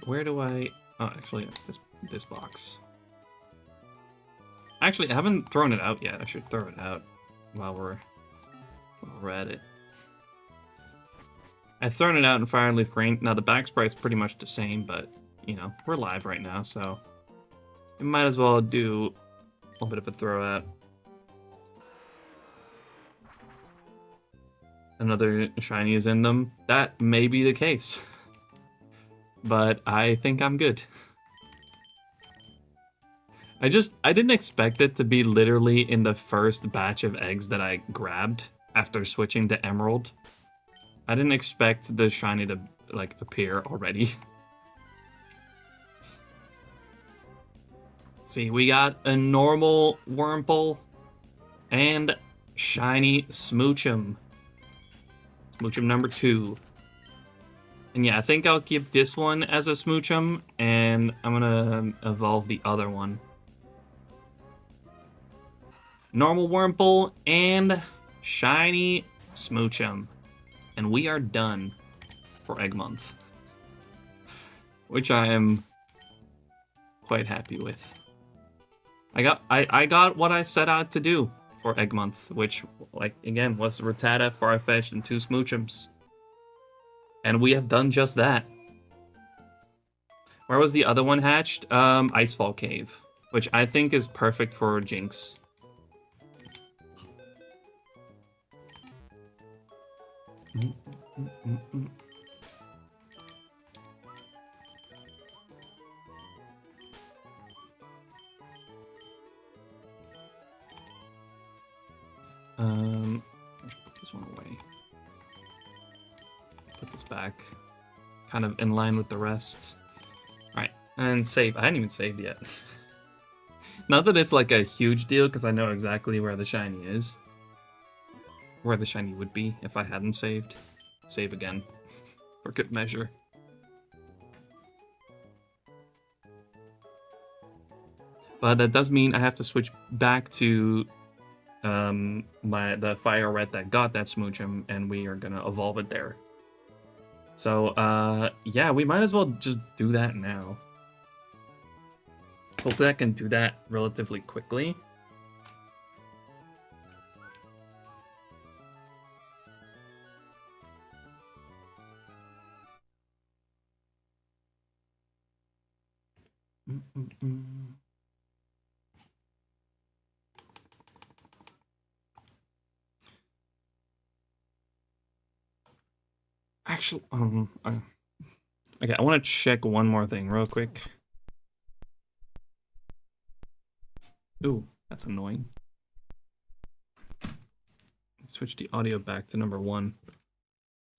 Where do I... Oh, actually, this box. Actually, I haven't thrown it out yet. I should throw it out while we're at it. I've thrown it out in Fire and Leaf Green. Now, the back sprite's pretty much the same, but, you know, we're live right now, so we might as well do a little bit of a throw out. Another shiny is in them. That may be the case. But I think I'm good. I didn't expect it to be literally in the first batch of eggs that I grabbed after switching to Emerald. I didn't expect the shiny to, like, appear already. See, we got a normal Wurmple and shiny Smoochum. Smoochum number 2. And yeah, I think I'll keep this one as a Smoochum, and I'm gonna evolve the other one. Normal Wurmple and shiny Smoochum. And we are done for Egg Month. Which I am quite happy with. I got what I set out to do for Egg Month, which, like, again, was Rattata, Farfetch'd, and 2 Smoochums. And we have done just that. Where was the other one hatched? Icefall Cave, which I think is perfect for Jinx. Put this one away. Put this back. Kind of in line with the rest. Alright, and save. I hadn't even saved yet. Not that it's like a huge deal, because I know exactly where the shiny is. Where the shiny would be if I hadn't saved. Save again. For good measure. But that does mean I have to switch back to the fire red that got that smoochum, and we are gonna evolve it there. So yeah, we might as well just do that now. Hopefully I can do that relatively quickly. Actually, okay, I want to check one more thing real quick. Ooh, that's annoying. Switch the audio back to number 1.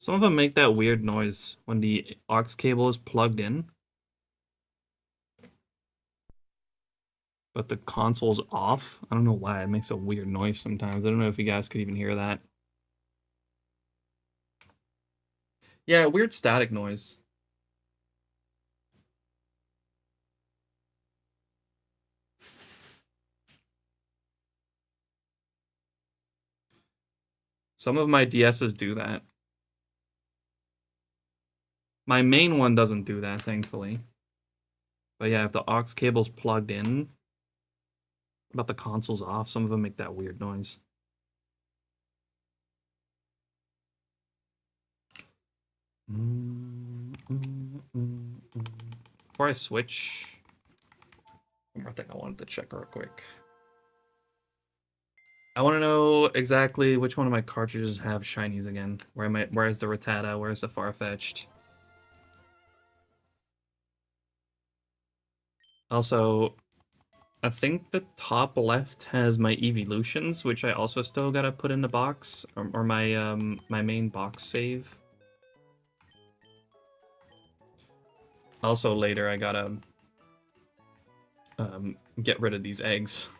Some of them make that weird noise when the aux cable is plugged in, but the console's off. I don't know why. It makes a weird noise sometimes. I don't know if you guys could even hear that. Yeah, weird static noise. Some of my DSs do that. My main one doesn't do that, thankfully. But yeah, if the aux cable's plugged in, but the console's off, some of them make that weird noise. Before I switch, one more thing I wanted to check real quick. I want to know exactly which one of my cartridges have shinies again. Where's the Rattata? Where's the Farfetch'd? Also, I think the top left has my evolutions, which I also still gotta put in the box, or my my main box save. Also, later I gotta get rid of these eggs.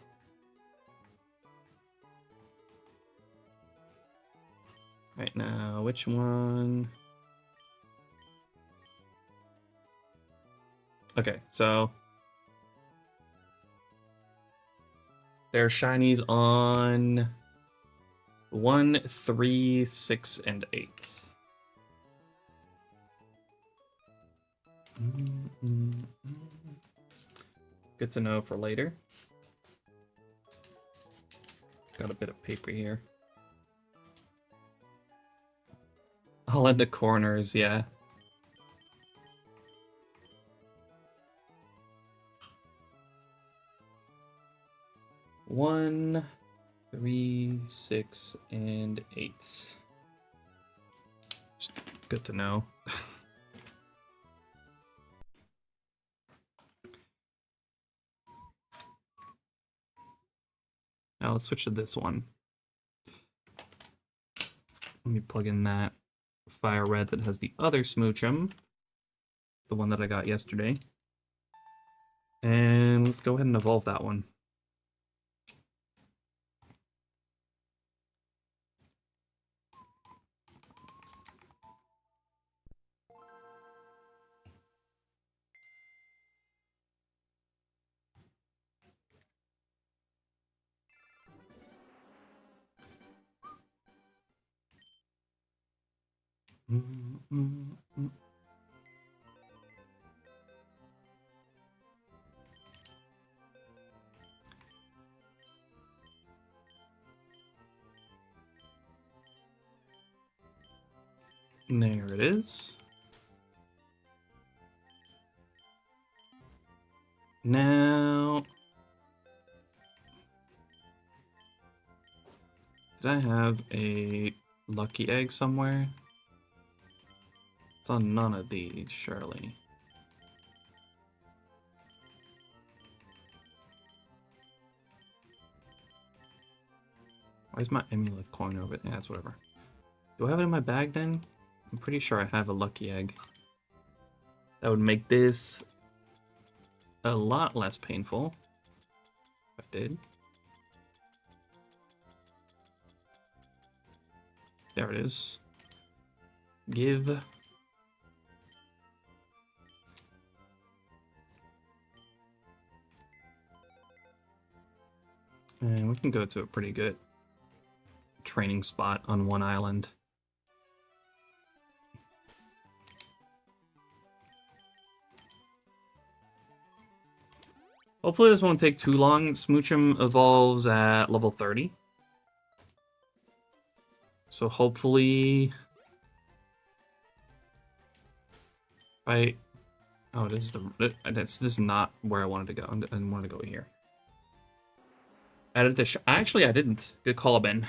Right now, which one? Okay, so there are shinies on 1, 3, 6, and 8. Good to know for later. Got a bit of paper here. All in the corners, yeah. One, 3, 6, and 8. Just good to know. Now let's switch to this one. Let me plug in that fire red that has the other smoochum, the one that I got yesterday. And let's go ahead and evolve that one. There it is. Now, did I have a lucky egg somewhere? It's on none of these, surely. Why is my amulet coin over it? Yeah, it's whatever. Do I have it in my bag then? I'm pretty sure I have a lucky egg. That would make this a lot less painful. If I did. There it is. Give. And we can go to a pretty good training spot on one island. Hopefully this won't take too long. Smoochum evolves at level 30. So hopefully... Oh, this is not where I wanted to go. I didn't want to go here. Added the actually, I didn't. Good call, Ben.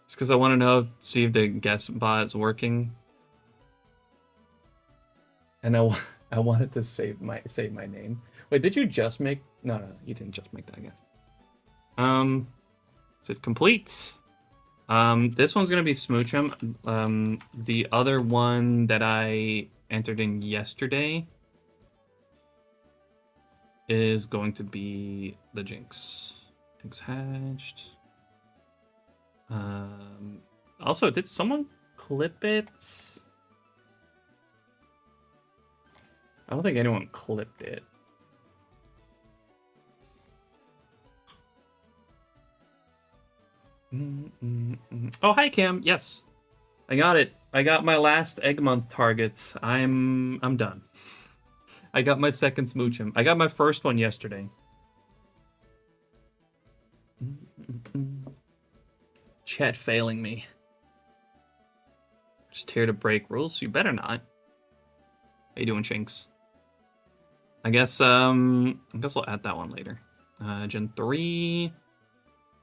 It's because I want to know, see if the guest bot is working. And I wanted to save my name. Wait, did you just make? No, you didn't just make that, I guess. Is it complete? This one's gonna be Smoochum. The other one that I entered in yesterday is going to be the Jinx. Jinx hatched. Also, did someone clip it? I don't think anyone clipped it. Oh, hi Cam. Yes, I got it. I got my last egg month target. I'm done. I got my second Smoochum. I got my first one yesterday. Chat failing me. Just here to break rules. You better not. How you doing, Chinks? I guess we'll add that one later. Gen 3.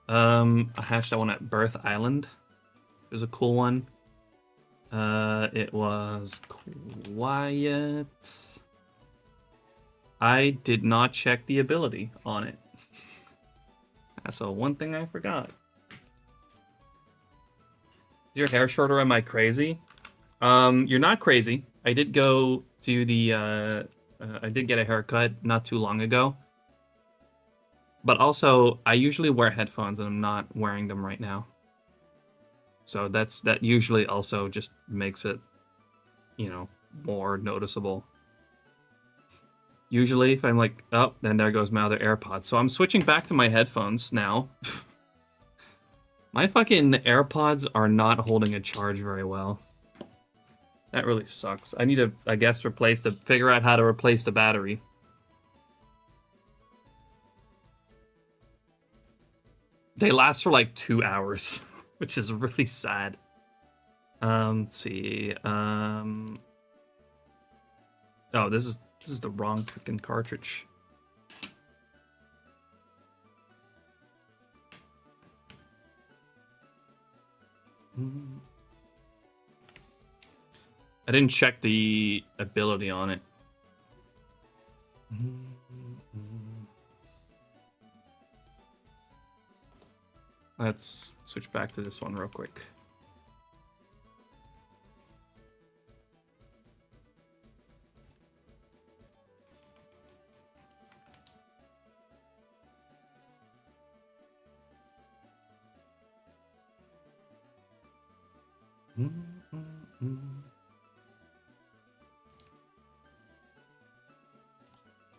I hashed that one at Birth Island. It was a cool one. It was quiet. I did not check the ability on it. That's one thing I forgot. Is your hair shorter? Am I crazy? You're not crazy. I did go to the I did get a haircut not too long ago. But also, I usually wear headphones and I'm not wearing them right now. So that usually also just makes it, you know, more noticeable. Usually, if I'm like, oh, then there goes my other AirPods. So I'm switching back to my headphones now. My fucking AirPods are not holding a charge very well. That really sucks. I need to, I guess, figure out how to replace the battery. They last for like 2 hours, which is really sad. Let's see. Oh, this is the wrong freaking cartridge. I didn't check the ability on it. Let's switch back to this one real quick.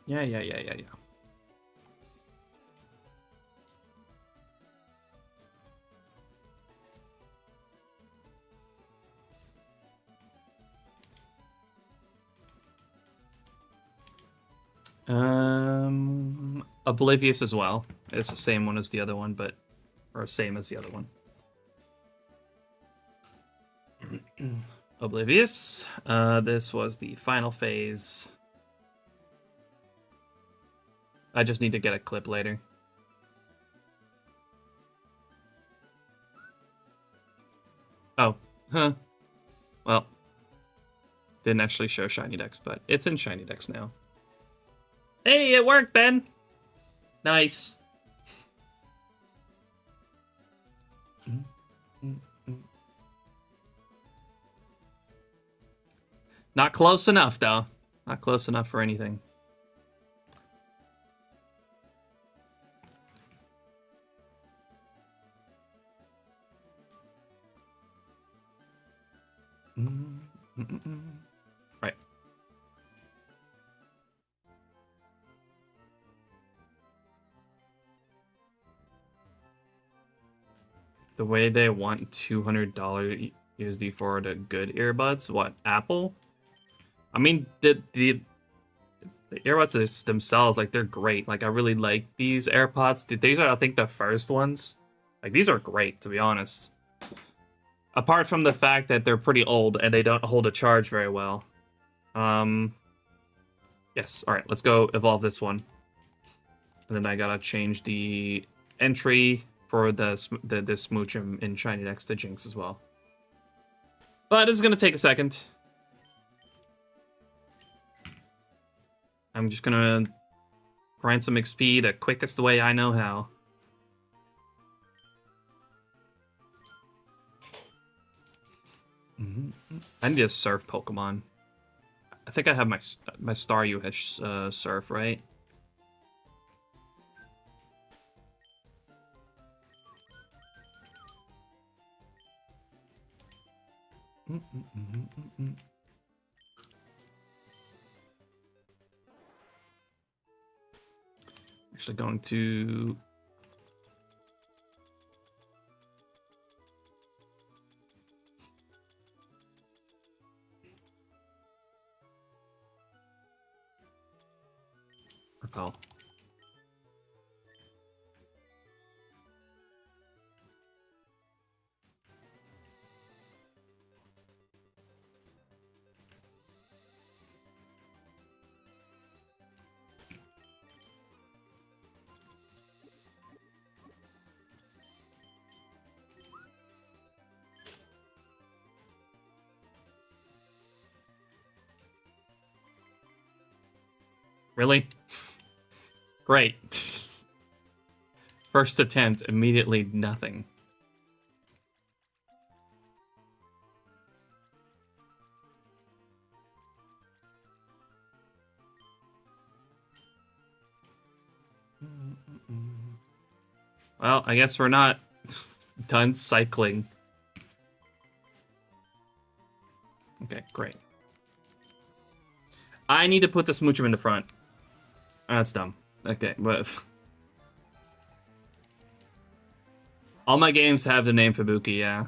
Yeah. Oblivious as well. It's the same one as the other one, or same as the other one. Oblivious. This was the final phase. I just need to get a clip later. Oh, huh. Well, didn't actually show SHINYDEX, but it's in SHINYDEX now. Hey, it worked, Ben! Nice. Not close enough, though. Not close enough for anything. Right. The way they want $200 USD for the good earbuds, what, Apple? I mean, the earbuds themselves, like, they're great. Like, I really like these AirPods. These are, I think, the first ones. Like, these are great, to be honest. Apart from the fact that they're pretty old and they don't hold a charge very well. Yes, alright, let's go evolve this one. And then I gotta change the entry for the smooch in SHINYDEX to Jinx as well. But this is gonna take a second. I'm just gonna grind some XP the quickest way I know how. I need to surf Pokemon. I think I have my Staryu has surf, right? Actually going to... Repel. Really? Great. First attempt, immediately nothing. Well, I guess we're not done cycling. Okay, great. I need to put the Smoochum in the front. That's dumb. Okay, but... all my games have the name Fubuki, yeah.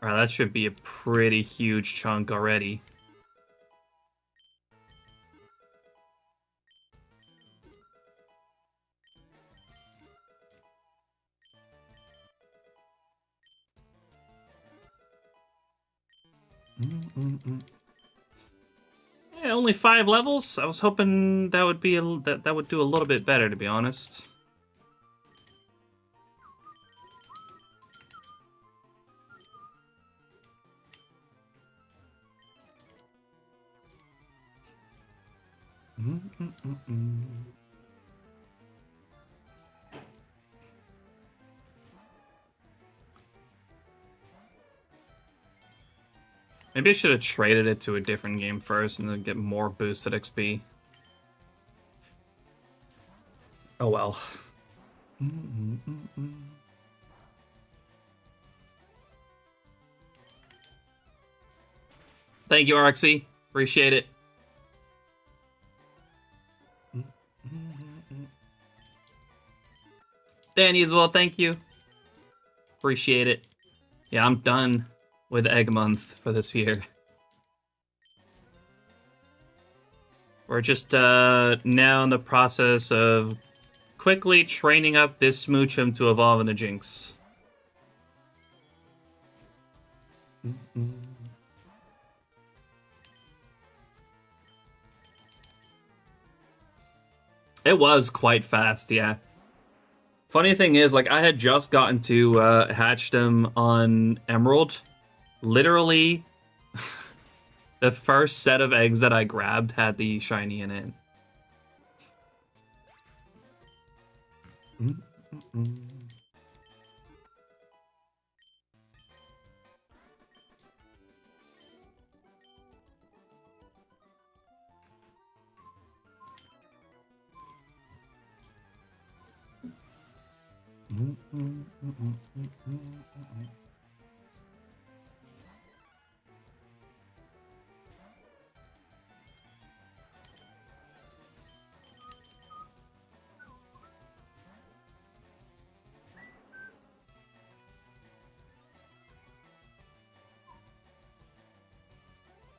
Alright, that should be a pretty huge chunk already. Yeah, only 5 levels. I was hoping that would be that would do a little bit better, to be honest. Maybe I should have traded it to a different game first and then get more boosted XP. Oh well. Thank you, Arxie. Appreciate it. Danny as well, thank you. Appreciate it. Yeah, I'm done with Egg Month for this year. We're just now in the process of quickly training up this Smoochum to evolve into Jinx. It was quite fast, yeah. Funny thing is, like, I had just gotten to hatch them on Emerald. Literally, the first set of eggs that I grabbed had the shiny in it.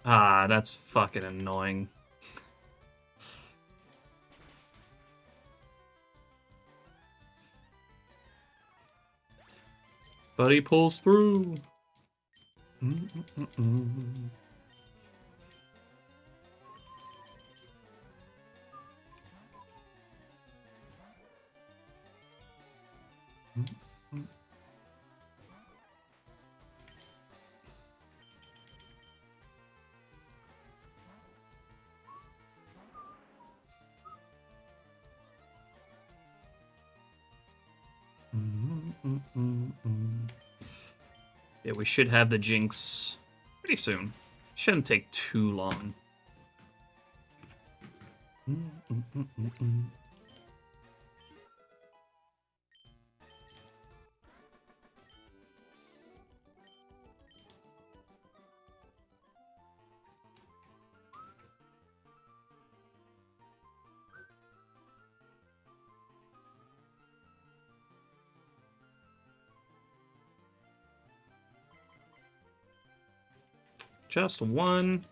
Ah, that's fucking annoying. But he pulls through. Yeah, we should have the Jinx pretty soon. Shouldn't take too long. Just one.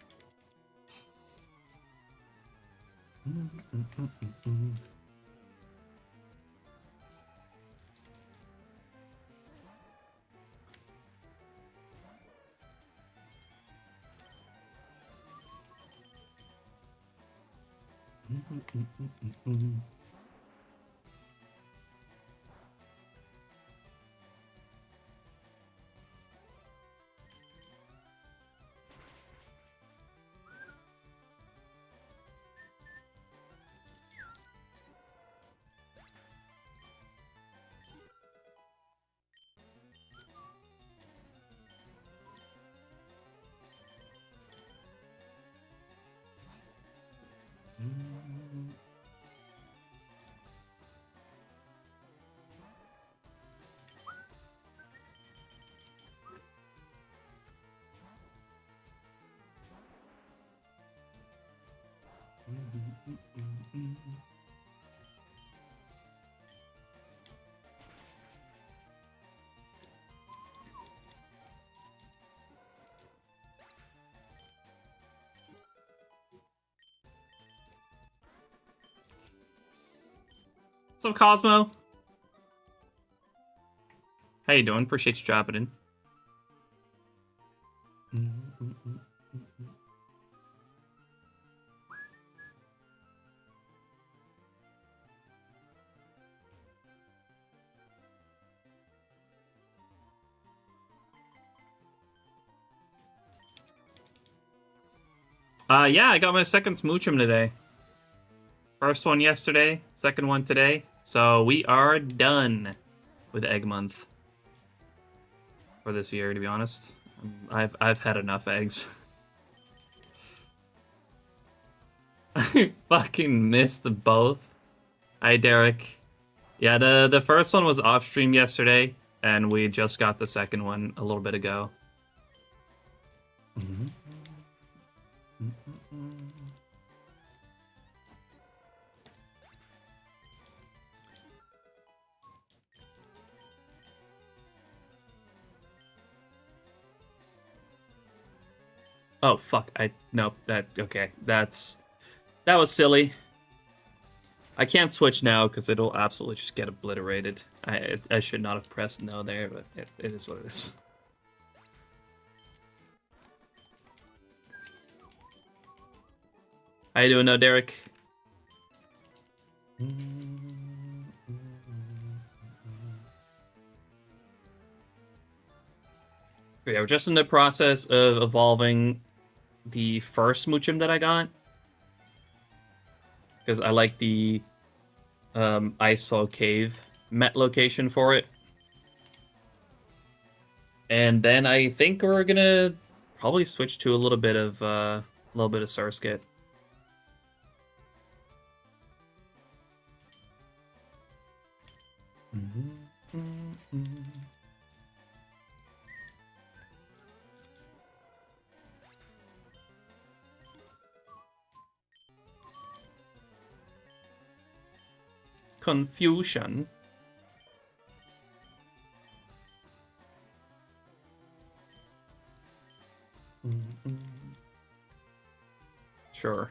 What's up, Cosmo? How you doing? Appreciate you dropping in. Yeah, I got my second Smoochum today. First one yesterday, second one today. So we are done with Egg Month for this year, to be honest. I've had enough eggs. I fucking missed both. Hi, Derek. Yeah, the first one was off stream yesterday, and we just got the second one a little bit ago. Oh fuck! Nope. Okay. That was silly. I can't switch now because it'll absolutely just get obliterated. I should not have pressed no there, but it is what it is. How you doing now, Derek? Yeah, we're just in the process of evolving the first Moochum that I got. Because I like the Icefall Cave met location for it. And then I think we're gonna probably switch to a little bit of Surskit. Confusion. Sure.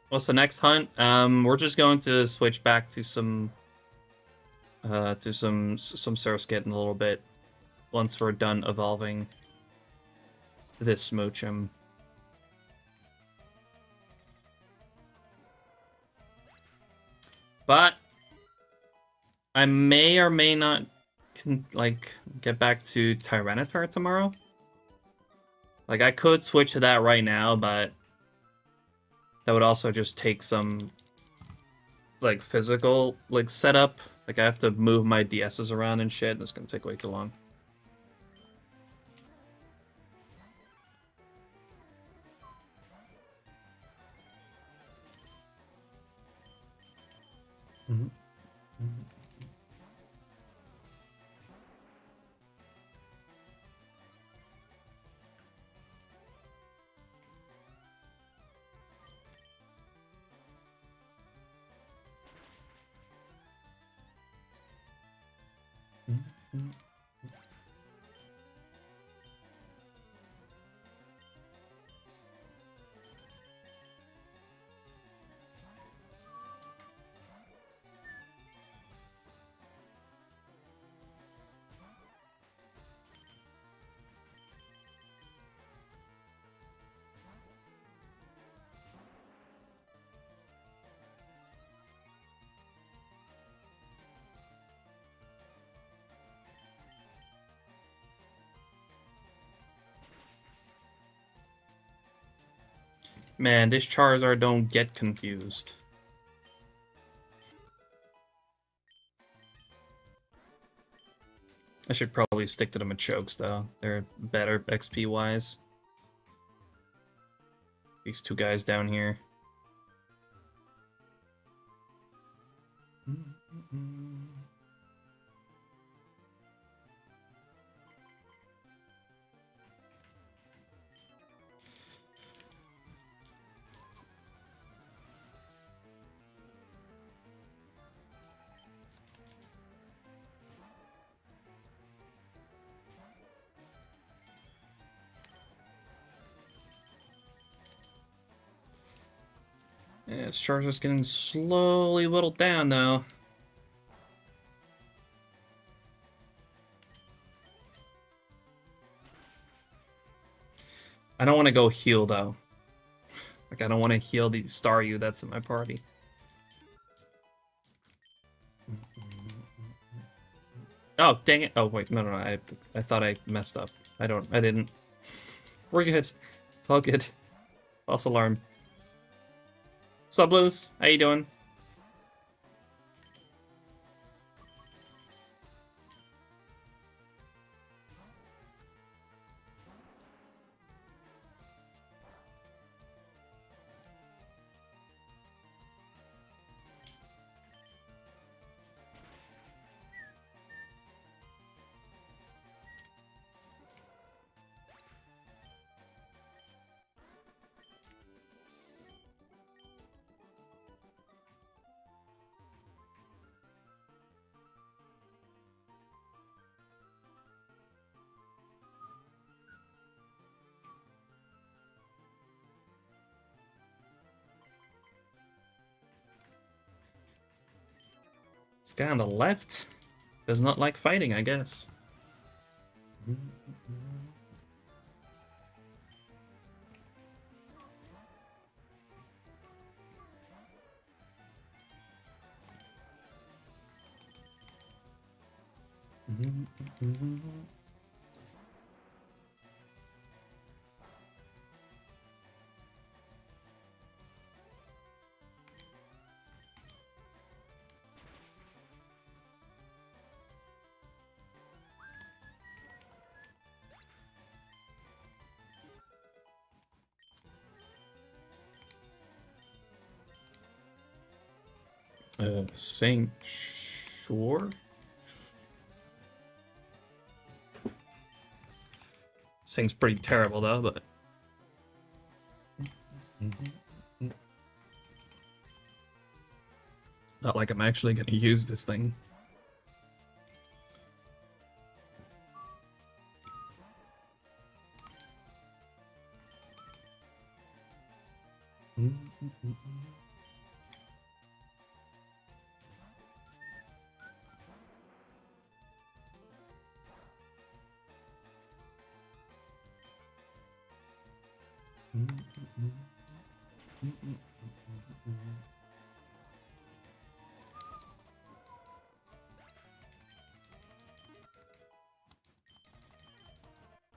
What's the next hunt? We're just going to switch back to some Surskit in a little bit once we're done evolving this Moochum. But I may or may not get back to Tyranitar tomorrow. Like I could switch to that right now, but that would also just take some like physical setup. Like I have to move my DSs around and shit, and it's gonna take way too long. Man, this Charizard don't get confused. I should probably stick to the Machokes, though. They're better XP-wise. These two guys down here. Yeah, this Charizard's getting slowly whittled down now. I don't want to go heal, though. Like, I don't want to heal the Staryu that's in my party. Oh, dang it. Oh, wait, no. I thought I messed up. I didn't. We're good. It's all good. False alarm. What's up, Blues? How you doing? This guy on the left does not like fighting, I guess. Saying sure? Sing's pretty terrible though, but not like I'm actually gonna use this thing.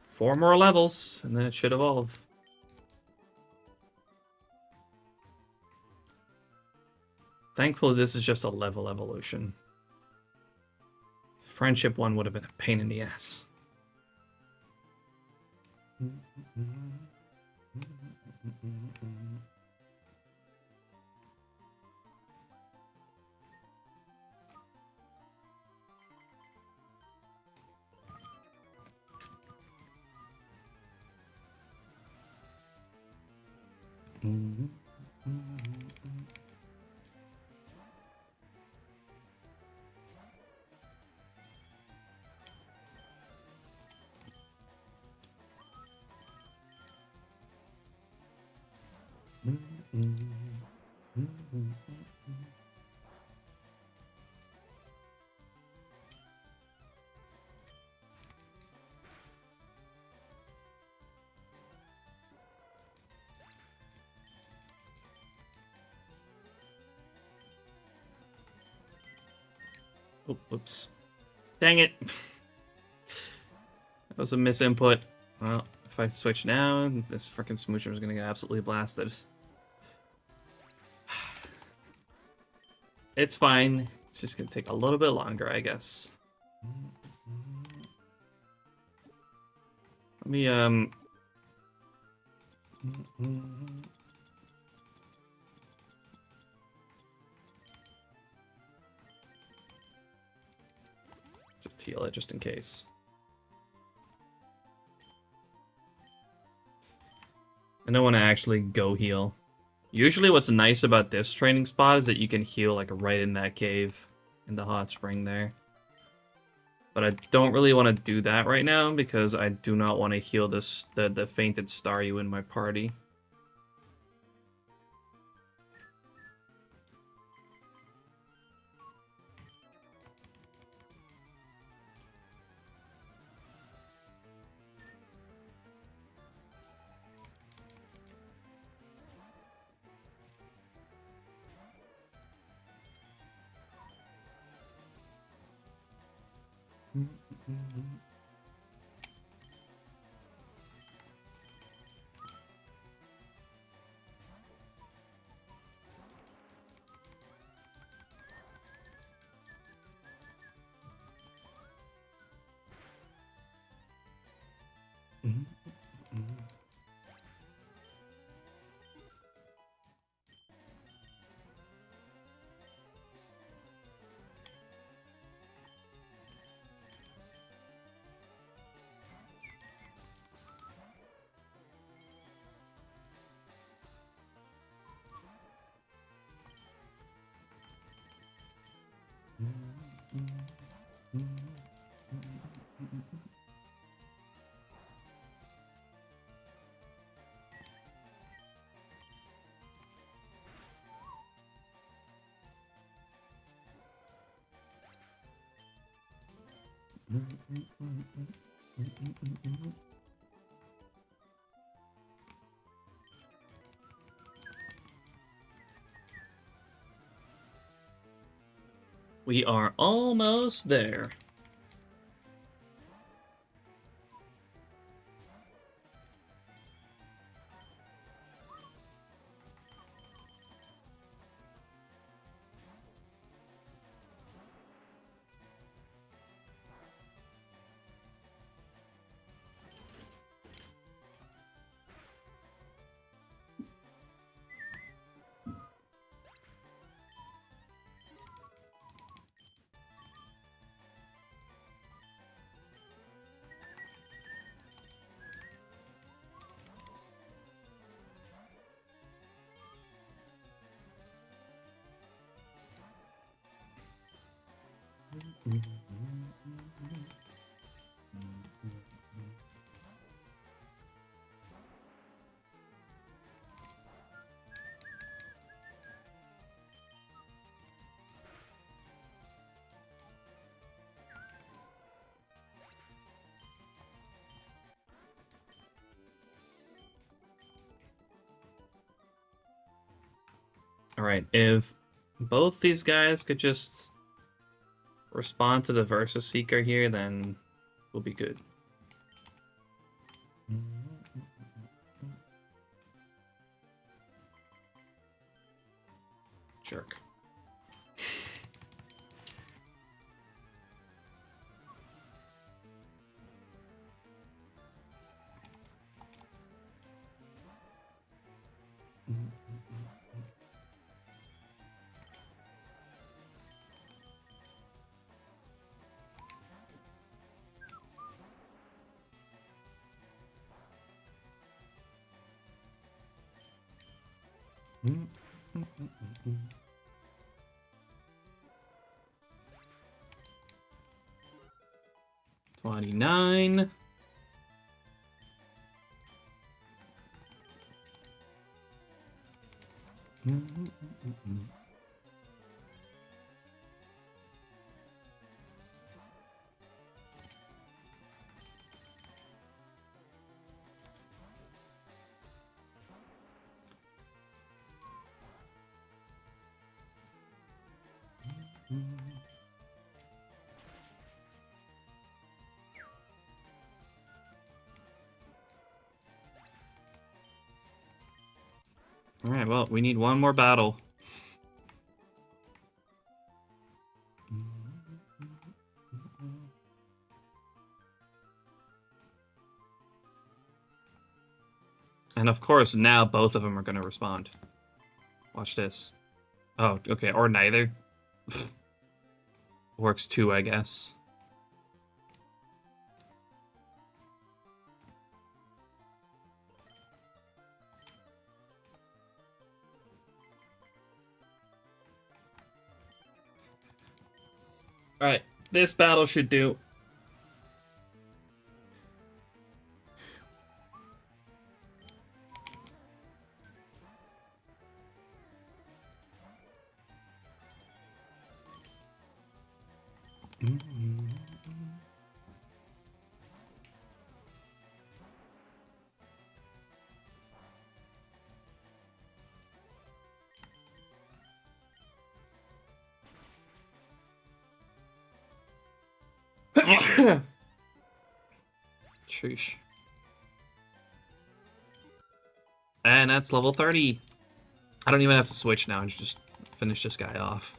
Four more levels, and then it should evolve. Thankfully, this is just a level evolution. Friendship one would have been a pain in the ass. Oh, whoops. Dang it. That was a misinput. Well, if I switch now, this freaking smoocher is gonna get absolutely blasted. It's fine. It's just gonna take a little bit longer, I guess. Let me, just heal it just in case. I don't want to actually go heal. Usually what's nice about this training spot is that you can heal like right in that cave in the hot spring there. But I don't really want to do that right now because I do not want to heal this the fainted Staryu in my party. We are almost there. All right, if both these guys could just respond to the Versus Seeker here, then we'll be good. Jerk. Mm-hmm. 29. All right, well, we need one more battle. And of course, now both of them are going to respond. Watch this. Oh, okay, or neither. Works too, I guess. Alright, this battle should do. Sheesh. And that's level 30. I don't even have to switch now. Just finish this guy off.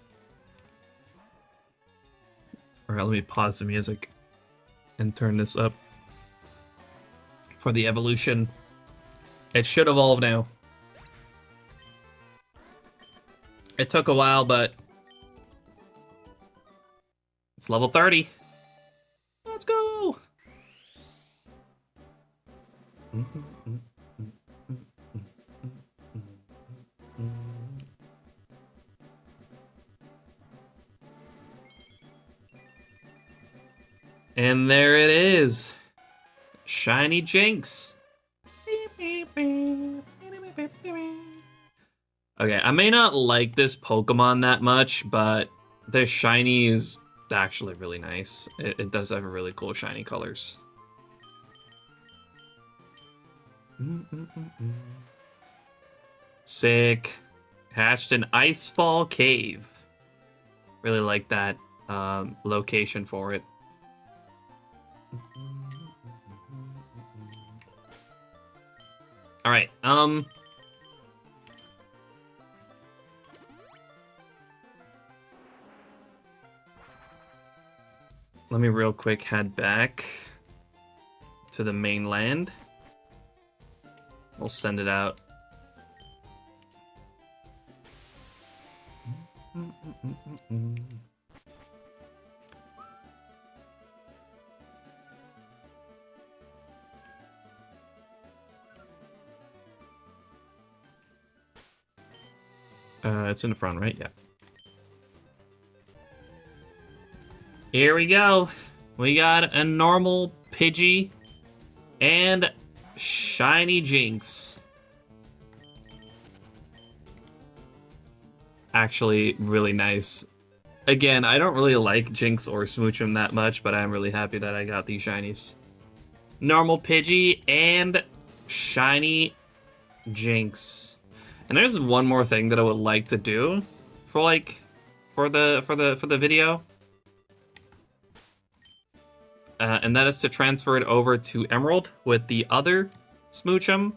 Alright, let me pause the music and turn this up for the evolution. It should evolve now. It took a while, but it's level 30. Let's go! And there it is. Shiny Jinx. Okay, I may not like this Pokemon that much, but this shiny is actually really nice. It does have a really cool shiny colors. Sick. Hatched in Icefall Cave. Really like that location for it. All right. Let me real quick head back to the mainland. We'll send it out. It's in the front, right? Yeah. Here we go. We got a normal Pidgey and shiny Jinx. Actually, really nice. Again, I don't really like Jinx or Smoochum that much, but I'm really happy that I got these shinies. Normal Pidgey and shiny Jinx. And there's one more thing that I would like to do for the video. And that is to transfer it over to Emerald with the other Smoochum.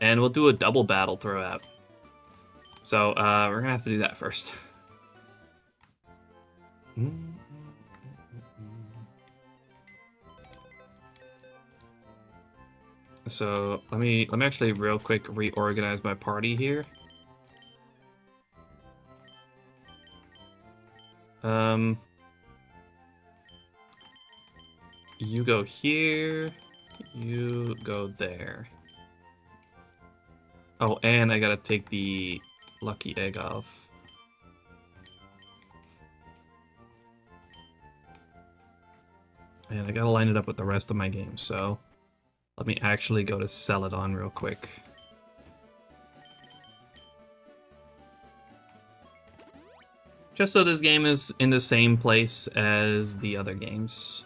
And we'll do a double battle throughout. So we're gonna have to do that first. So let me actually real quick reorganize my party here. You go here, you go there. Oh, and I gotta take the lucky egg off. And I gotta line it up with the rest of my game, so let me actually go to Celadon real quick. Just so this game is in the same place as the other games.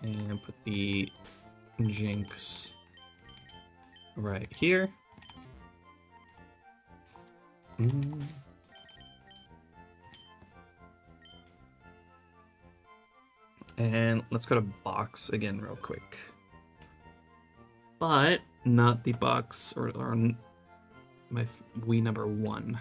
And put the Jinx right here. And let's go to box again real quick. But not the box or my Wii number 1.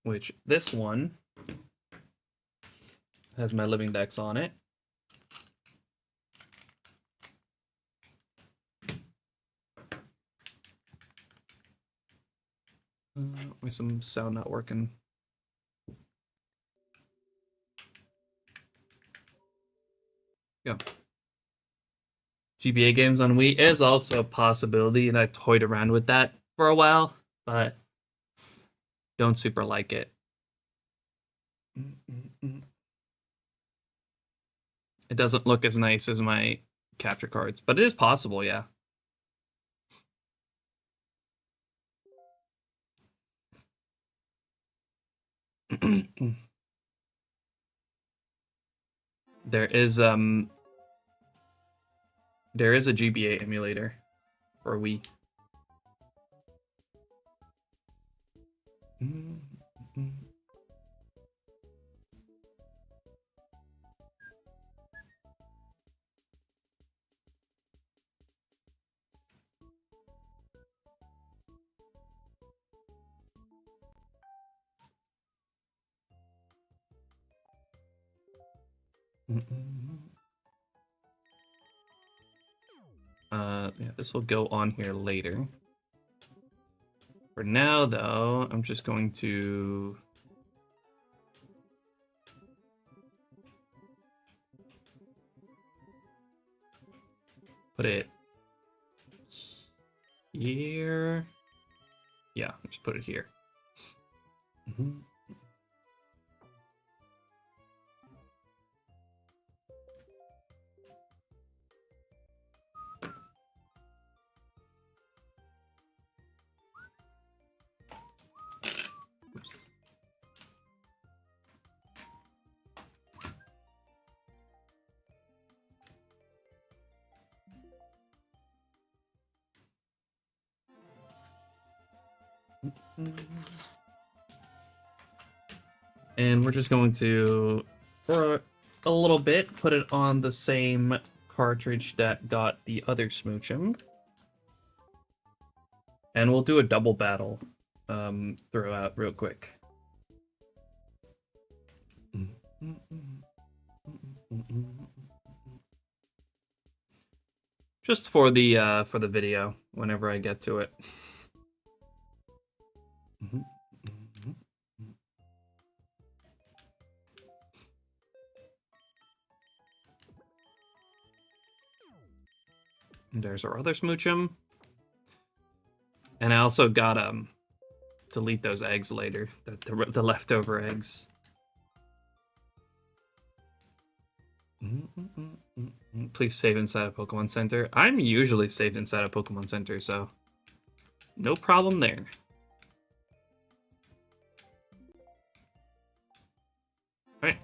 Which this one has my living dex on it. Why some sound not working? Yeah. GBA games on Wii is also a possibility, and I toyed around with that for a while, but don't super like it. It doesn't look as nice as my capture cards, but it is possible, yeah. There is a GBA emulator for Wii. Yeah, this will go on here later. For now, though, I'm just going to put it here. Yeah, just put it here. Oops. And we're just going to, for a little bit, put it on the same cartridge that got the other Smoochum. And we'll do a double battle throughout real quick. Just for the video, whenever I get to it. There's our other Smoochum. And I also got delete those eggs later, the leftover eggs. Please save inside a Pokemon Center. I'm usually saved inside a Pokemon Center, so no problem there. All right.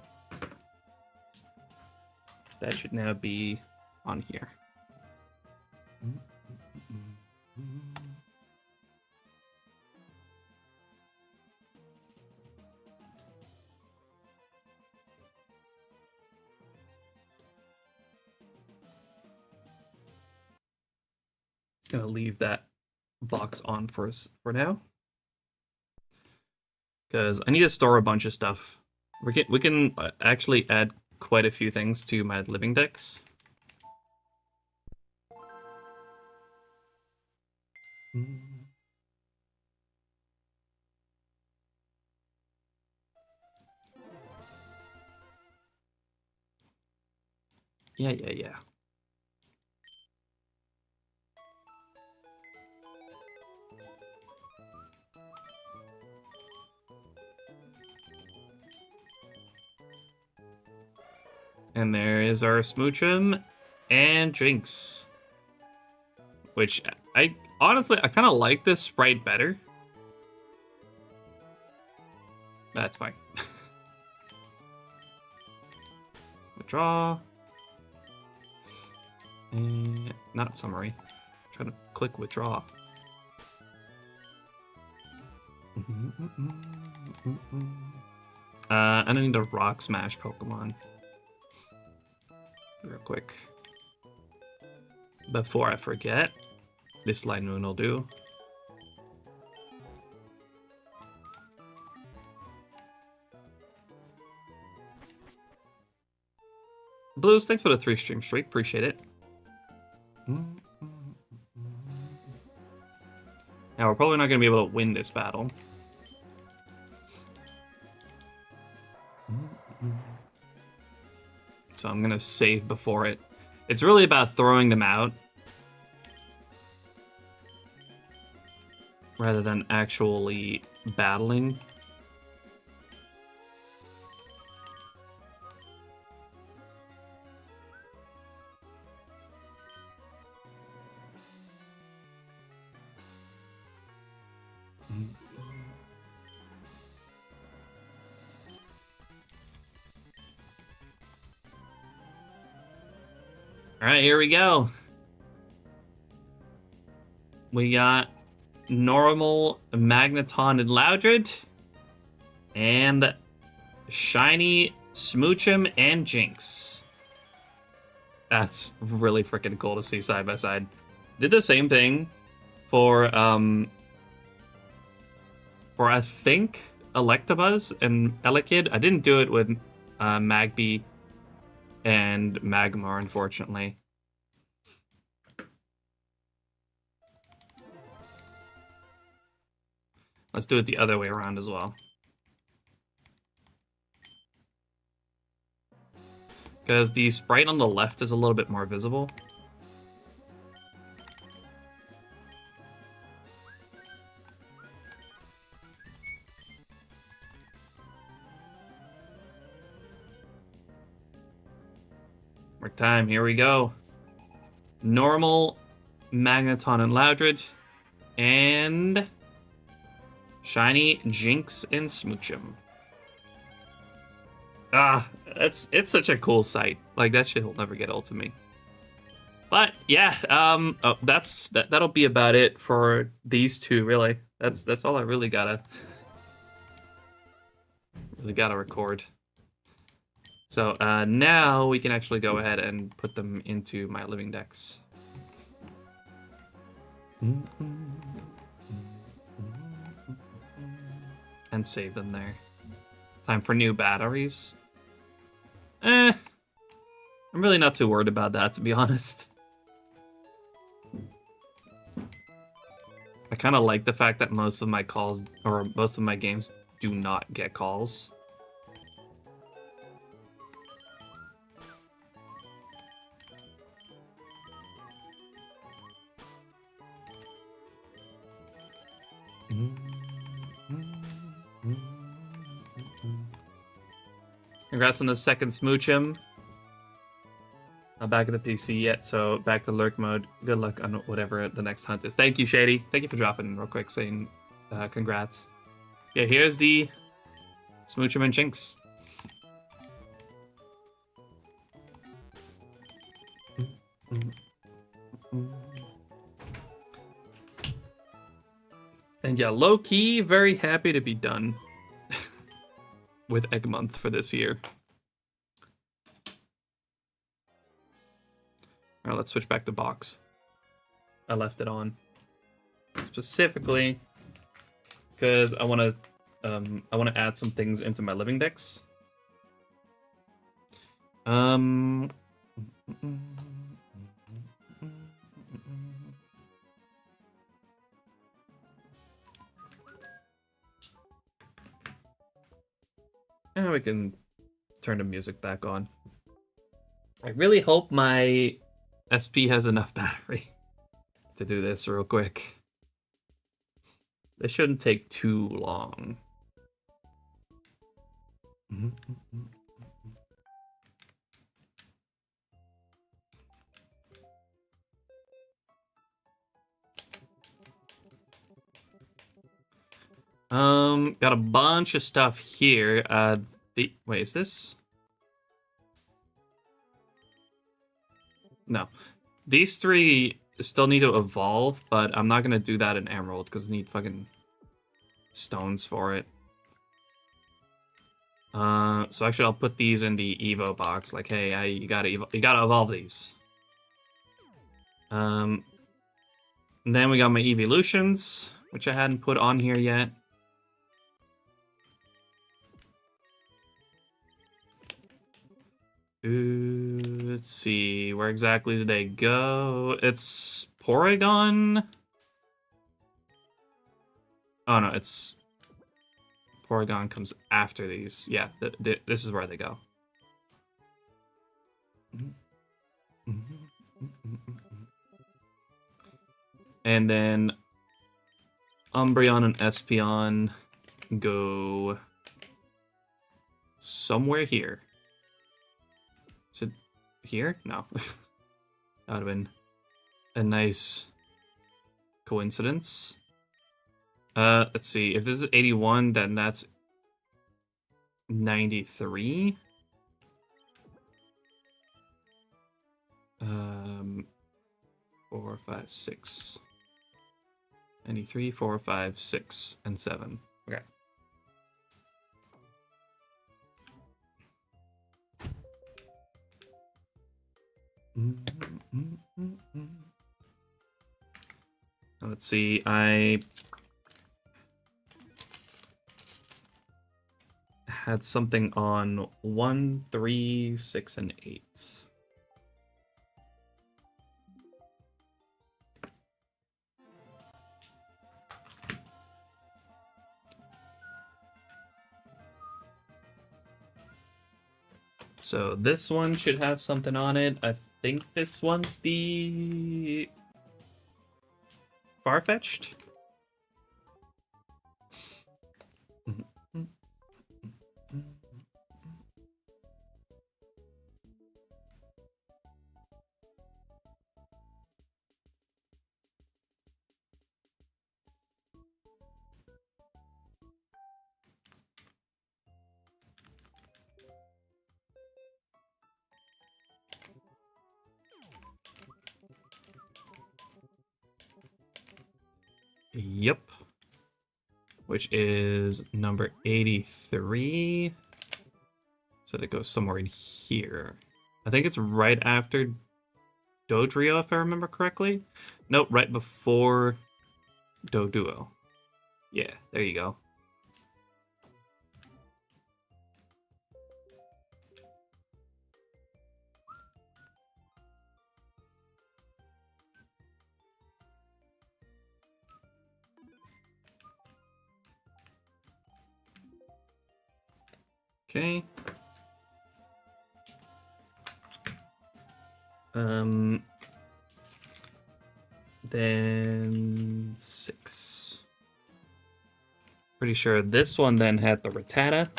That should now be on here. Just gonna leave that box on for now, because I need to store a bunch of stuff. We can actually add quite a few things to my living decks. Yeah. And there is our Smoochum and Jinx. Which I honestly kind of like this sprite better. That's fine. Withdraw. And not summary. I'm trying to click withdraw. I need a Rock Smash Pokemon. Real quick. Before I forget, this Light Moon will do. Blues, thanks for the 3-stream streak. Appreciate it. Now, we're probably not going to be able to win this battle. So I'm going to save before it. It's really about throwing them out rather than actually battling. All right, here we go. We got normal Magneton and Loudred, and shiny Smoochum and Jinx. That's really freaking cool to see side by side. Did the same thing for I think Electabuzz and Elekid. I didn't do it with Magby and Magmar, unfortunately. Let's do it the other way around as well. Because the sprite on the left is a little bit more visible. More time, here we go. Normal, Magneton and Loudred, and Shiny, Jinx, and Smoochum. Ah, it's such a cool sight. Like, that shit will never get old to me. But yeah, that'll be about it for these two, really. That's all I really gotta record. So now we can actually go ahead and put them into my living decks. And save them there. Time for new batteries. I'm really not too worried about that, to be honest. I kind of like the fact that most of my calls, or most of my games, do not get calls. Congrats on the second Smoochum. Not back at the PC yet, so back to lurk mode. Good luck on whatever the next hunt is. Thank you, Shady. Thank you for dropping in real quick, saying congrats. Yeah, here's the Smoochum and Jinx. And yeah, low-key, very happy to be done with Egg Month for this year. Alright, let's switch back to box. I left it on specifically because I want to add some things into my living decks. And we can turn the music back on. I really hope my SP has enough battery to do this real quick. This shouldn't take too long. Got a bunch of stuff here. Wait, is this? No. These three still need to evolve, but I'm not gonna do that in Emerald because I need fucking stones for it. So actually I'll put these in the Evo box. Like, hey, you gotta evolve these. And then we got my evolutions, which I hadn't put on here yet. Ooh, let's see, where exactly did they go? It's Porygon? Oh no, it's... Porygon comes after these. Yeah, this is where they go. And then Umbreon and Espeon go somewhere here. Is it here? No. That would have been a nice coincidence. Let's see. If this is 81, then that's 93. 4, 5, 6. 93, 4, 5, 6, and 7. Okay. Let's see, had something on 1, 3, 6, and 8. So this one should have something on it. I think this one's the Farfetched. Yep. Which is number 83. So that goes somewhere in here. I think it's right after Dodrio, if I remember correctly. Nope, right before Doduo. Yeah, there you go. Okay. Then 6. Pretty sure this one then had the Rattata.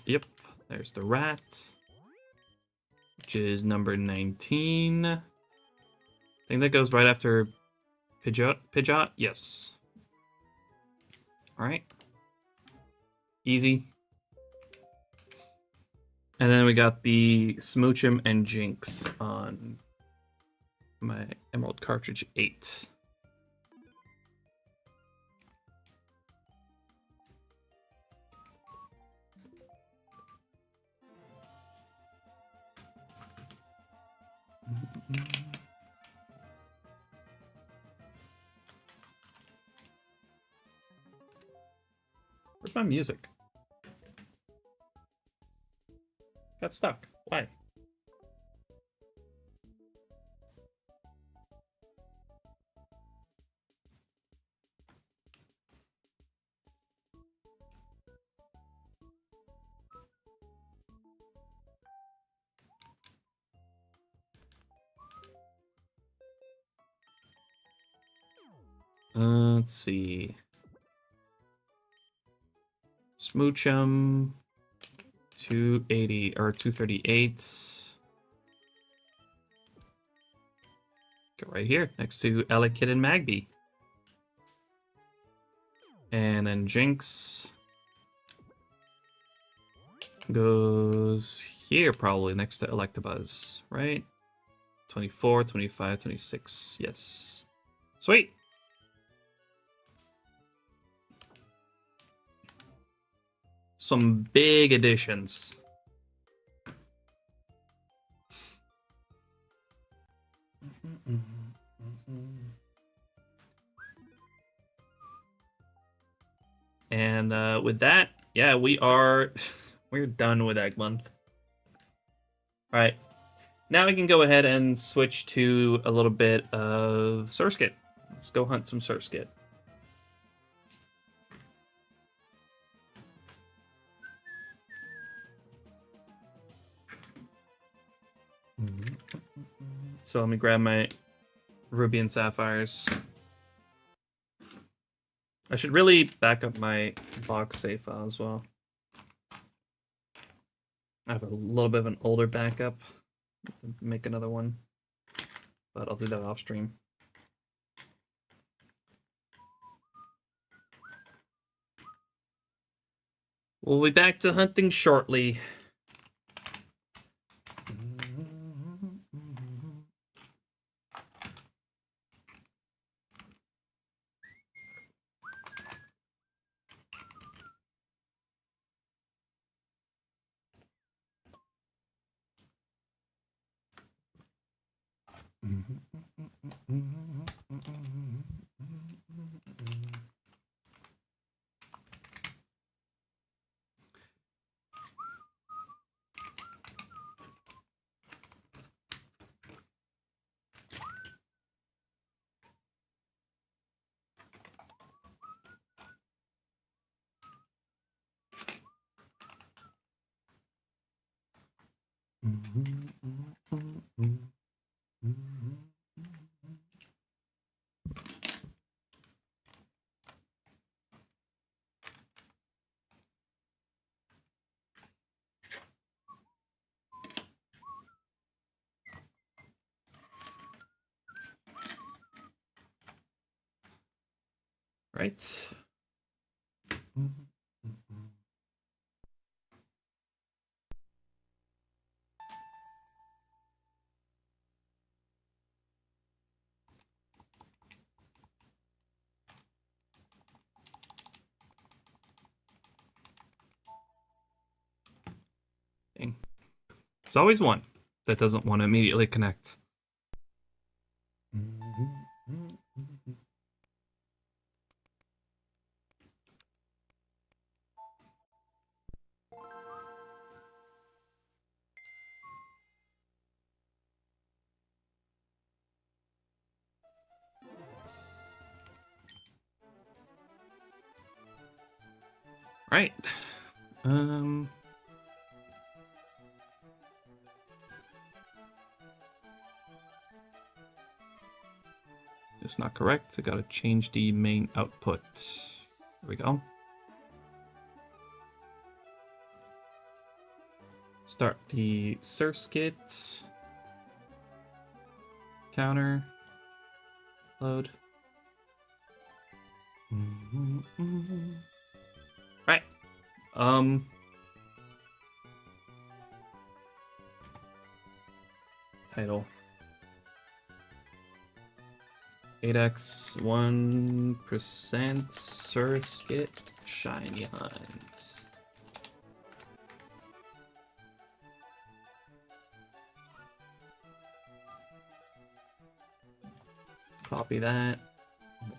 Yep, there's the rat, which is number 19. I think that goes right after Pidgeot. Yes. All right. Easy. And then we got the Smoochum and Jinx on my Emerald Cartridge 8. Where's my music? Got stuck. Why? Let's see. Smoochum, 280 or 238. Go right here next to Elekid and Magby. And then Jinx goes here probably next to Electabuzz, right? 24, 25, 26. Yes. Sweet. Some big additions. And with that, yeah, we're done with Egg Month. All right, now we can go ahead and switch to a little bit of Surskit. Let's go hunt some Surskit. So let me grab my Ruby and Sapphires. I should really back up my box save file as well. I have a little bit of an older backup to make another one, but I'll do that off stream. We'll be back to hunting shortly. Right. Dang. It's always one that doesn't want to immediately connect. Right. It's not correct. I gotta change the main output. There we go. Start the Surskit counter. Load. Right. Title. 8x 1% Surskit Shiny Hunt. Copy that.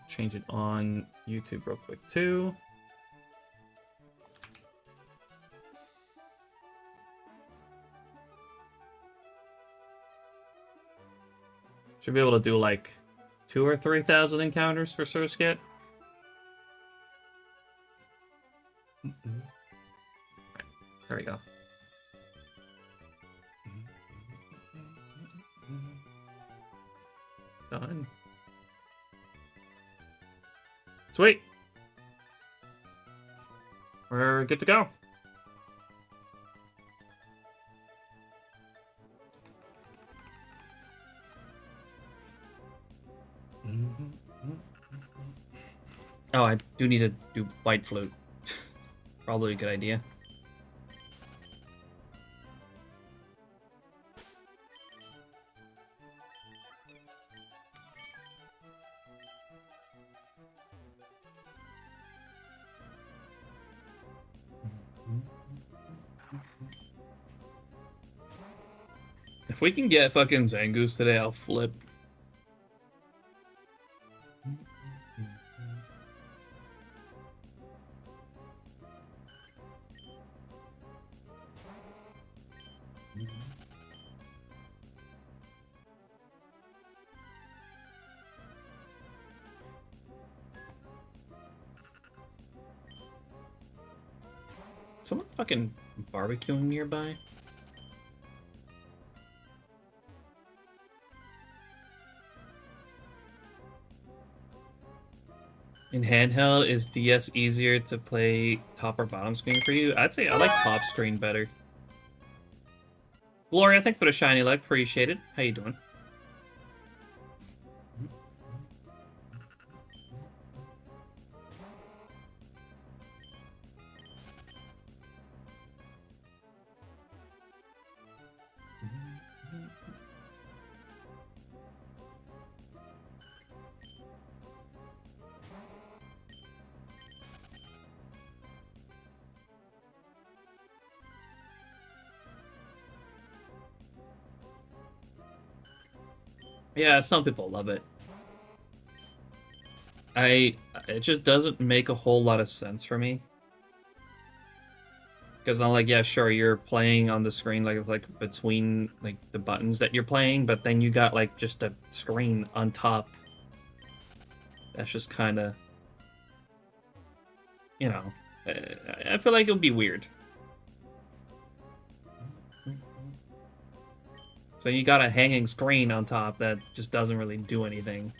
Change it on YouTube real quick too. Should be able to do like 2,000 or 3,000 encounters for Surskit. Right, there we go. Done. Sweet. We're good to go. Oh, I do need to do White Flute. Probably a good idea. If we can get fucking Zangoose today, I'll flip. Someone fucking barbecuing nearby? In handheld, is DS easier to play top or bottom screen for you? I'd say I like top screen better. Gloria, thanks for the shiny leg. Appreciate it. How you doing? Yeah, some people love it. It just doesn't make a whole lot of sense for me. Because I'm like, yeah, sure, you're playing on the screen like between like the buttons that you're playing, but then you got like just a screen on top. That's just kind of, you know, I feel like it would be weird. So you got a hanging screen on top that just doesn't really do anything.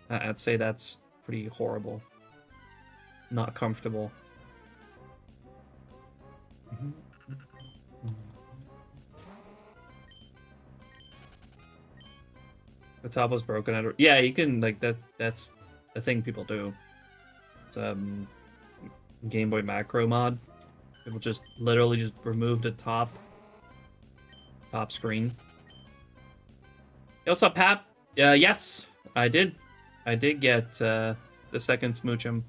I'd say that's pretty horrible. Not comfortable. The top was broken. Yeah, you can like that. That's the thing people do. It's Game Boy Macro mod. People just literally just remove the top screen. Hey, what's up, Pap? Yes, I did. I did get the second Smoochum.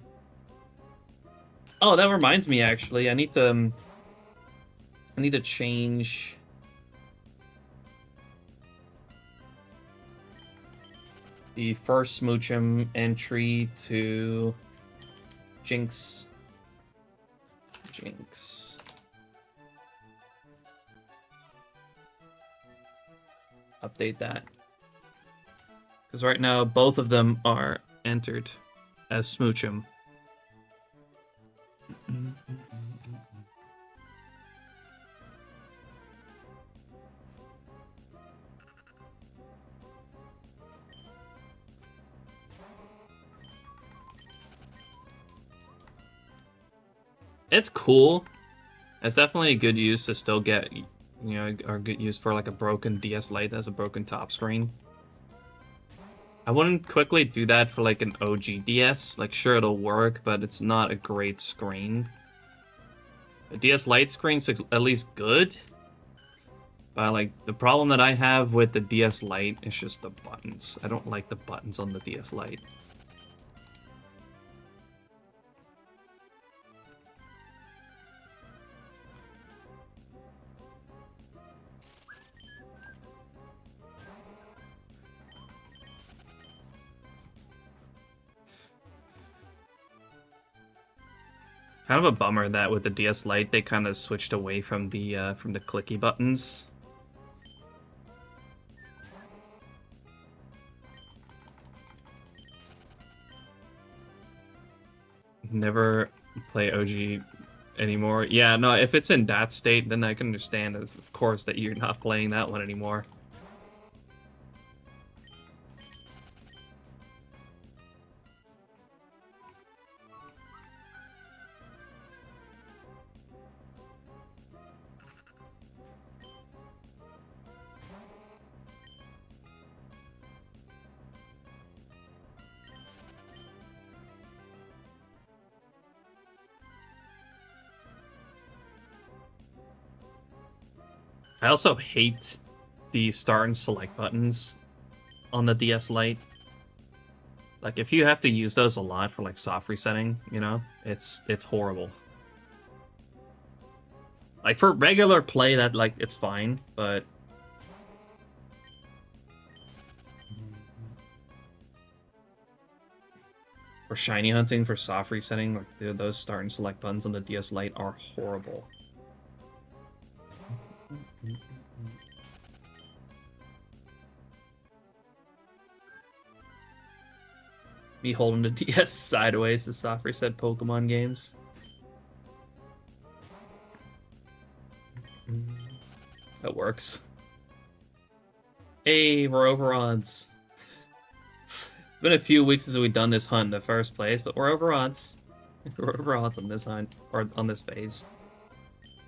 Oh, that reminds me. Actually, I need to change. The first Smoochum entry to Jinx. Update that. Because right now, both of them are entered as Smoochum. It's cool. It's definitely a good use to still get, you know, or good use for like a broken DS Lite as a broken top screen. I wouldn't quickly do that for like an OG DS. Like, sure, it'll work, but it's not a great screen. The DS Lite screen's at least good. But like, the problem that I have with the DS Lite is just the buttons. I don't like the buttons on the DS Lite. Kind of a bummer that with the DS Lite they kind of switched away from the clicky buttons. Never play OG anymore. Yeah, no, if it's in that state, then I can understand, of course, that you're not playing that one anymore. I also hate the start and select buttons on the DS Lite. Like, if you have to use those a lot for like soft resetting, you know, it's horrible. Like for regular play, that like it's fine, but for shiny hunting, for soft resetting, like those start and select buttons on the DS Lite are horrible. Me holding the DS sideways to soft reset Pokemon games. That works. Hey, we're over odds. It's been a few weeks since we've done this hunt in the first place, but we're over odds. We're over odds on this hunt, or on this phase.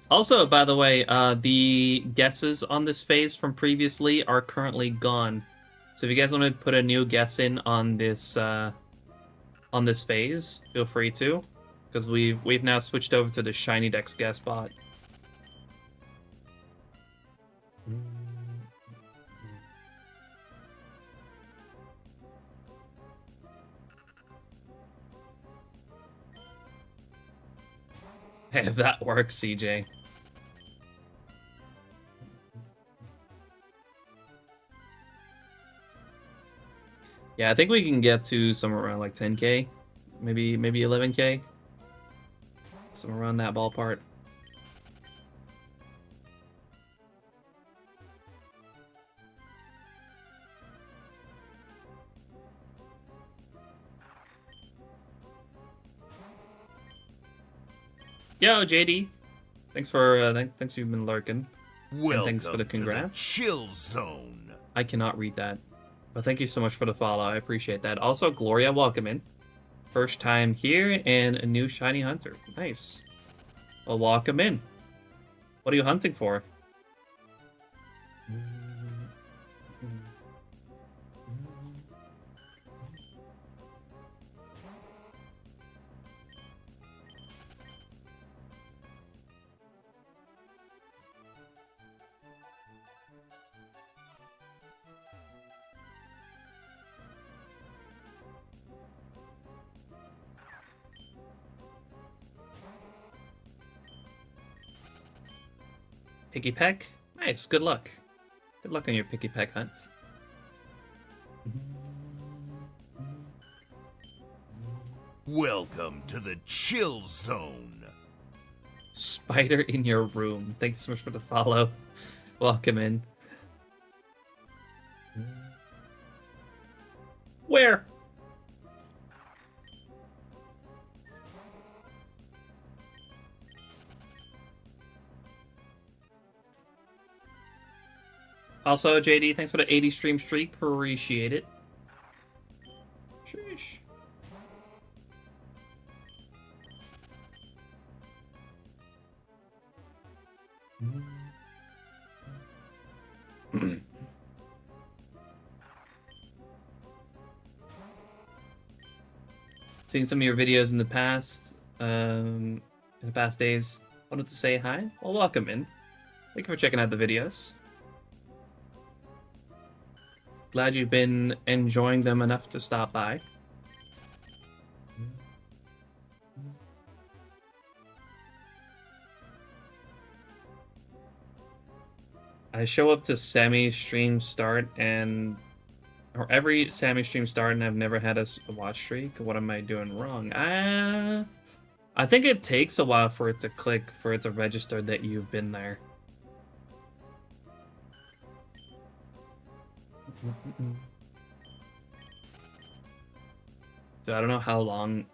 Also, by the way, the guesses on this phase from previously are currently gone. So if you guys want to put a new guess in on this phase, feel free to, because we've now switched over to the SHINYDEX guess bot. Hey, if that works, CJ. Yeah, I think we can get to somewhere around like 10k, maybe 11k, somewhere around that ballpark. Yo, JD, thanks for thanks you've been lurking, and thanks for the Welcome to the congrats. chill zone. I cannot read that, but thank you so much for the follow. I appreciate that. Also, Gloria, welcome in. First time here and a new shiny hunter. Nice. Well, welcome in. What are you hunting for? Picky peck? Nice, good luck. Good luck on your picky peck hunt. Welcome to the chill zone. Spider in your room. Thank you so much for the follow. Welcome in. Where? Also, JD, thanks for the 80 stream streak. Appreciate it. Sheesh. Seen some of your videos in the past, days. Wanted to say hi. Well, welcome in. Thank you for checking out the videos. Glad you've been enjoying them enough to stop by. I show up to Sammy stream start or every Sammy stream start, and I've never had a watch streak. What am I doing wrong? I think it takes a while for it to click, for it to register that you've been there. So I don't know how long.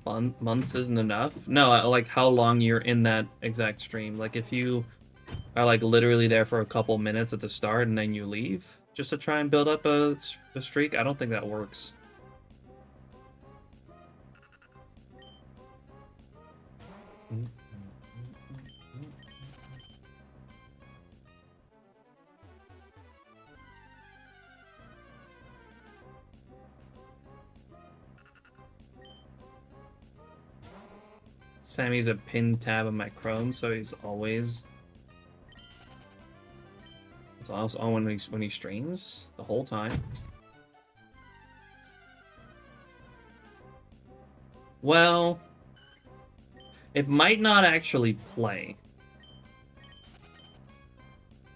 Months isn't enough. No, like how long you're in that exact stream. Like if you are like literally there for a couple minutes at the start and then you leave just to try and build up a streak, I don't think that works. Sammy's a pinned tab on my Chrome, so he's always. It's always on when he streams the whole time. Well, it might not actually play,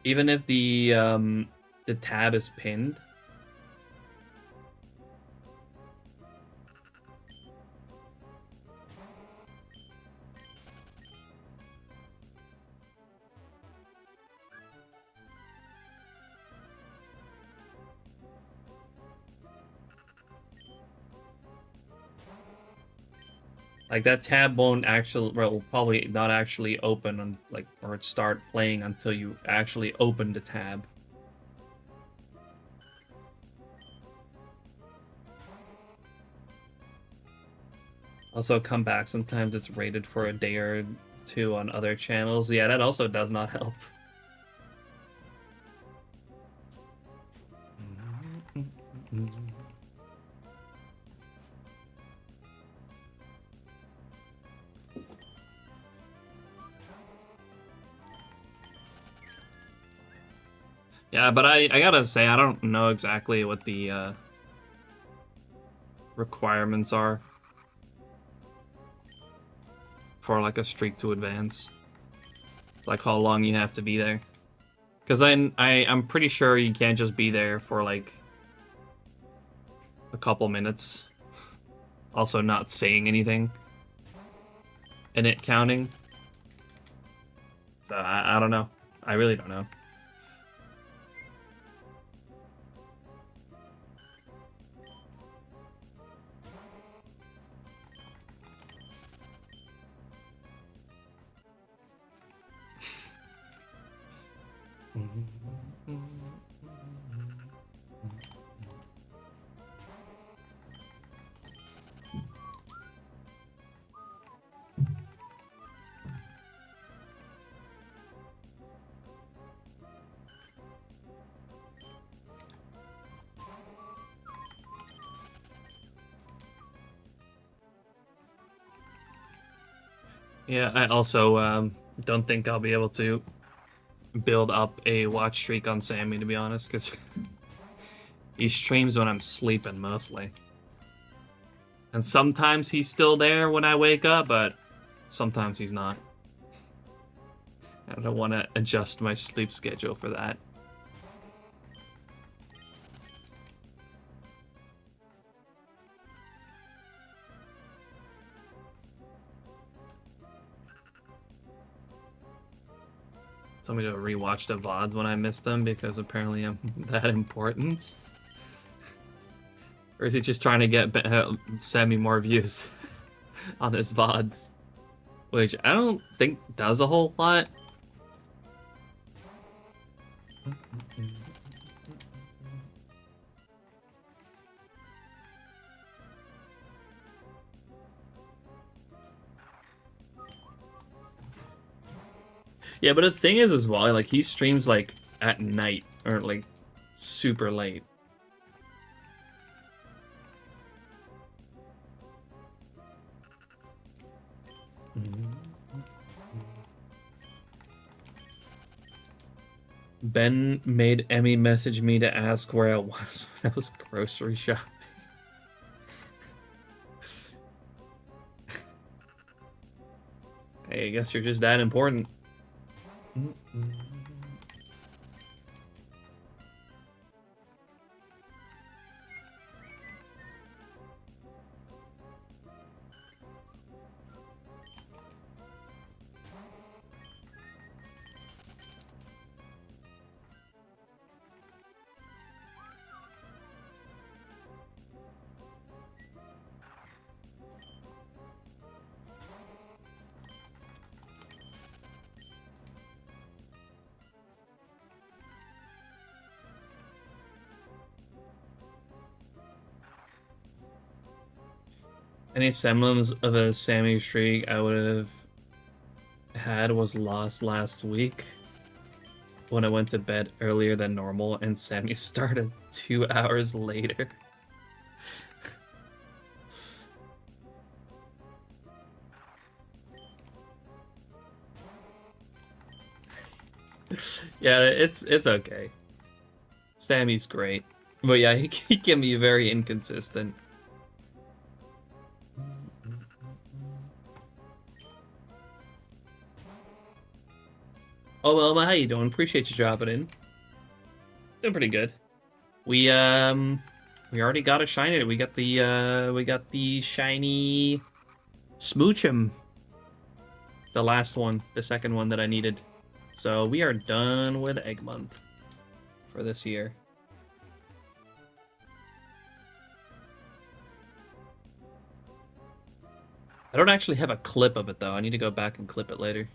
even if the tab is pinned. Like that tab won't actually, well, will probably not actually open on or start playing until you actually open the tab. Also, come back. Sometimes it's rated for a day or two on other channels. Yeah, that also does not help. Yeah, but I gotta say, I don't know exactly what the requirements are for like a streak to advance. Like how long you have to be there. Because I'm pretty sure you can't just be there for like a couple minutes. Also not saying anything. And it counting. So I don't know. I really don't know. Yeah, I also don't think I'll be able to build up a watch streak on Sammy, to be honest, because he streams when I'm sleeping mostly. And sometimes he's still there when I wake up, but sometimes he's not. I don't want to adjust my sleep schedule for that. Tell me to rewatch the VODs when I miss them because apparently I'm that important. Or is he just trying to get send me more views on his VODs? Which I don't think does a whole lot. Yeah, but the thing is as well, like he streams like at night or like super late. Ben made Emmy message me to ask where I was when I was grocery shopping. Hey, I guess you're just that important. Any semblance of a Sammy streak I would have had was lost last week when I went to bed earlier than normal and Sammy started 2 hours later. Yeah, it's okay. Sammy's great. But yeah, he can be very inconsistent. Oh, well, how you doing? Appreciate you dropping in. Doing pretty good. We already got a shiny. We got the shiny Smoochum. The last one, the second one that I needed. So we are done with Egg Month for this year. I don't actually have a clip of it though. I need to go back and clip it later.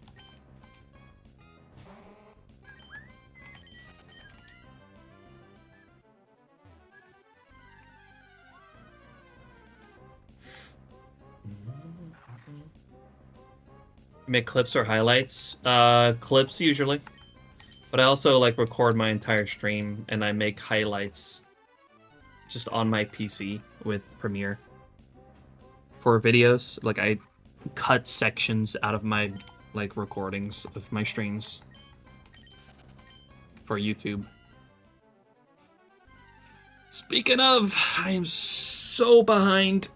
Make clips or highlights? Clips usually. But I also like record my entire stream and I make highlights just on my PC with Premiere. For videos, like I cut sections out of my like recordings of my streams for YouTube. Speaking of, I am so behind.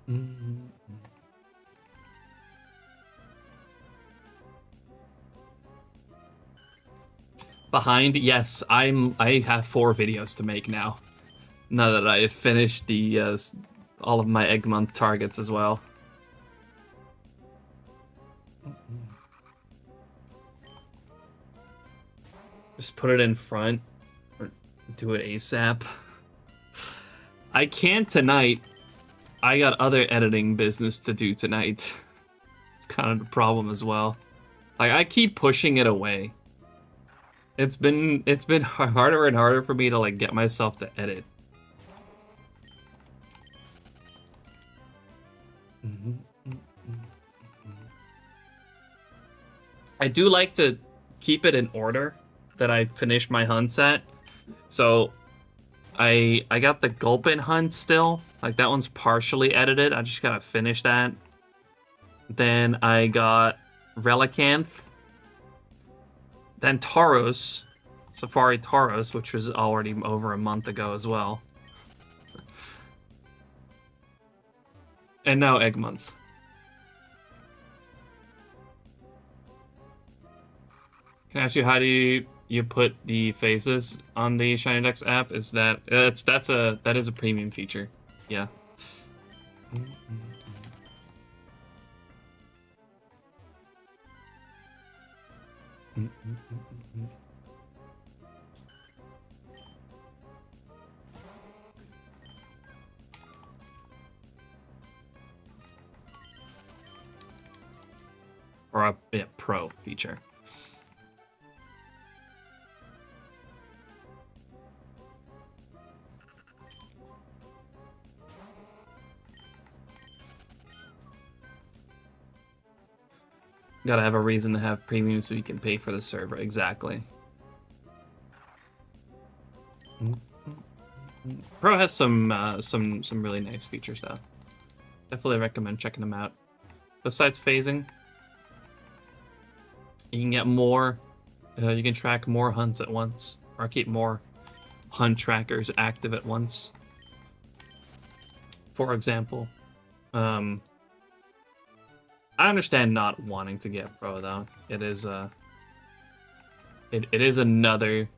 Mhm. Behind, yes, I have 4 videos to make now. Now that I have finished the all of my egg month targets as well. Just put it in front or do it ASAP. I can't tonight. I got other editing business to do tonight. It's kind of the problem as well. Like I keep pushing it away. It's been harder and harder for me to like get myself to edit. I do like to keep it in order that I finish my hunts at. So I got the Gulpin hunt still. Like that one's partially edited. I just gotta finish that. Then I got Relicanth. Then Tauros. Safari Tauros, which was already over a month ago as well. And now Egg Month. Can I ask you, how do you put the phases on the SHINYDEX app? Is that that is a premium feature? Yeah. Or a pro feature. Gotta have a reason to have premium so you can pay for the server. Exactly. Pro has some really nice features though. Definitely recommend checking them out. Besides phasing, you can get more. You can track more hunts at once, or keep more hunt trackers active at once. For example, I understand not wanting to get pro though. It is it is another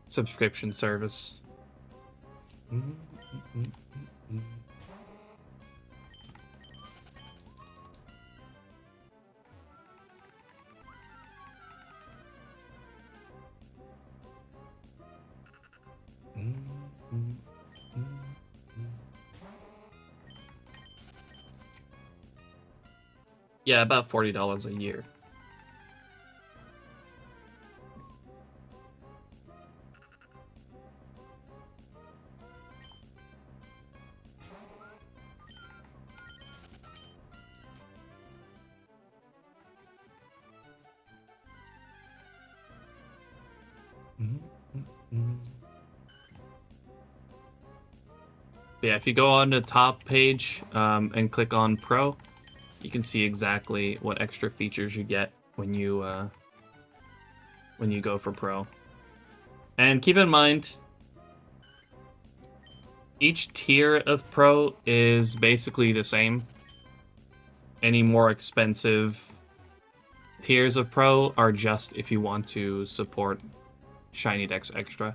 subscription service. Yeah, about $40 a year. Yeah, if you go on the top page and click on Pro, you can see exactly what extra features you get when you go for Pro. And keep in mind, each tier of Pro is basically the same. Any more expensive tiers of Pro are just if you want to support SHINYDEX Extra.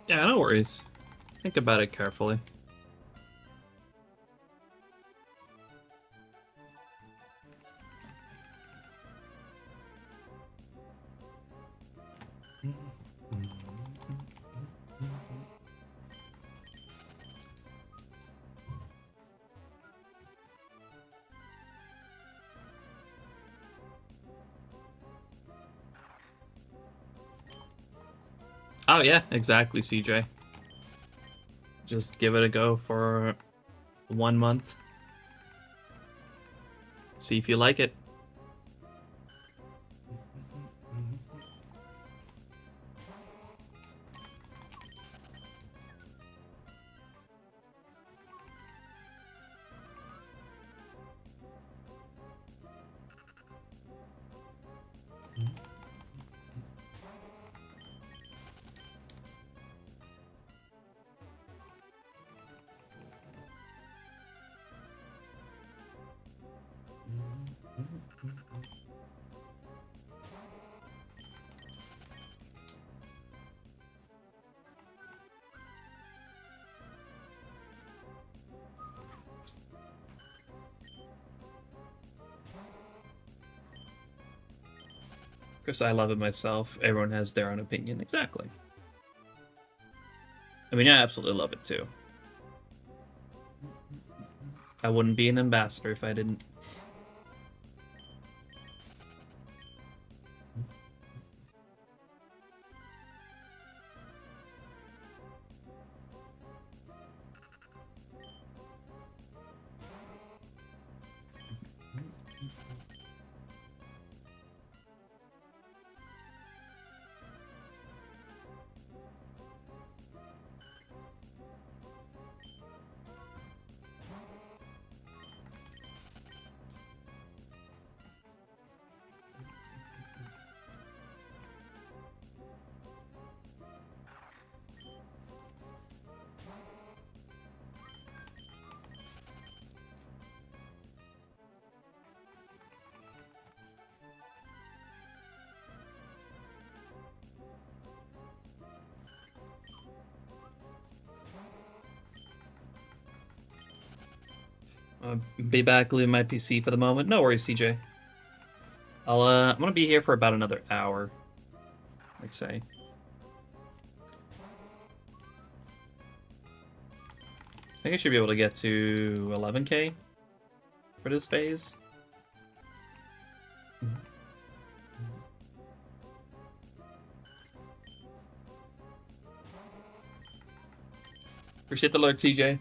Yeah, no worries. Think about it carefully. Oh yeah, exactly, CJ. Just give it a go for 1 month. See if you like it. Because I love it myself. Everyone has their own opinion. Exactly. I mean, I absolutely love it too. I wouldn't be an ambassador if I didn't. Be back, leave my PC for the moment. No worries, CJ. I'm gonna be here for about another hour, I'd say. I think I should be able to get to 11K for this phase. Appreciate the lurk, TJ.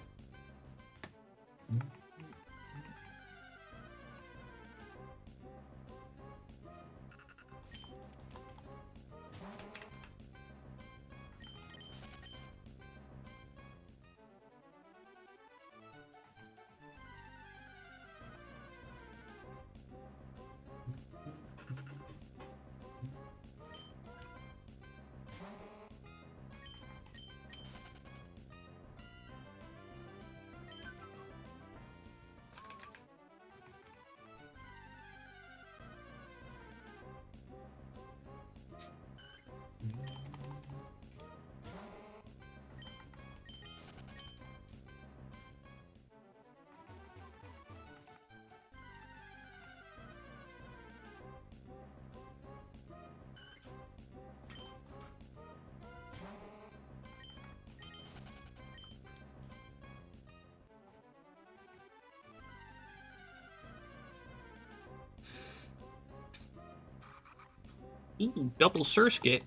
Ooh, double Surskit.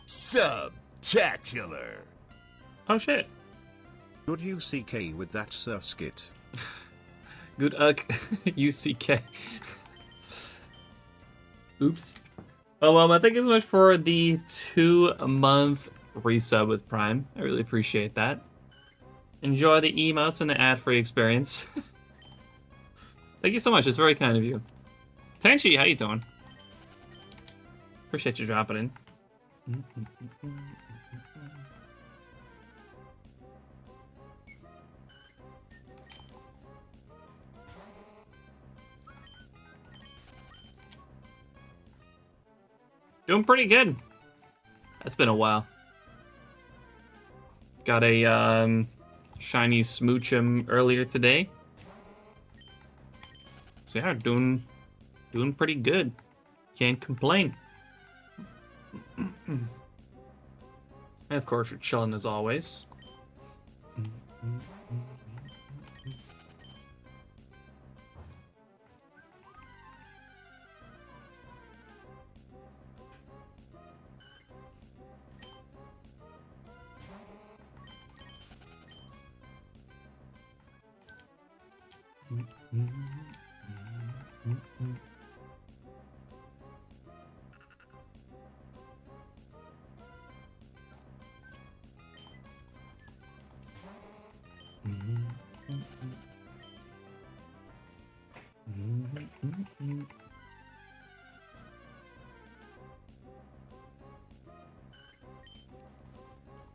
Subtacular. Oh shit. Good UCK with that Surskit. Good UCK. Oops. Oh, thank you so much for the 2-month resub with Prime. I really appreciate that. Enjoy the emotes and the ad-free experience. Thank you so much. It's very kind of you. Tenchi, how you doing? Appreciate you dropping in. Doing pretty good. It's been a while. Got a shiny smoochum earlier today. So yeah, doing pretty good. Can't complain. And of course, you're chilling as always.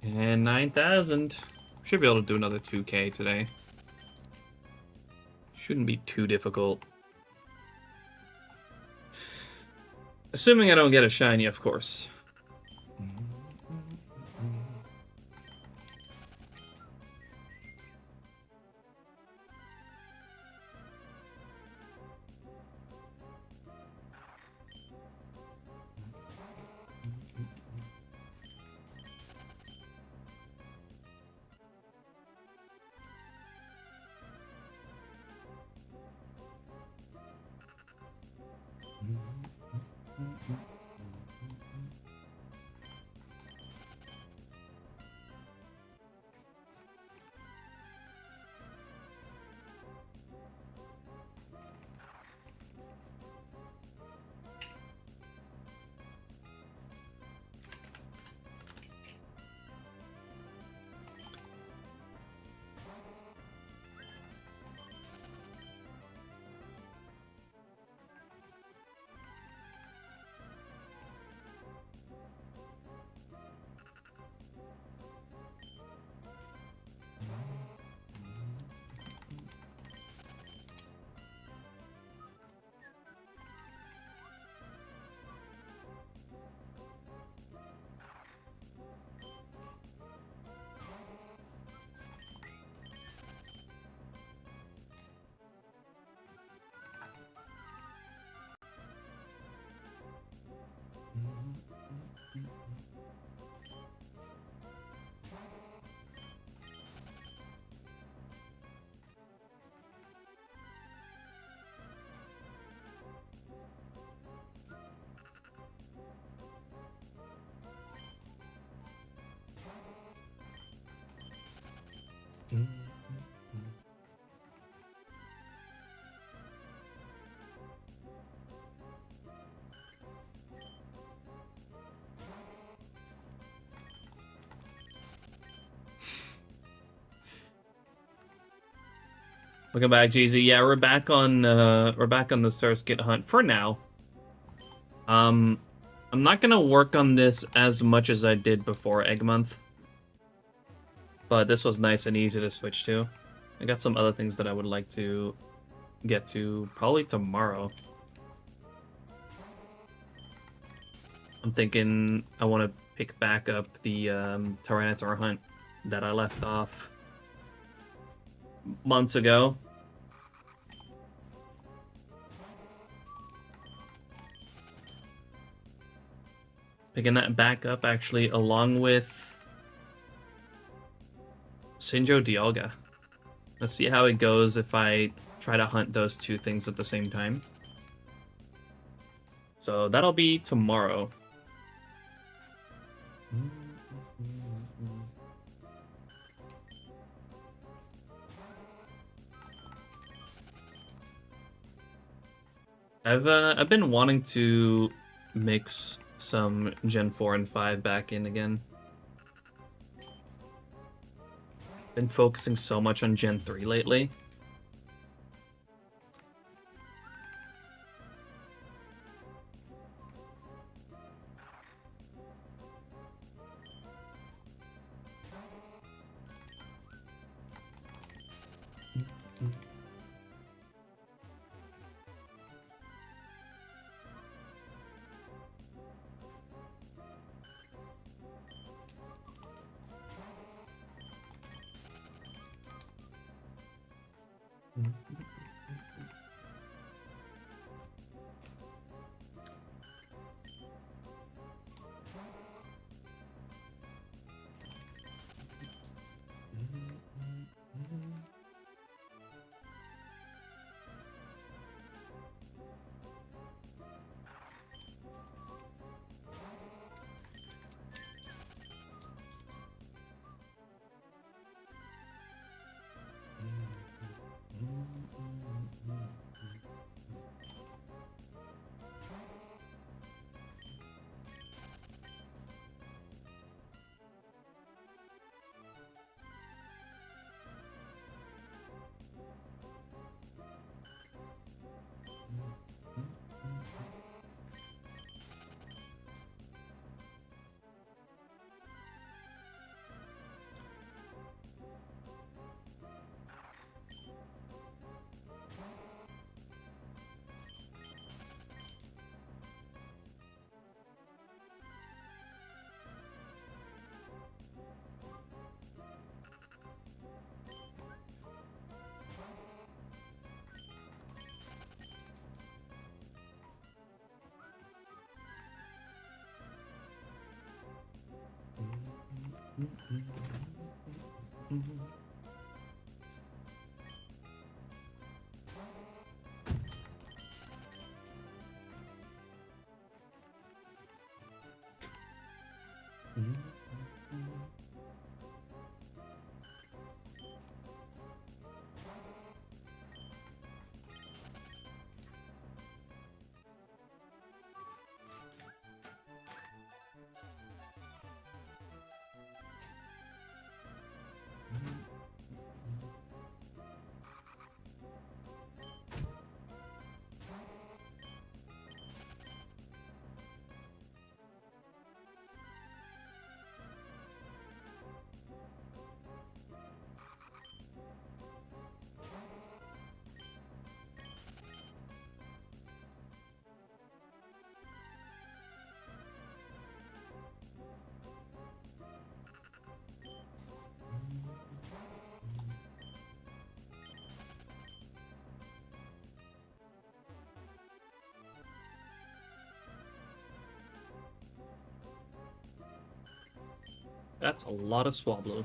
And 9,000. Should be able to do another 2K today. Shouldn't be too difficult. Assuming I don't get a shiny, of course. Welcome back, GZ. Yeah, we're back on the Surskit hunt for now. I'm not gonna work on this as much as I did before Egg Month, but this was nice and easy to switch to. I got some other things that I would like to get to probably tomorrow. I'm thinking I want to pick back up the Tyranitar hunt that I left off months ago. Picking that back up, actually, along with Sinjo Dialga. Let's see how it goes if I try to hunt those two things at the same time. So that'll be tomorrow. I've been wanting to mix some Gen 4 and 5 back in again. Been focusing so much on Gen 3 lately. That's a lot of Swablu.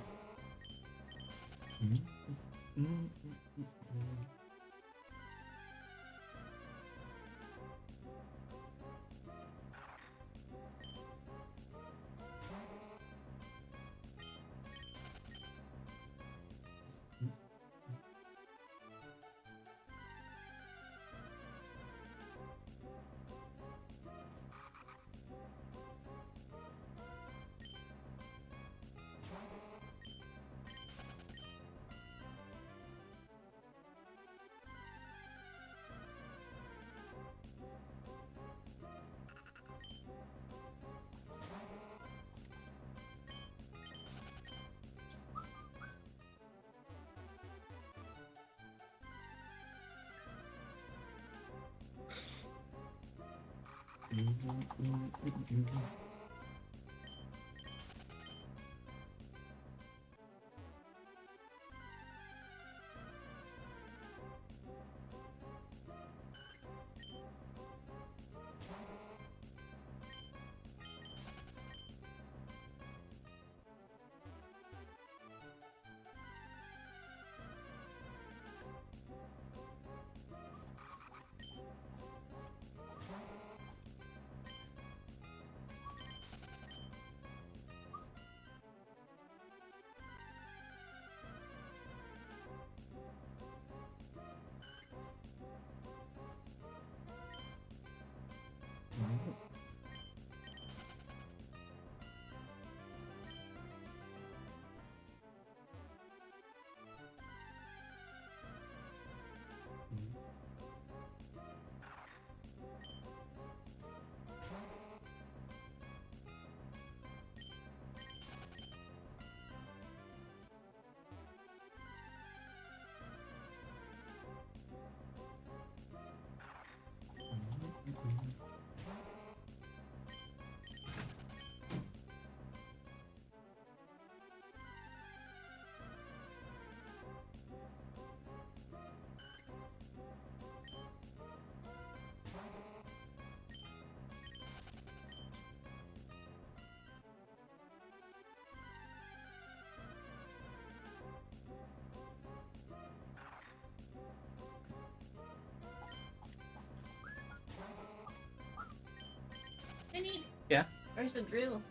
Vinny, Yeah? where's the drill?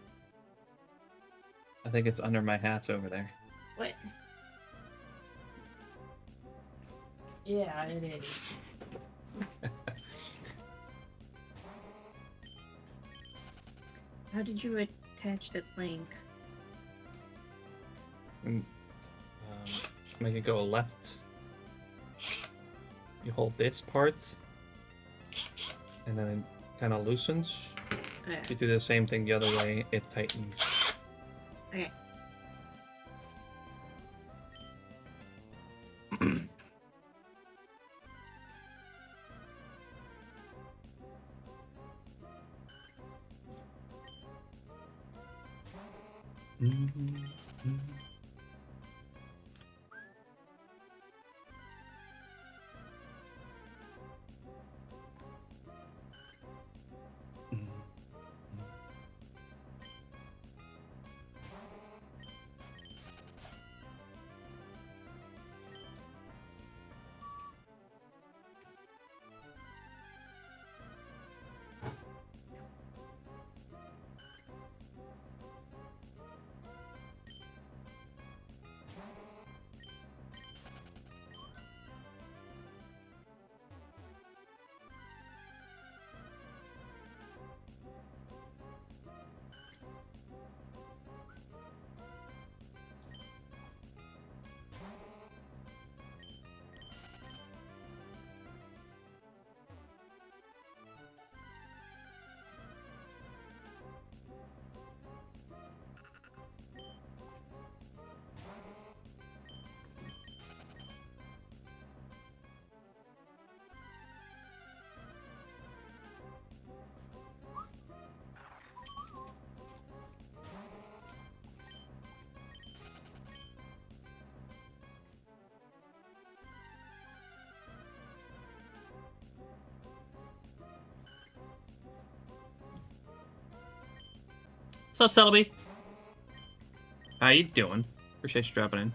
I think it's under my hats over there. What? Yeah, it is. How did you attach the plank? Make it go left. You hold this part, and then it kind of loosens. Okay. You do the same thing the other way, it tightens. Okay. What's up, Celebi? How you doing? Appreciate you dropping in.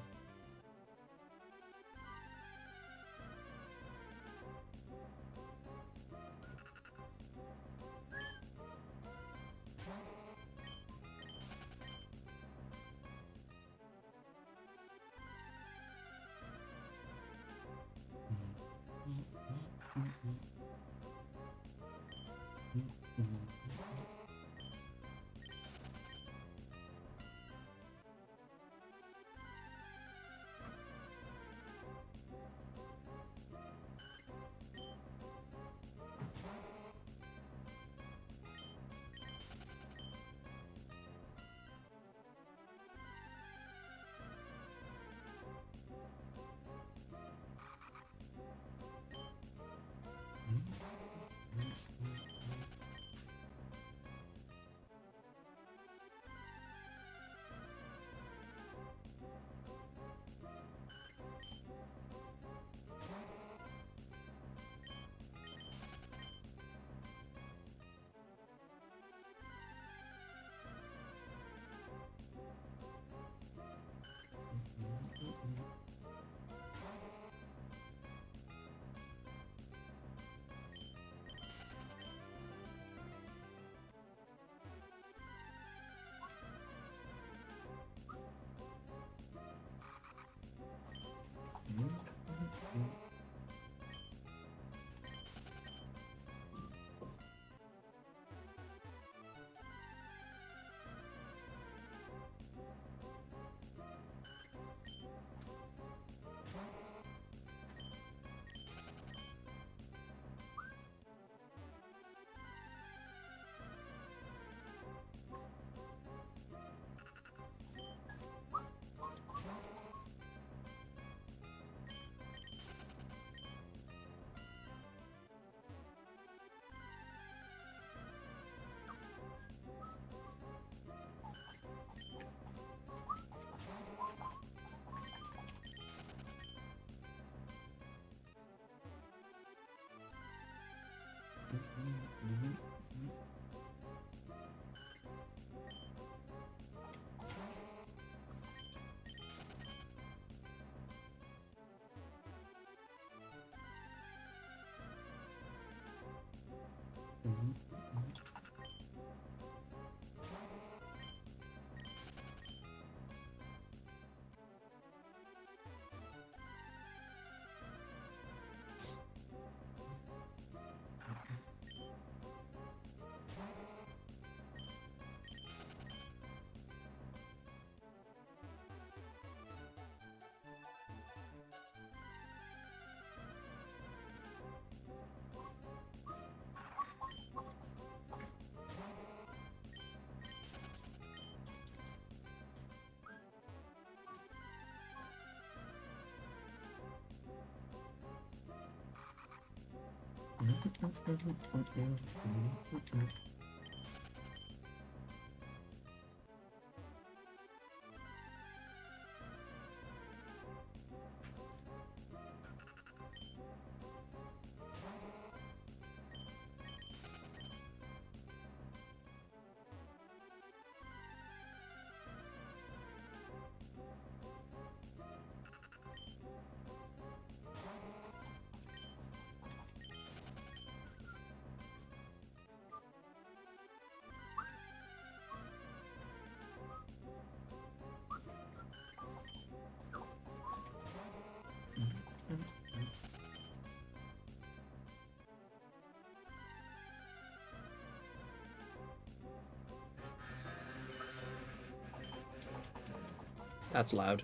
That's loud.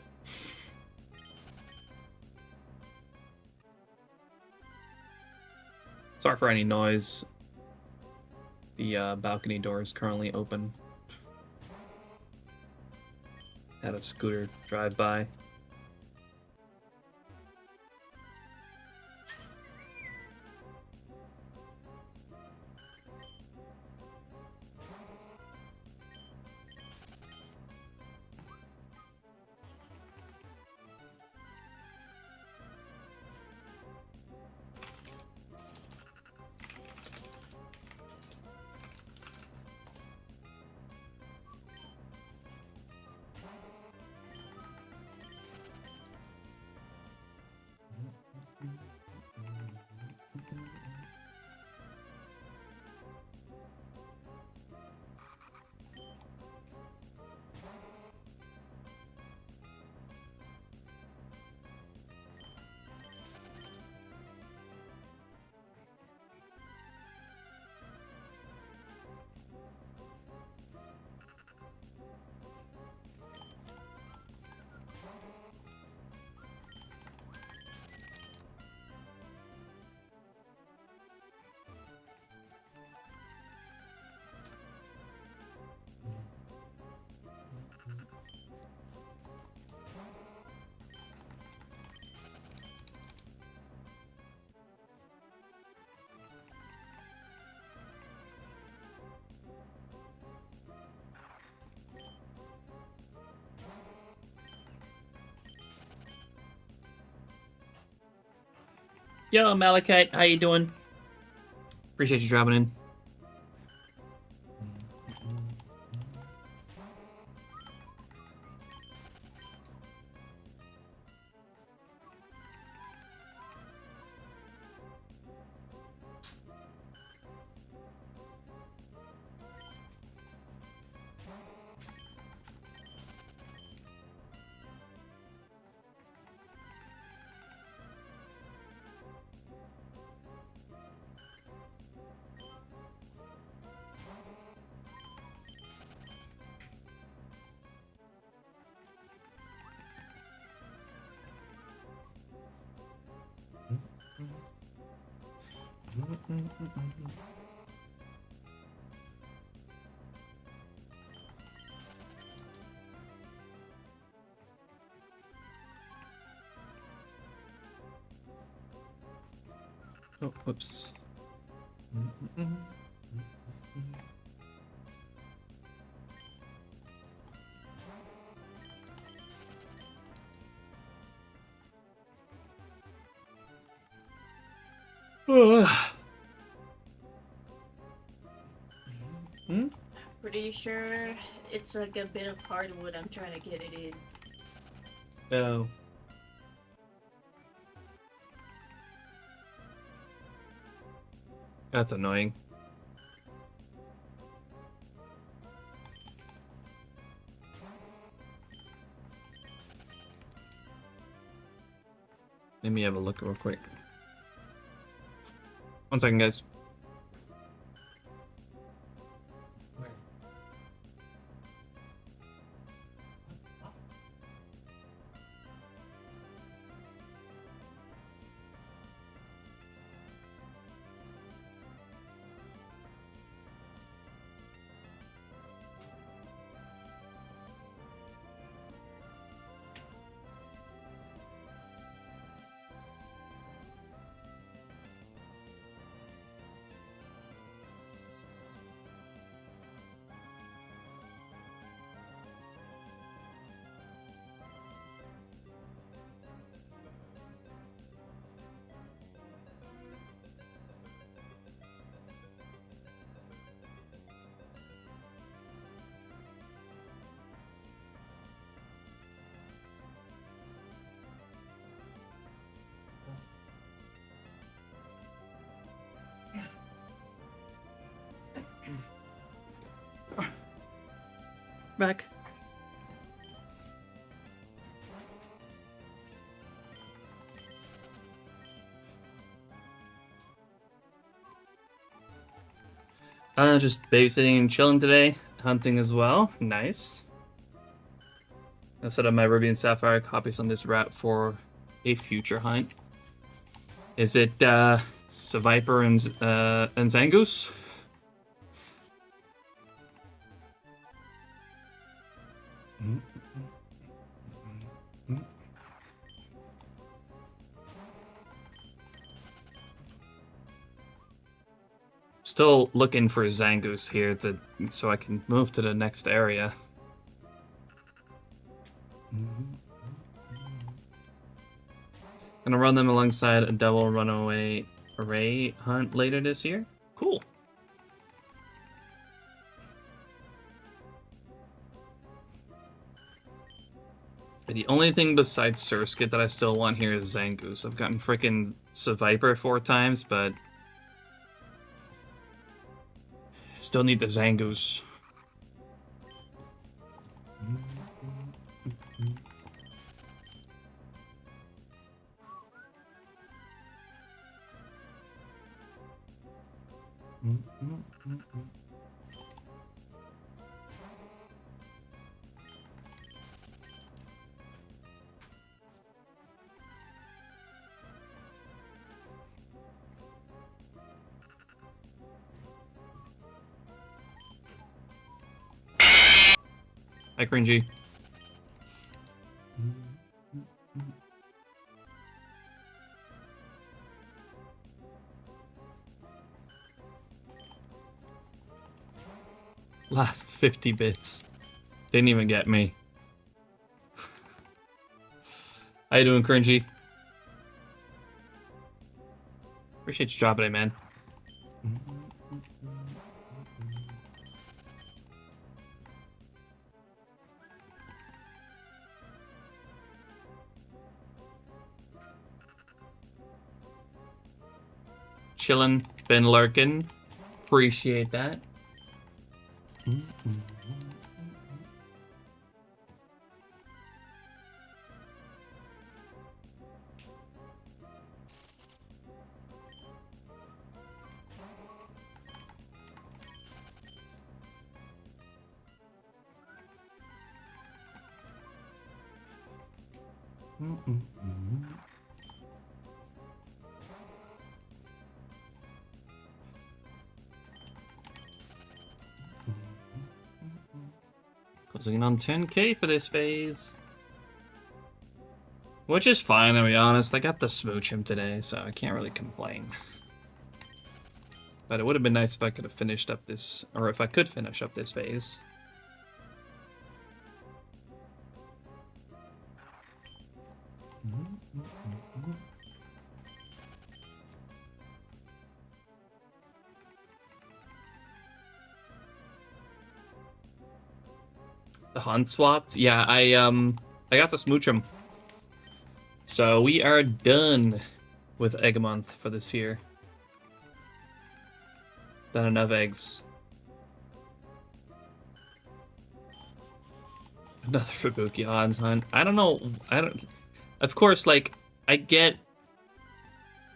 Sorry for any noise. The balcony door is currently open. Had a scooter drive by. Yo, Malachite, how you doing? Appreciate you dropping in. Oh, whoops. Pretty sure it's like a bit of hardwood. I'm trying to get it in. No. That's annoying. Let me have a look real quick. 1 second, guys. Back. Just babysitting and chilling today. Hunting as well. Nice. I set up my Ruby and Sapphire copies on this route for a future hunt. Is it Viper and Zangoose? Still looking for Zangoose here so I can move to the next area. Gonna run them alongside a double runaway array hunt later this year. Cool. The only thing besides Surskit that I still want here is Zangoose. I've gotten freaking Viper 4 times, but still need the Zangoose. Hi, Cringy. Last 50 bits. Didn't even get me. How you doing, Cringy? Appreciate you dropping it, man. Chillin', been lurking. Appreciate that. Closing in on 10k for this phase. Which is fine, to be honest. I got the smooch him today, so I can't really complain. But it would have been nice if I could have finished up this, or if I could finish up this phase. The hunt swapped? Yeah, I got to smooch him. So we are done with egg month for this year. Done enough eggs. Another Fubuki odds hunt. I don't know. Of course, like, I get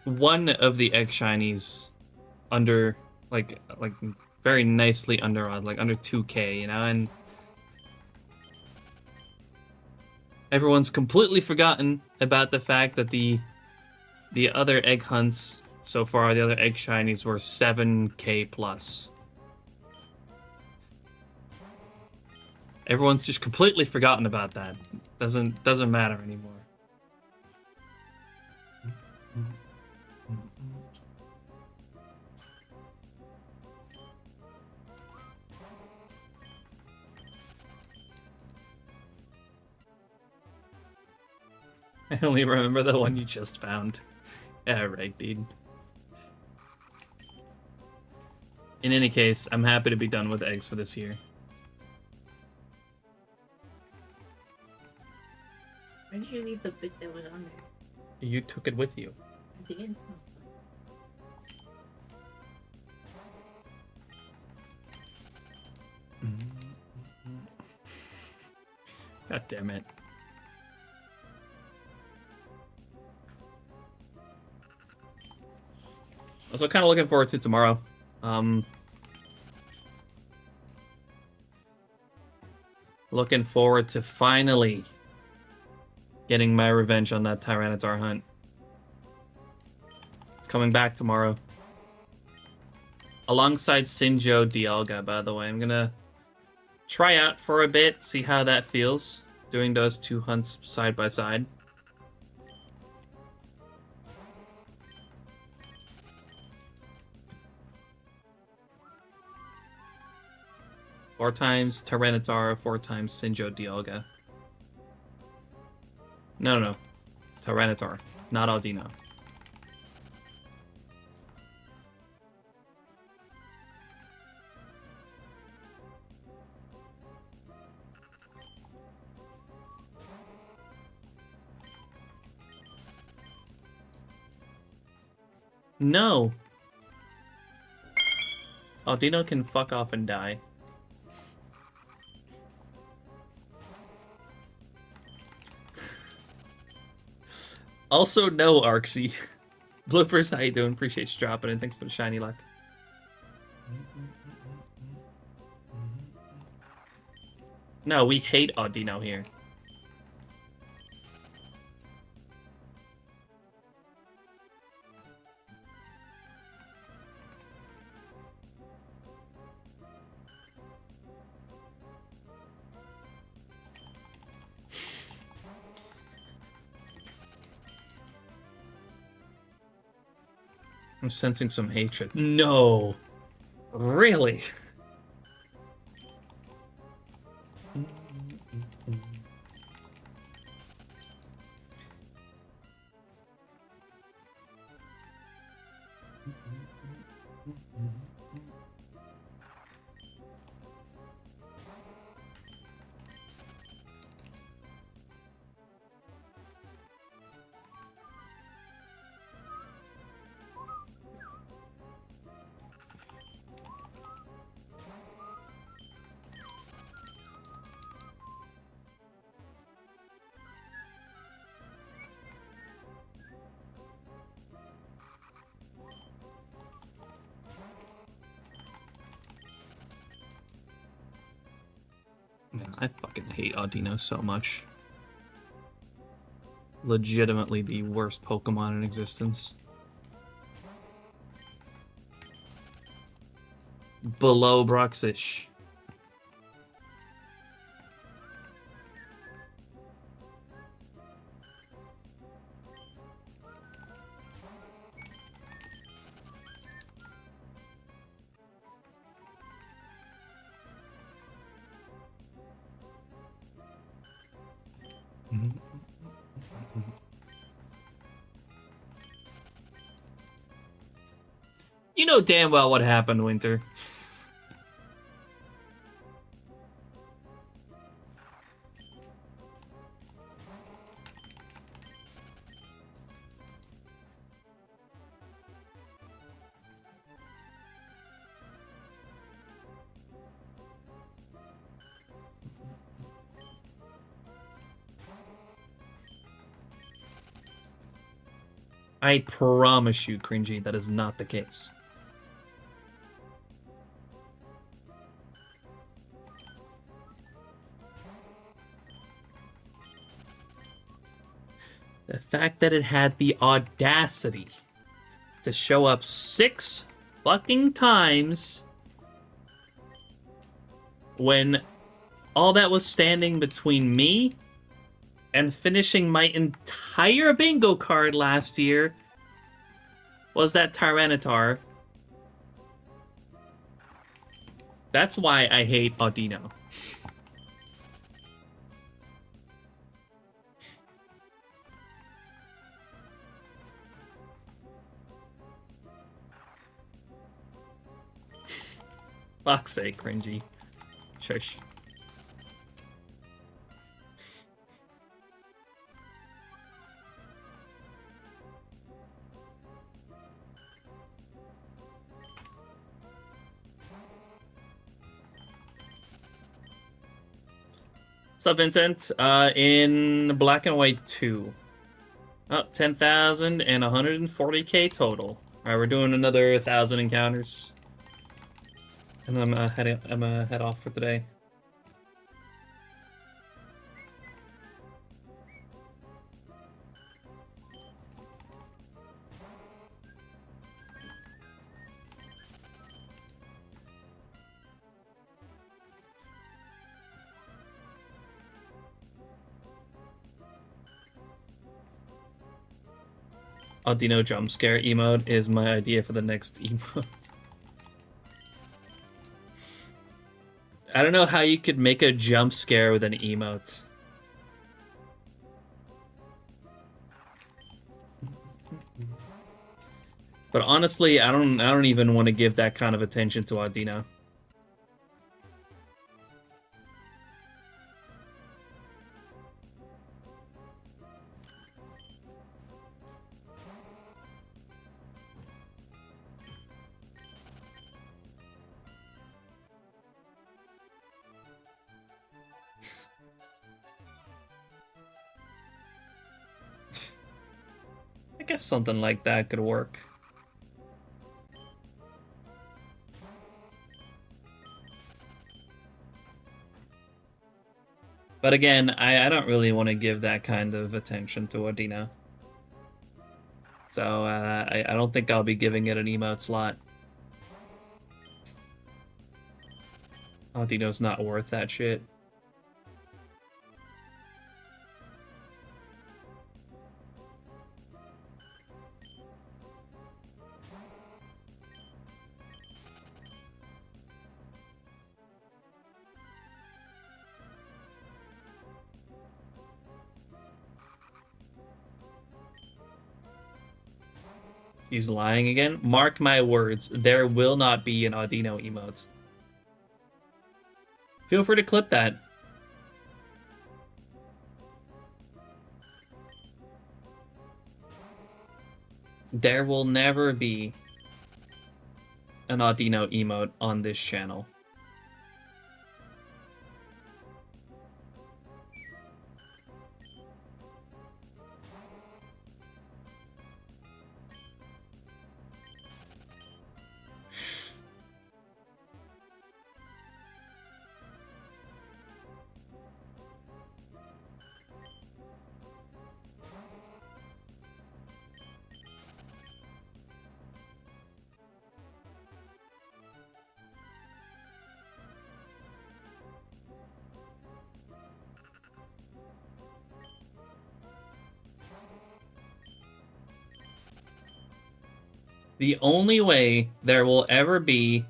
one of the egg shinies under like very nicely under like under 2K, you know, and everyone's completely forgotten about the fact that the other egg hunts so far, the other egg shinies were 7K plus. Everyone's just completely forgotten about that. Doesn't matter anymore. I only remember the one you just found. Yeah, right, dude. In any case, I'm happy to be done with eggs for this year. Where did you leave the bit that was on there? You took it with you. I did. God damn it. Also, kind of looking forward to tomorrow. Looking forward to finally getting my revenge on that Tyranitar hunt. It's coming back tomorrow. Alongside Sinjo Dialga, by the way. I'm gonna try out for a bit, see how that feels, doing those two hunts side by side. Four times Tyranitar, 4 times Sinjo Dialga. No. Tyranitar, not Audino. No. Audino can fuck off and die. Also, no, Arxie. Bloopers, how you doing? Appreciate you dropping in. Thanks for the shiny luck. No, we hate Audino here. I'm sensing some hatred. No. Really? Man, I fucking hate Audino so much. Legitimately the worst Pokemon in existence. Below Bruxish. You know damn well what happened, Winter. I promise you, Cringy, that is not the case. The fact that it had the audacity to show up 6 fucking times when all that was standing between me and finishing my entire bingo card last year was that Tyranitar. That's why I hate Audino. Fuck's sake, Cringy. Shush. What's up, Vincent? In Black and White 2. Oh, 10,000 and 140k total. Alright, we're doing another 1,000 encounters. And I'm gonna head off for today. Audino jump scare emote is my idea for the next emote. I don't know how you could make a jump scare with an emote. But honestly, I don't even want to give that kind of attention to Audino. I guess something like that could work. But again, I don't really want to give that kind of attention to Audino. So I don't think I'll be giving it an emote slot. Audino's not worth that shit. He's lying again. Mark my words, there will not be an Audino emote. Feel free to clip that. There will never be an Audino emote on this channel. The only way there will ever be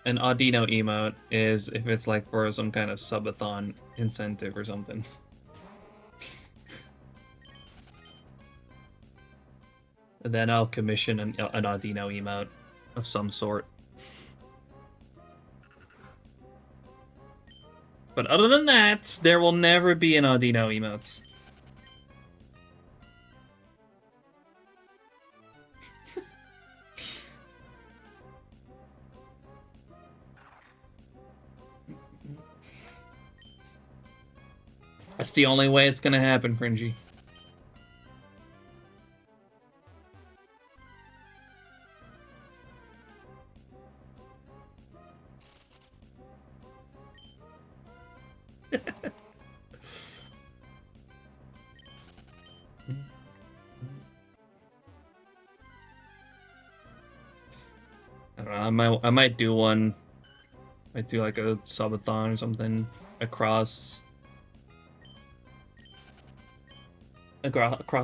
an Audino emote is if it's like for some kind of subathon incentive or something. Then I'll commission an Audino emote of some sort. But other than that, there will never be an Audino emote. That's the only way it's gonna happen, Cringy. I might do one. Might do like a subathon or something across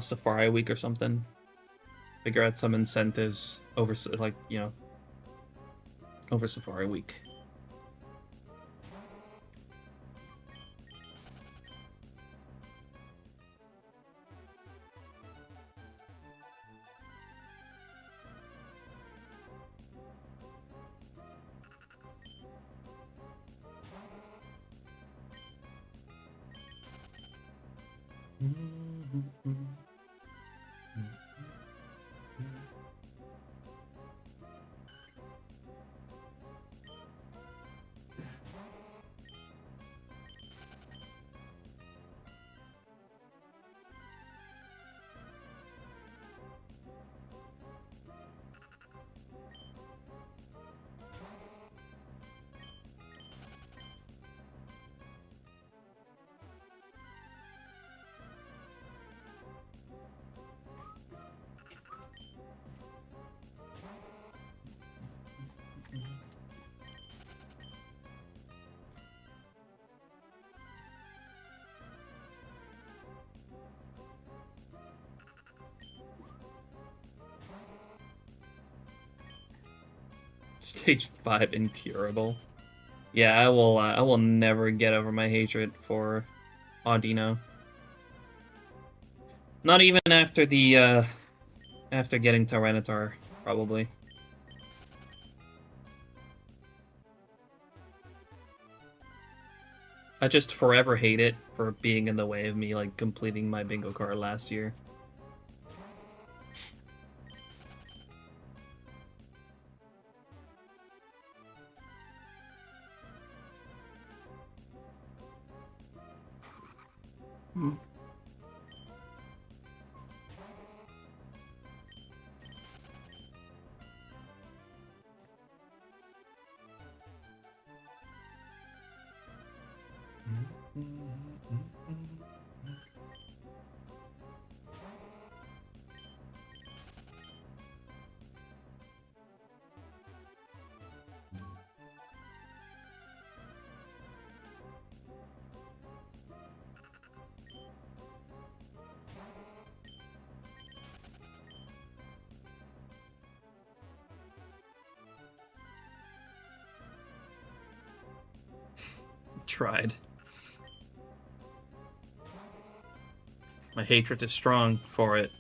Safari Week or something. Figure out some incentives over like, you know, over Safari Week. Stage 5 incurable. Yeah, I will never get over my hatred for Audino. Not even after the after getting Tyranitar, probably. I just forever hate it for being in the way of me like completing my bingo card last year. Tried. My hatred is strong for it.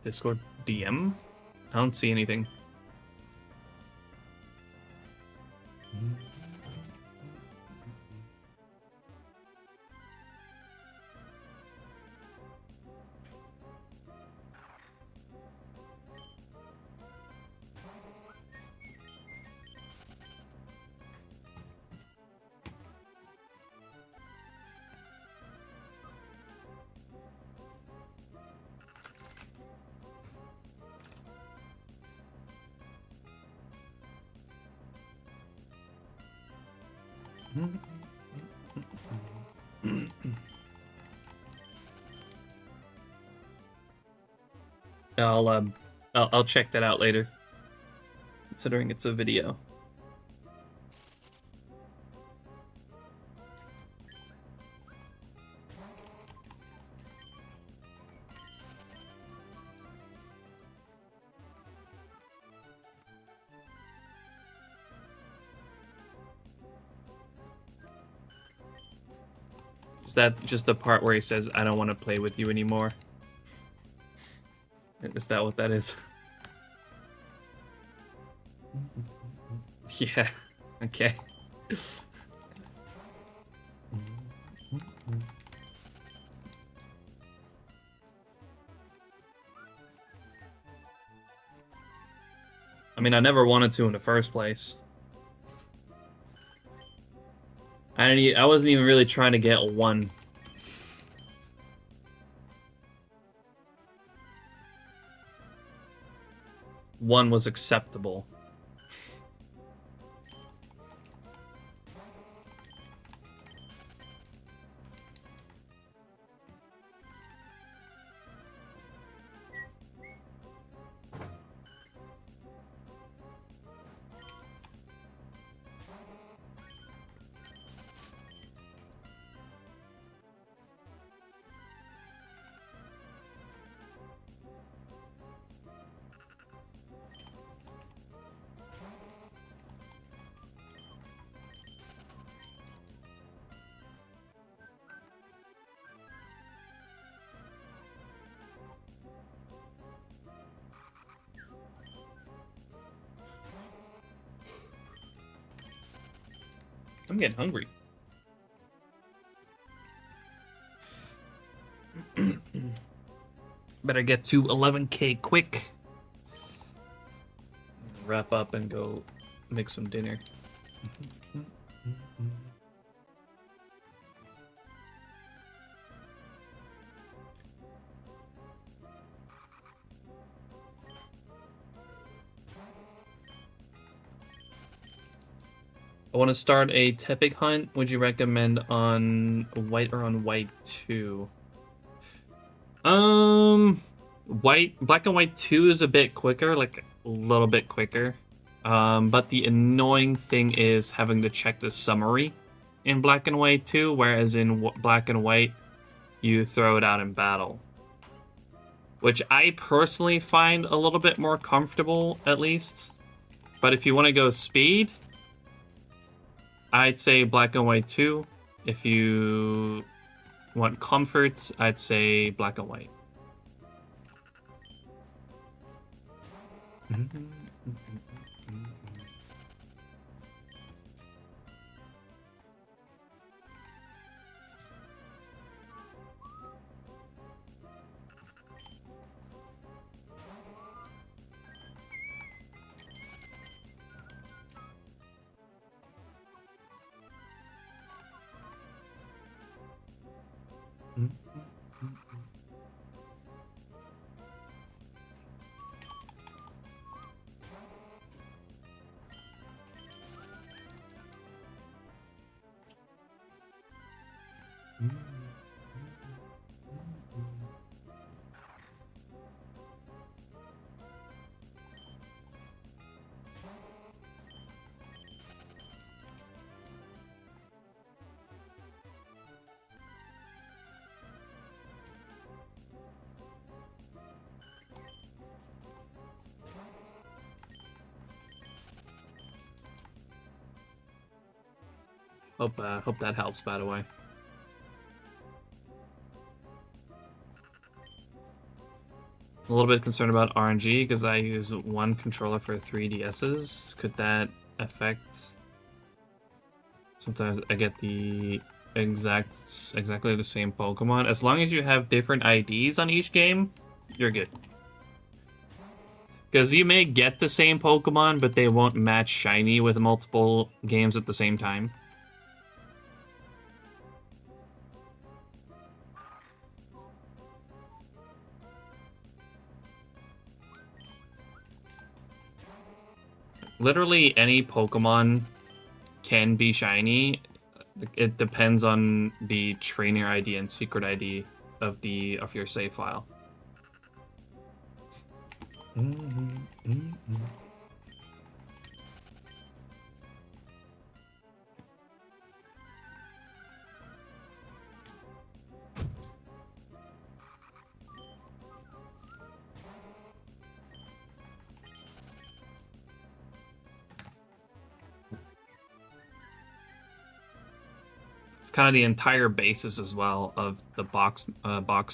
Discord DM? I don't see anything. I'll check that out later, considering it's a video. Is that just the part where he says, I don't want to play with you anymore? Is that what that is? Yeah, okay. I mean, I never wanted to in the first place. I wasn't even really trying to get one. One was acceptable. I'm getting hungry. Better get to 11K quick. Wrap up and go make some dinner. I want to start a Tepic hunt. Would you recommend on white or on white 2? Black and white 2 is a bit quicker, like a little bit quicker. But the annoying thing is having to check the summary in black and white 2, whereas in black and white, you throw it out in battle. Which I personally find a little bit more comfortable, at least. But if you want to go speed, I'd say black and white 2. If you want comfort, I'd say black and white. Hope that helps, by the way. A little bit concerned about RNG because I use one controller for 3DSs. Could that affect? Sometimes I get the exactly the same Pokemon. As long as you have different IDs on each game, you're good. Because you may get the same Pokemon, but they won't match shiny with multiple games at the same time. Literally any Pokemon can be shiny. It depends on the trainer ID and secret ID of your save file. It's kind of the entire basis as well of the box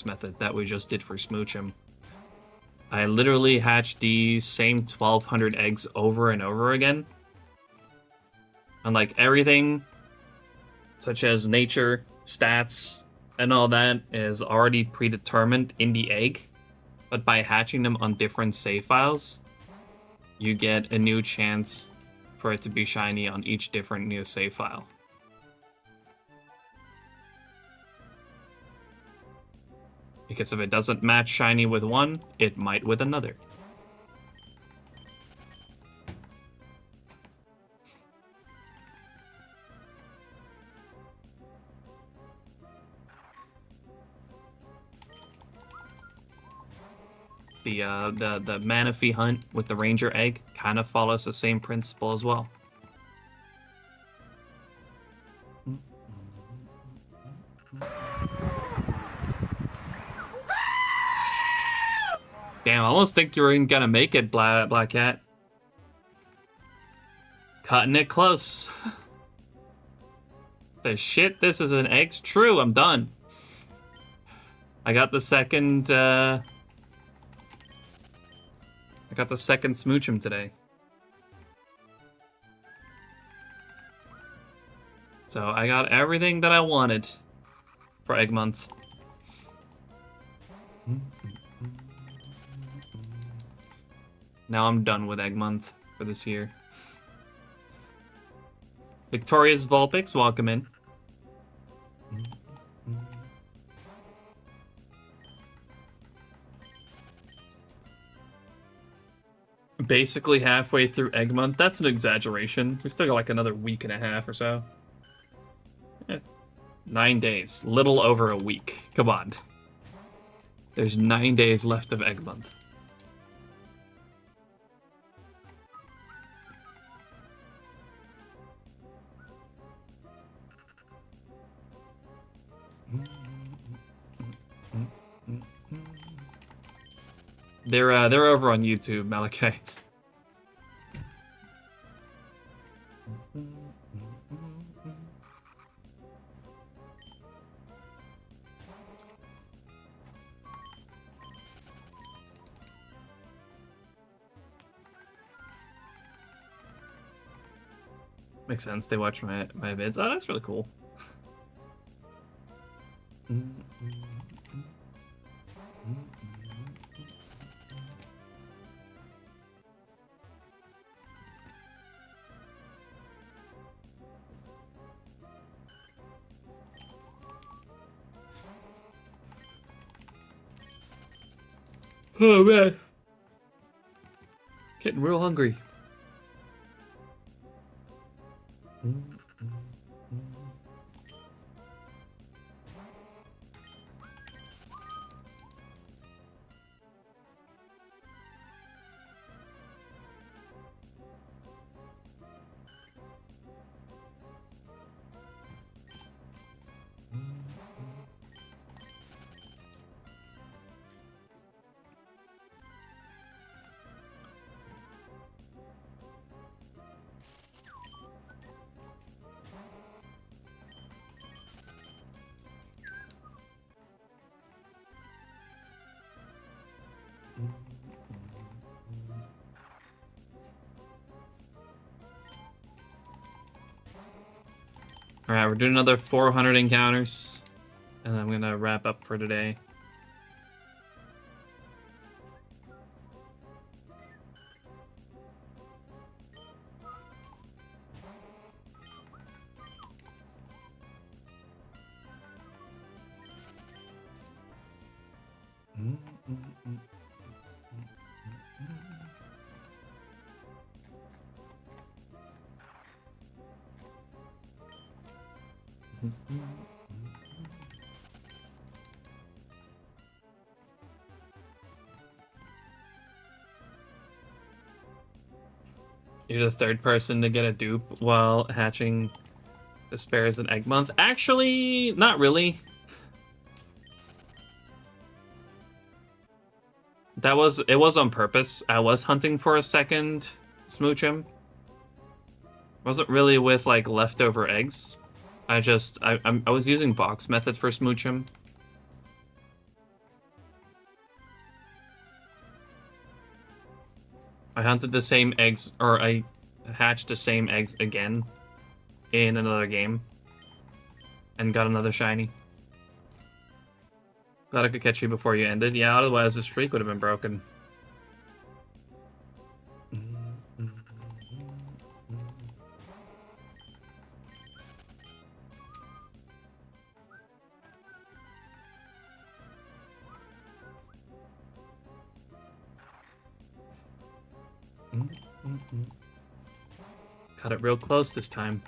method that we just did for Smoochum. I literally hatched these same 1,200 eggs over and over again. And like everything, such as nature, stats, and all that is already predetermined in the egg. But by hatching them on different save files, you get a new chance for it to be shiny on each different new save file. Because if it doesn't match shiny with one, it might with another. The Manaphy hunt with the Ranger egg kind of follows the same principle as well. Damn, I almost think you were gonna make it, Black Cat. Cutting it close. The shit, this is an egg's true, I'm done. I got the second, Smoochum today. So I got everything that I wanted for Egg Month. Now I'm done with Egg Month for this year. Victoria's Vulpix, welcome in. Basically halfway through Egg Month. That's an exaggeration. We still got like another week and a half or so. 9 days. Little over a week. Come on. There's 9 days left of Egg Month. They're over on YouTube, Malachite. Makes sense. They watch my vids. Oh, that's really cool. Oh man, getting real hungry. Alright, we're doing another 400 encounters, and I'm gonna wrap up for today. You're the third person to get a dupe while hatching Despairs in Egg Month. Actually, not really. It was on purpose. I was hunting for a second Smoochum. Wasn't really with like leftover eggs. I was using box method for Smoochum. I hunted the same eggs, or I hatched the same eggs again in another game and got another shiny. Glad I could catch you before you ended. Yeah, otherwise the streak would have been broken. Cut it real close this time.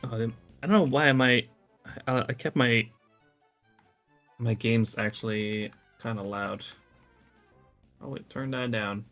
Oh, I don't know why I kept my games actually kind of loud. Oh wait, turn that down.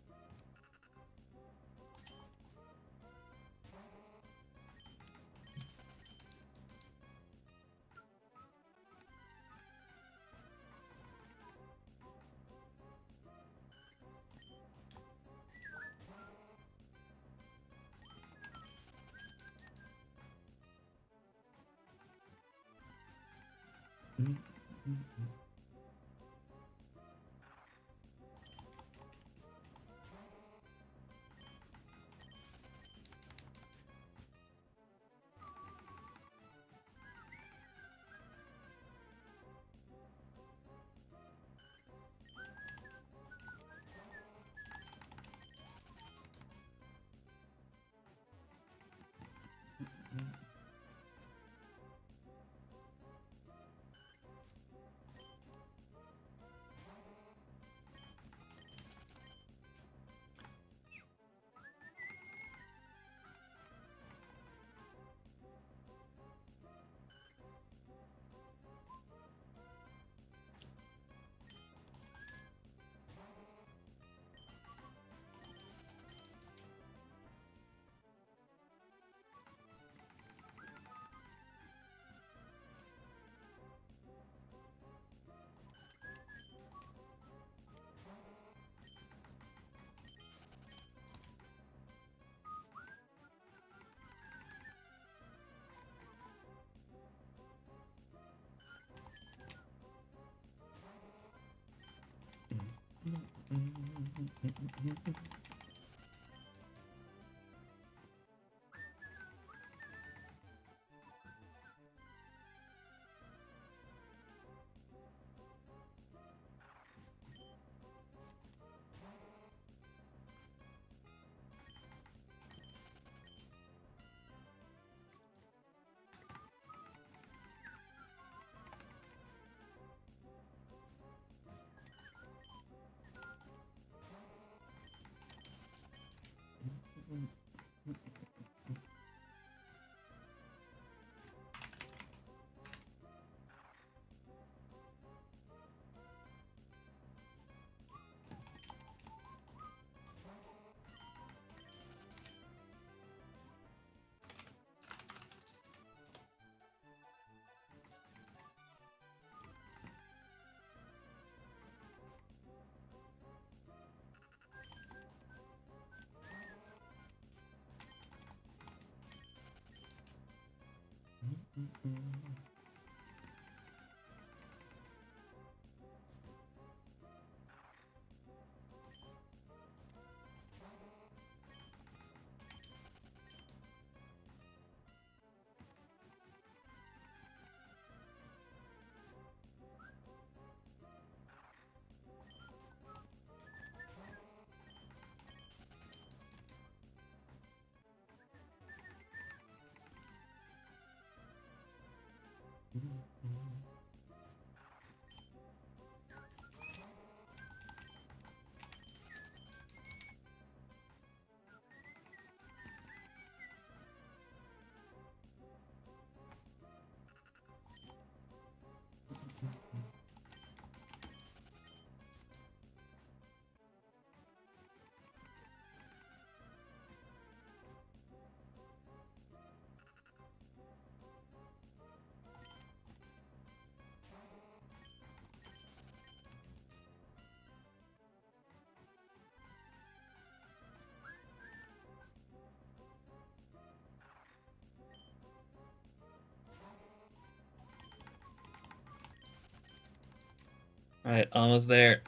Alright, almost there.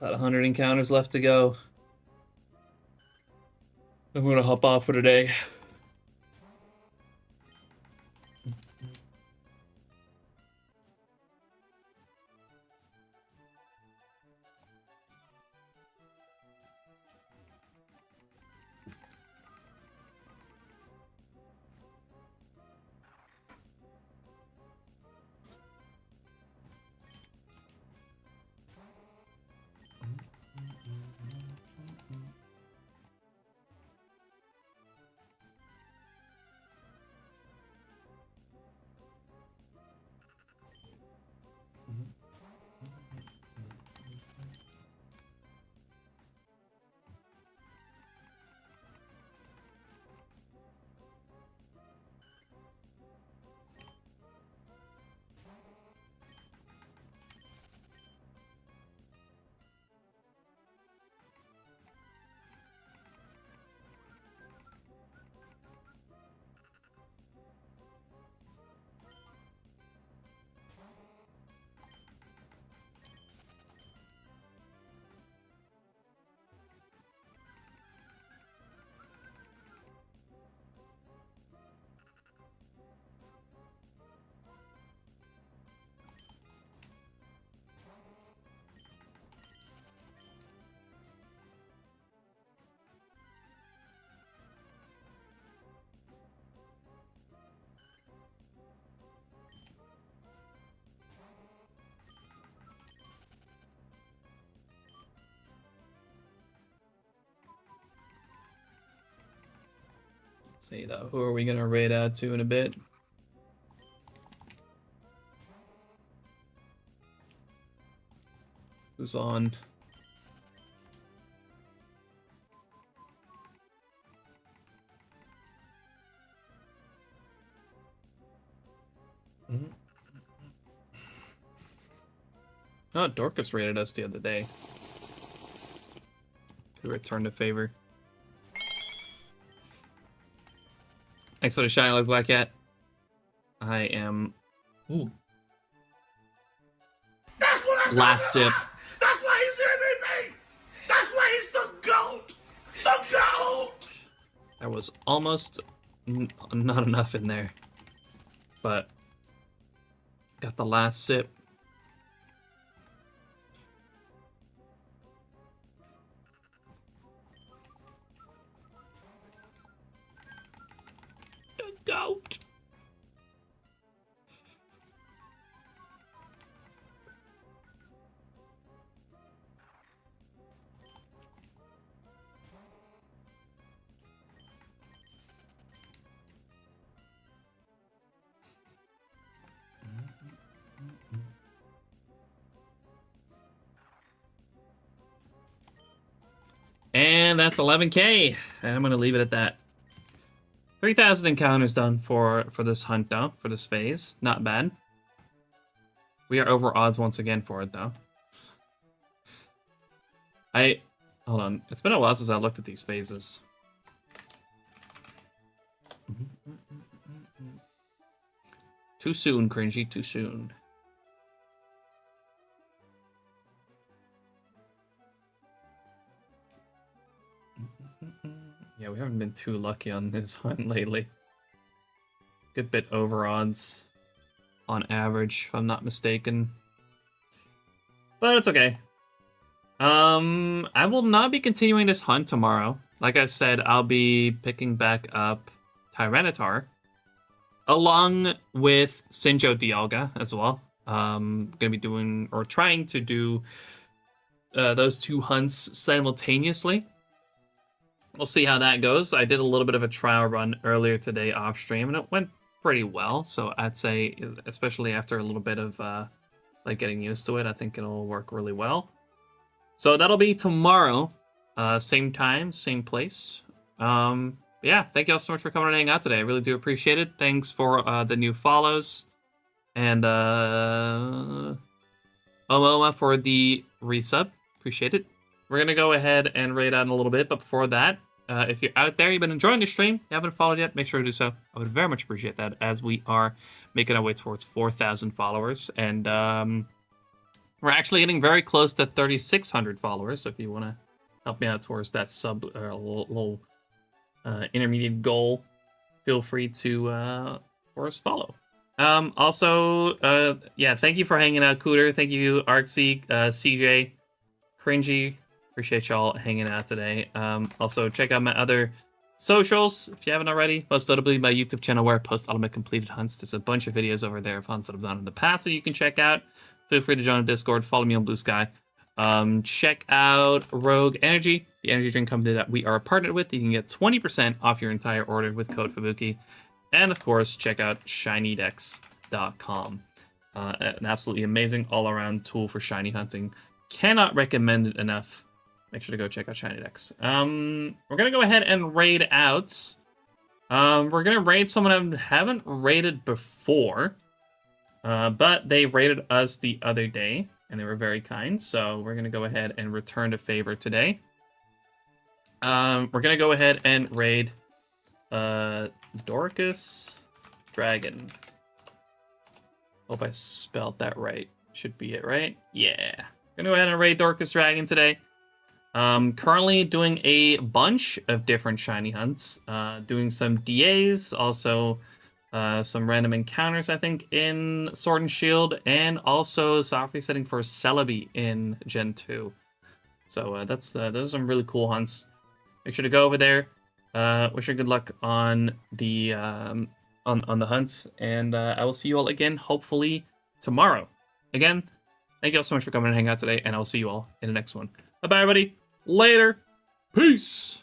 About 100 encounters left to go. I'm gonna hop off for today. Let's see though, who are we gonna raid out to in a bit? Who's on? Oh, Dorcas raided us the other day. He returned a favor. Thanks for the shiny like Black Cat. I am. Ooh. That's what I'm Last sip. That's why he's doing There was almost not enough in there. But got the last sip. The goat. And that's 11K. And I'm going to leave it at that. 3,000 encounters done for this hunt, though. For this phase. Not bad. We are over odds once again for it, though. Hold on. It's been a while since I looked at these phases. Too soon, cringy. Too soon. Yeah, we haven't been too lucky on this hunt lately. Good bit over odds on average, if I'm not mistaken. But it's okay. I will not be continuing this hunt tomorrow. Like I said, I'll be picking back up Tyranitar along with Sinjo Dialga as well. Gonna be doing or trying to do those two hunts simultaneously. We'll see how that goes. I did a little bit of a trial run earlier today off stream, and it went pretty well. So I'd say, especially after a little bit of like getting used to it, I think it'll work really well. So that'll be tomorrow, same time, same place. Yeah, thank you all so much for coming and hanging out today. I really do appreciate it. Thanks for the new follows, and Omoma for the resub. Appreciate it. We're gonna go ahead and raid out in a little bit, but before that, if you're out there, you've been enjoying the stream, you haven't followed yet, make sure to do so. I would very much appreciate that, as we are making our way towards 4,000 followers, and we're actually getting very close to 3,600 followers. So if you want to help me out towards that little intermediate goal, feel free to force follow. Also, yeah, thank you for hanging out, Cooter. Thank you, Artsy, CJ, Cringy. Appreciate y'all hanging out today. Also, check out my other socials if you haven't already. Most notably, my YouTube channel where I post ultimate completed hunts. There's a bunch of videos over there of hunts that I've done in the past that you can check out. Feel free to join the Discord. Follow me on Blue Sky. Check out Rogue Energy, the energy drink company that we are partnered with. You can get 20% off your entire order with code Fubuki. And of course, check out SHINYDEX.com. An absolutely amazing all-around tool for shiny hunting. Cannot recommend it enough. Make sure to go check out SHINYDEX. We're going to go ahead and raid out. We're going to raid someone I haven't raided before. But they raided us the other day, and they were very kind. So we're going to go ahead and return the favor today. We're going to go ahead and raid Dorcas Dragon. Hope I spelled that right. Should be it, right? Yeah. Going to go ahead and raid Dorcas Dragon today. Currently doing a bunch of different shiny hunts. Doing some DAs, also some random encounters, I think, in Sword and Shield, and also softly setting for Celebi in Gen 2. So those are some really cool hunts. Make sure to go over there. Wish you good luck on the on the hunts, and I will see you all again, hopefully tomorrow. Again, thank you all so much for coming and hang out today, and I'll see you all in the next one. Bye-bye, everybody. Later. Peace.